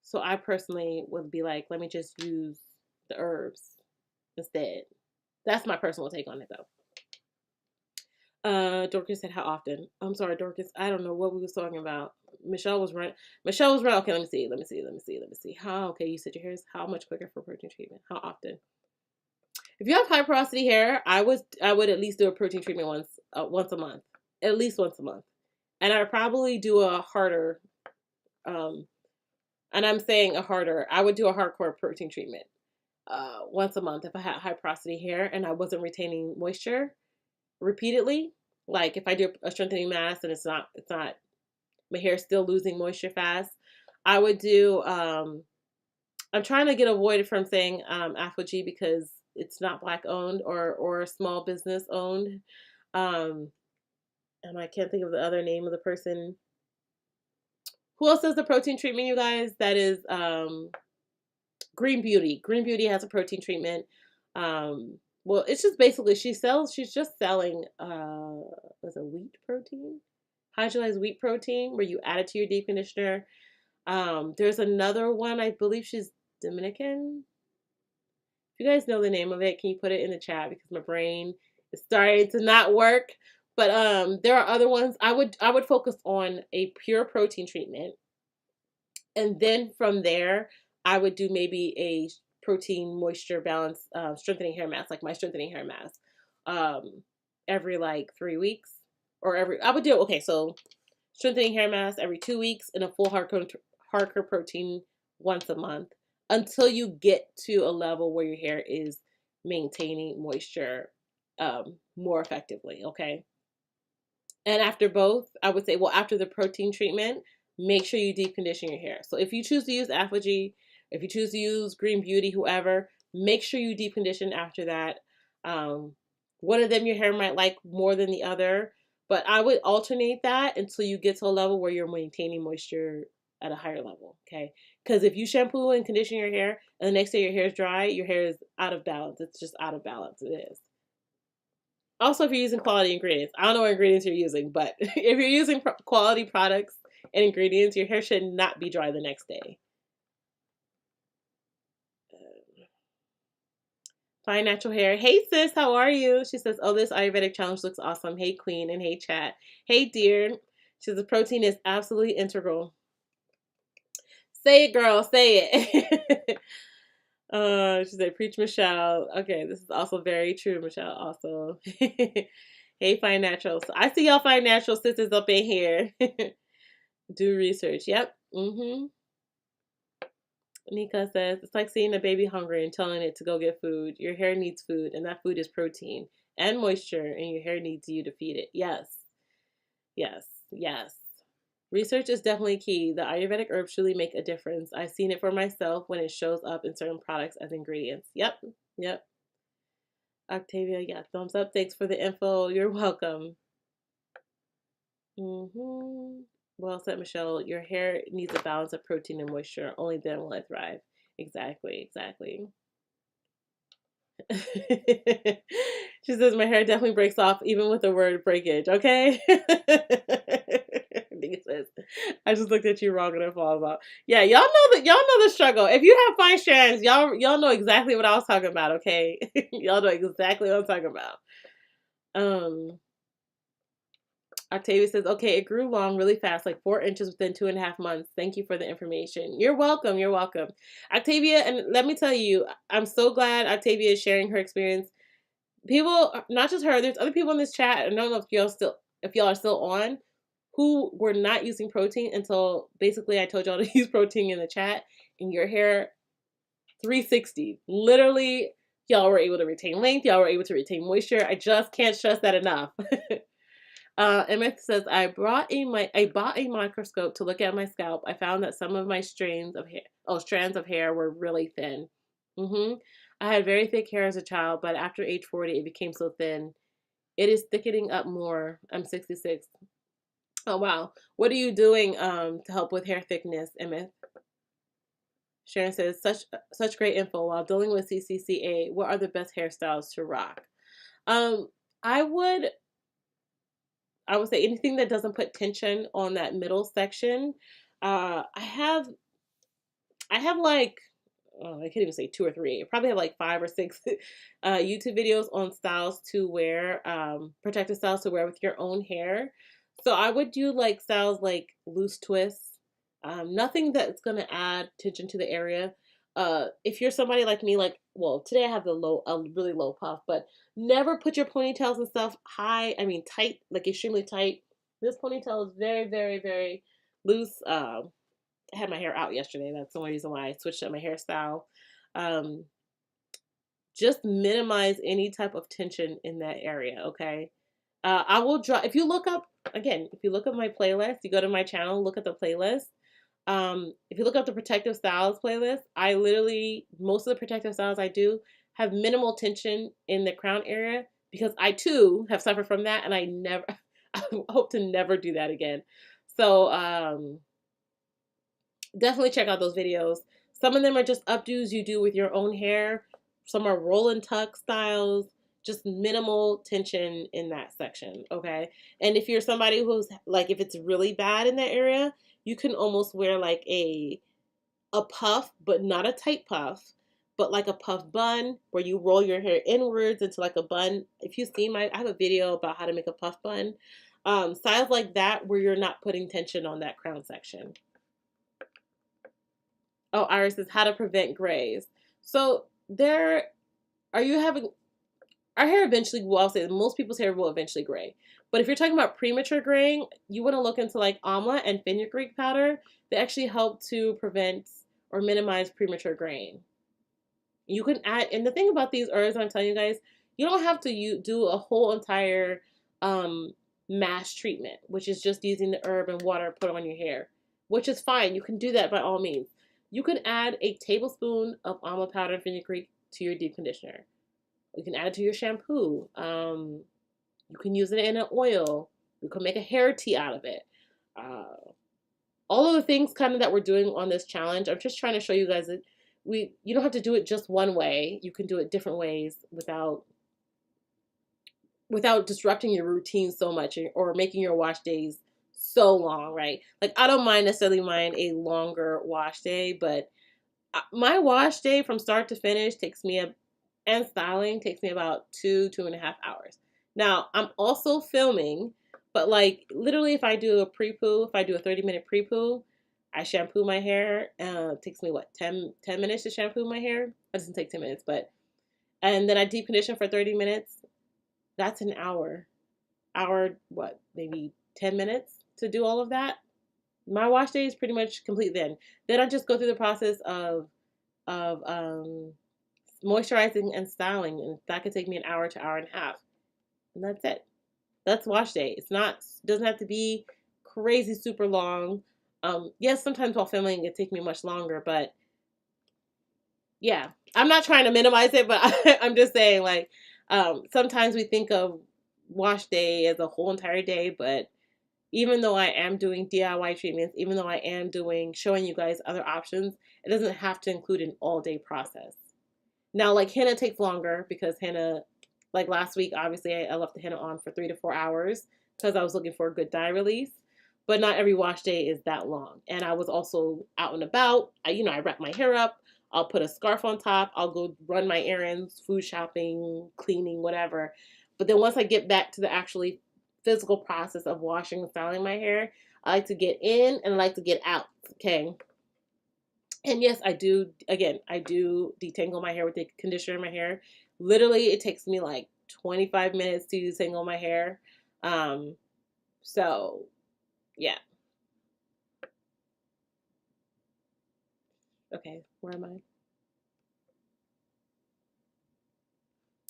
So I personally would be like, let me just use the herbs instead. That's my personal take on it, though. Dorcas said, how often? I'm sorry, Dorcas. I don't know what we was talking about. Michelle was right. Okay, let me see. Okay, you said your hair is how much quicker for protein treatment? How often? If you have high porosity hair, I would at least do a protein treatment once a month. At least once a month. And I would probably do a harder, and I'm saying a harder, I would do a hardcore protein treatment once a month if I had high porosity hair and I wasn't retaining moisture repeatedly. Like if I do a strengthening mask and it's not my hair's still losing moisture fast, I would do I'm trying to get avoided from saying Afro G, because it's not black owned or small business owned. And I can't think of the other name of the person. Who else does the protein treatment, you guys? That is Green Beauty. Green Beauty has a protein treatment. Well, it's just basically she's just selling was it wheat protein? Hydrolyzed wheat protein where you add it to your deep conditioner. There's another one, I believe she's Dominican. If you guys know the name of it, can you put it in the chat because my brain is starting to not work. But there are other ones. I would focus on a pure protein treatment. And then from there, I would do maybe a protein moisture balance strengthening hair mask, like my strengthening hair mask, every like 3 weeks or I would do, okay, so strengthening hair mask every 2 weeks and a full hardcore protein once a month until you get to a level where your hair is maintaining moisture more effectively, okay? And after both, I would say, well, after the protein treatment, make sure you deep condition your hair. So if you choose to use Apogee, if you choose to use Green Beauty, whoever, make sure you deep condition after that. One of them your hair might like more than the other, but I would alternate that until you get to a level where you're maintaining moisture at a higher level, okay? Because if you shampoo and condition your hair and the next day your hair is dry, your hair is out of balance. It's just out of balance. It is. Also, if you're using quality ingredients, I don't know what ingredients you're using, but if you're using quality products and ingredients, your hair should not be dry the next day. Fine Natural Hair. Hey sis, how are you? She says, oh, this Ayurvedic challenge looks awesome. Hey queen, and hey chat. Hey dear. She says, the protein is absolutely integral. Say it, girl. Say it. She said, preach Michelle. Okay, this is also very true, Michelle, also. Hey, Fine Natural. So I see y'all Fine Natural sisters up in here. Do research. Yep. Nika says, it's like seeing a baby hungry and telling it to go get food. Your hair needs food, and that food is protein and moisture, and your hair needs you to feed it. Yes. Yes. Yes. Research is definitely key. The Ayurvedic herbs truly make a difference. I've seen it for myself when it shows up in certain products as ingredients. Yep. Yep. Octavia, yeah, thumbs up. Thanks for the info. You're welcome. Well said, Michelle. Your hair needs a balance of protein and moisture. Only then will it thrive. Exactly, exactly. She says, my hair definitely breaks off even with the word breakage, okay? I just looked at you wrong and it falls off. Yeah, y'all know the struggle. If you have fine strands, y'all know exactly what I was talking about, okay? Y'all know exactly what I'm talking about. Octavia says, okay, it grew long really fast, like 4 inches within 2.5 months. Thank you for the information. You're welcome. You're welcome. Octavia, and let me tell you, I'm so glad Octavia is sharing her experience. People, not just her, there's other people in this chat, I don't know if y'all are still on, who were not using protein until basically I told y'all to use protein in the chat, and your hair 360. Literally, y'all were able to retain length, y'all were able to retain moisture. I just can't stress that enough. Emmett says, I bought a microscope to look at my scalp. I found that some of my strands of hair were really thin. I had very thick hair as a child, but after age 40, it became so thin. It is thickening up more. I'm 66. Oh, wow. What are you doing to help with hair thickness, Emmett? Sharon says, such great info. While dealing with CCCA, what are the best hairstyles to rock? I would say anything that doesn't put tension on that middle section. I have like, I can't even say 2 or 3. I probably have like 5 or 6 YouTube videos on styles to wear, protective styles to wear with your own hair. So I would do like styles like loose twists, nothing that's going to add tension to the area. If you're somebody like me, like, well, today I have a really low puff, but never put your ponytails and stuff tight, like extremely tight. This ponytail is very, very, very loose. I had my hair out yesterday. That's the only reason why I switched up my hairstyle. Just minimize any type of tension in that area, okay? I will draw, if you look up my playlist, you go to my channel, look at the playlist. If you look up the protective styles playlist, most of the protective styles I do have minimal tension in the crown area, because I too have suffered from that, and I never, I hope to never do that again. So definitely check out those videos. Some of them are just updos you do with your own hair. Some are roll and tuck styles, just minimal tension in that section, okay? And if you're somebody who's like, if it's really bad in that area, you can almost wear like a puff, but not a tight puff, but like a puff bun where you roll your hair inwards into like a bun. If you've seen I have a video about how to make a puff bun. Styles like that where you're not putting tension on that crown section. Oh, Iris says how to prevent grays. So are you having, our hair eventually, well, I'll say most people's hair will eventually gray. But if you're talking about premature graying, you want to look into like amla and fenugreek powder. They actually help to prevent or minimize premature graying. You can add, and the thing about these herbs, I'm telling you guys, you don't have to do a whole entire mass treatment, which is just using the herb and water put on your hair, which is fine. You can do that by all means. You can add a tablespoon of amla powder and fenugreek to your deep conditioner. You can add it to your shampoo. You can use it in an oil. You can make a hair tea out of it. All of the things kind of that we're doing on this challenge, I'm just trying to show you guys that you don't have to do it just one way. You can do it different ways without disrupting your routine so much or making your wash days so long, right? Like, I don't necessarily mind a longer wash day, but my wash day from start to finish and styling takes me about 2.5 hours. Now, I'm also filming, but like literally if I do a pre-poo, if I do a 30-minute pre-poo, I shampoo my hair. It takes me, what, 10 minutes to shampoo my hair? It doesn't take 10 minutes, and then I deep condition for 30 minutes. That's an hour. What, maybe 10 minutes to do all of that? My wash day is pretty much complete then. Then I just go through the process of moisturizing and styling, and that could take me an hour to hour and a half. And that's it. That's wash day. Doesn't have to be crazy super long. Yes, sometimes while filming it takes me much longer, but yeah, I'm not trying to minimize it, but I'm just saying, like, sometimes we think of wash day as a whole entire day, but even though I am doing DIY treatments, even though I am showing you guys other options, it doesn't have to include an all-day process. Now, like, henna takes longer because henna, like last week, obviously I left the henna on for 3 to 4 hours because I was looking for a good dye release. But not every wash day is that long. And I was also out and about. I wrap my hair up. I'll put a scarf on top. I'll go run my errands, food shopping, cleaning, whatever. But then once I get back to the actually physical process of washing and styling my hair, I like to get in and I like to get out, okay? And yes, I do detangle my hair with the conditioner in my hair. Literally, it takes me like 25 minutes to detangle my hair. So, yeah. Okay, where am I?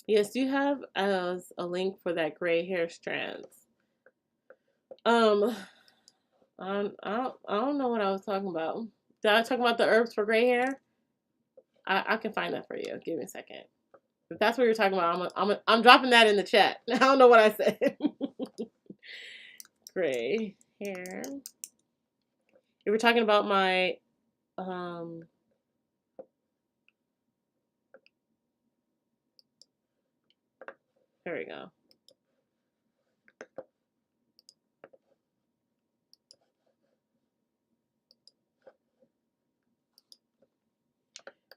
Yes, you have as a link for that gray hair strands. I don't know what I was talking about. Did I talk about the herbs for gray hair? I can find that for you. Give me a second. If that's what you're talking about, I'm dropping that in the chat. I don't know what I said. Gray hair. If we're talking about my there we go.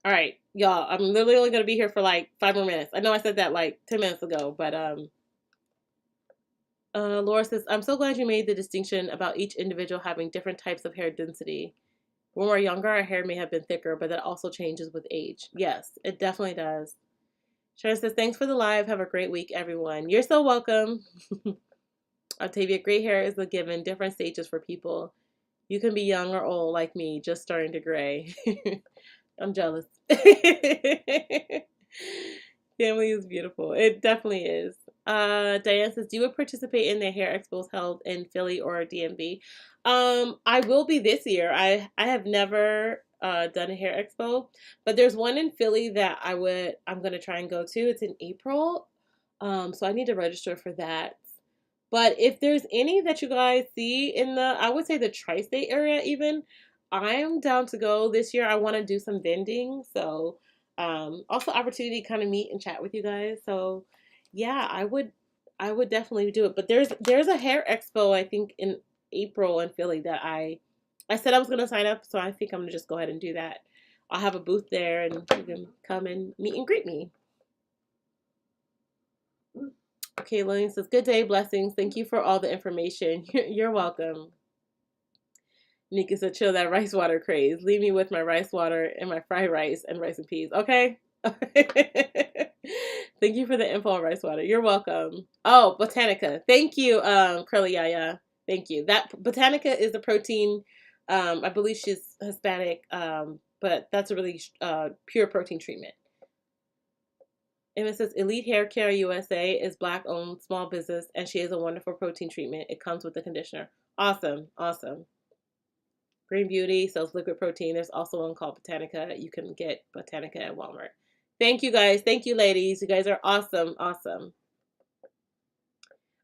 All right, y'all, I'm literally only going to be here for like 5 more minutes. I know I said that like 10 minutes ago, but Laura says, I'm so glad you made the distinction about each individual having different types of hair density. When we're younger, our hair may have been thicker, but that also changes with age. Yes, it definitely does. Sharon says, thanks for the live. Have a great week, everyone. You're so welcome. Octavia, gray hair is a given, different stages for people. You can be young or old like me, just starting to gray. I'm jealous. Family is beautiful. It definitely is. Diane says, do you participate in the hair expos held in Philly or DMV? I will be this year. I have never done a hair expo, but there's one in Philly that I'm gonna try and go to. It's in April, so I need to register for that. But if there's any that you guys see in I would say the tri-state area even, I'm down to go this year. I want to do some vending, so also opportunity to kind of meet and chat with you guys. So yeah, I would definitely do it. But there's a hair expo I think in April in Philly that I said I was gonna sign up, so I think I'm gonna just go ahead and do that. I'll have a booth there, and you can come and meet and greet me. Okay, Lillian says, "Good day, blessings. Thank you for all the information." You're welcome. Nika said, "Chill that rice water craze. Leave me with my rice water and my fried rice and rice and peas." Okay. Thank you for the info on rice water. You're welcome. Oh, Botanica. Thank you, Curly Yaya. Thank you. That Botanica is the protein. I believe she's Hispanic, but that's a really pure protein treatment. And it says Elite Hair Care USA is Black owned small business, and she has a wonderful protein treatment. It comes with the conditioner. Awesome, awesome. Green Beauty sells liquid protein. There's also one called Botanica. You can get Botanica at Walmart. Thank you guys. Thank you, ladies. You guys are awesome, awesome.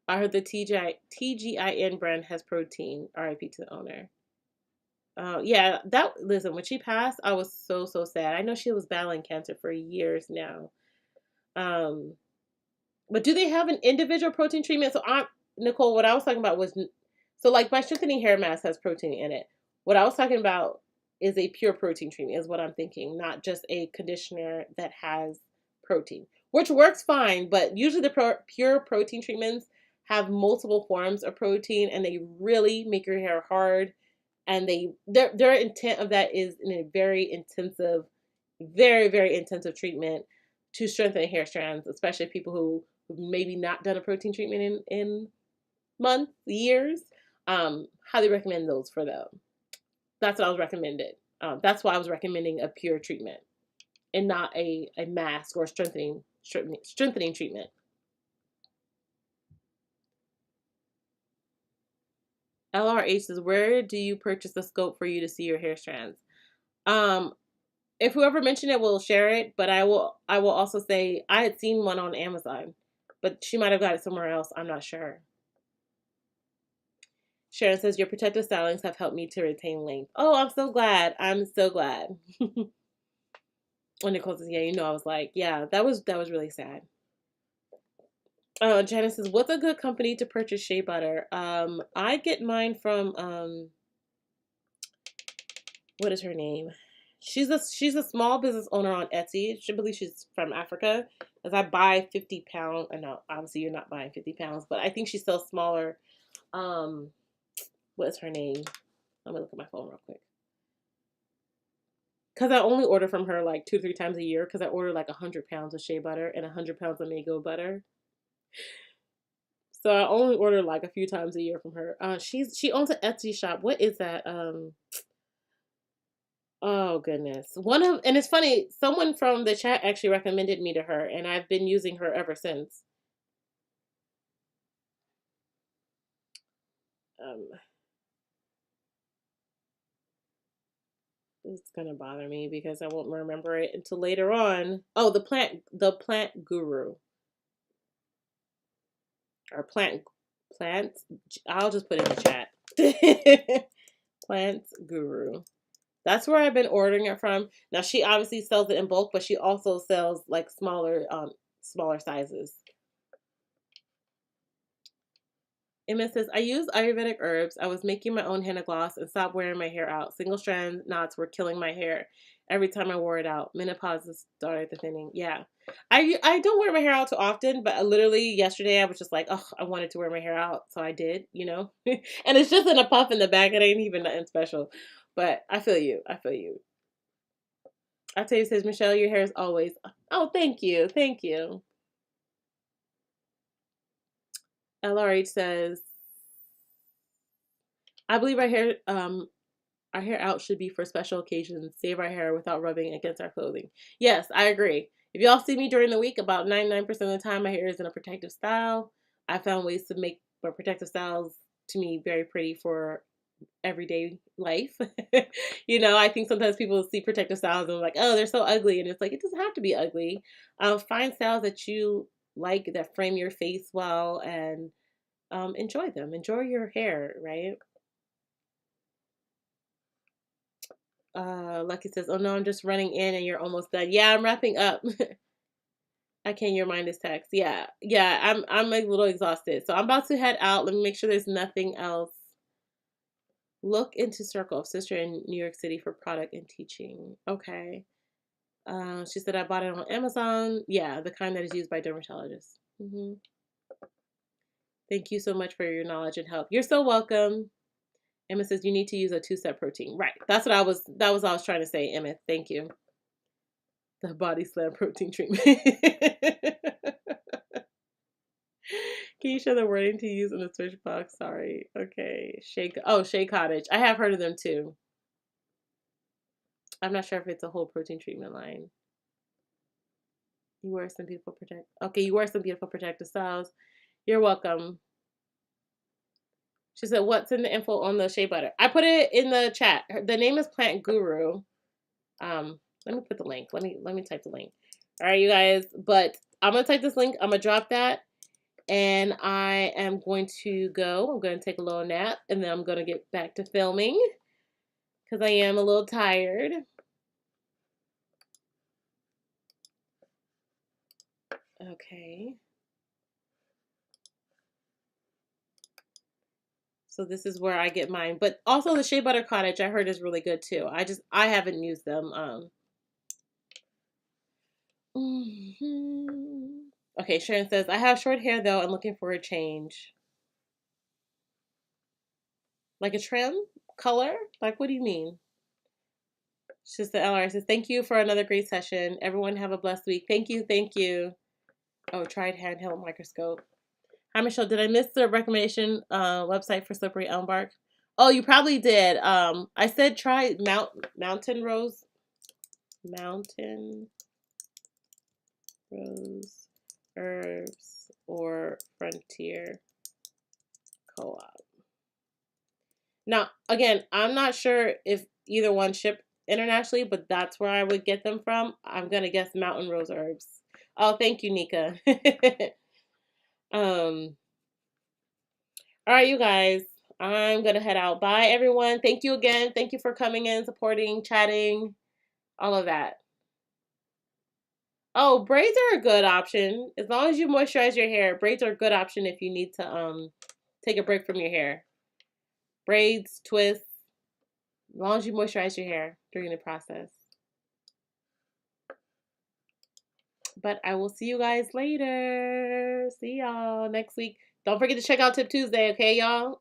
I heard the TGIN brand has protein. RIP to the owner. Yeah, listen, when she passed, I was so sad. I know she was battling cancer for years now. But do they have an individual protein treatment? So Nicole, what I was talking about was, so like my strengthening hair mask has protein in it. What I was talking about is a pure protein treatment is what I'm thinking, not just a conditioner that has protein, which works fine. But usually the pure protein treatments have multiple forms of protein, and they really make your hair hard. And their intent of that is in a very intensive, very intensive treatment to strengthen hair strands, especially people who maybe not done a protein treatment in months, years. Highly recommend those for them. That's what I was recommended. That's why I was recommending a pure treatment and not a mask or strengthening treatment. LRH says, "Where do you purchase the scope for you to see your hair strands?" If whoever mentioned it will share it, but I will also say I had seen one on Amazon, but she might have got it somewhere else. I'm not sure. Sharon says, "Your protective stylings have helped me to retain length." Oh, I'm so glad. I'm so glad. When Nicole says, "Yeah, I was like, yeah, that was really sad." Janice says, "What's a good company to purchase shea butter?" I get mine from what is her name? She's a small business owner on Etsy. I believe she's from Africa. As I buy 50 pounds, I know obviously you're not buying 50 pounds, but I think she sells smaller. What is her name? Let me look at my phone real quick. Because I only order from her like 2-3 times a year. Because I order like 100 pounds of shea butter and 100 pounds of mango butter. So I only order like a few times a year from her. She owns an Etsy shop. What is that? Oh goodness. And it's funny, someone from the chat actually recommended me to her, and I've been using her ever since. It's gonna bother me because I won't remember it until later on. Oh, the plant guru. Or plants. I'll just put it in the chat. Plants guru. That's where I've been ordering it from. Now she obviously sells it in bulk, but she also sells like smaller sizes. Emma says, "I use Ayurvedic herbs. I was making my own henna gloss and stopped wearing my hair out. Single strand knots were killing my hair every time I wore it out. Menopause started the thinning." Yeah. I don't wear my hair out too often, but literally yesterday I was just like, oh, I wanted to wear my hair out, so I did, and it's just in a puff in the back. It ain't even nothing special. But I feel you. I feel you. I tell you, says Michelle, your hair is always. Oh, thank you. Thank you. LRH says, "I believe our hair out should be for special occasions. Save our hair without rubbing against our clothing." Yes, I agree. If y'all see me during the week, about 99% of the time my hair is in a protective style. I found ways to make my protective styles to me very pretty for everyday life. You know, I think sometimes people see protective styles and like, oh, they're so ugly, and it's like it doesn't have to be ugly. Find styles that you like that frame your face well, and enjoy them. Enjoy your hair, right? Lucky says, "Oh no, I'm just running in, and you're almost done." Yeah, I'm wrapping up. I can. Your mind is text. Yeah, yeah. I'm a little exhausted, so I'm about to head out. Let me make sure there's nothing else. Look into Circle of Sister in New York City for product and teaching. Okay. She said I bought it on Amazon. Yeah, the kind that is used by dermatologists. Thank you so much for your knowledge and help. You're so welcome. Emma says you need to use a 2-step protein. Right. That was what I was trying to say, Emma. Thank you. The body slam protein treatment. Can you show the wording to use in the search box? Sorry. Okay. Shea Cottage. I have heard of them too. I'm not sure if it's a whole protein treatment line. You wear some beautiful protective styles. You're welcome. She said, "What's in the info on the shea butter?" I put it in the chat. The name is Plant Guru. Let me put the link. Let me type the link. All right, you guys. But I'm gonna type this link. I'm gonna drop that, and I am going to go. I'm gonna take a little nap, and then I'm gonna get back to filming because I am a little tired. Okay. So this is where I get mine. But also the Shea Butter Cottage I heard is really good too. I haven't used them. Okay, Sharon says, I have short hair though. I'm looking for a change. Like a trim? Color? Like what do you mean? Sister LR says, thank you for another great session. Everyone have a blessed week. Thank you, thank you. Oh, tried handheld microscope. Hi Michelle, did I miss the recommendation website for slippery elm bark? Oh, you probably did. I said try mountain rose herbs or frontier co-op. Now, again, I'm not sure if either one ship internationally, but that's where I would get them from. I'm gonna guess mountain rose herbs. Oh, thank you, Nika. All right, you guys. I'm gonna head out. Bye, everyone. Thank you again. Thank you for coming in, supporting, chatting, all of that. Oh, braids are a good option. As long as you moisturize your hair, braids are a good option if you need to take a break from your hair. Braids, twists, as long as you moisturize your hair during the process. But I will see you guys later. See y'all next week. Don't forget to check out Tip Tuesday, okay, y'all?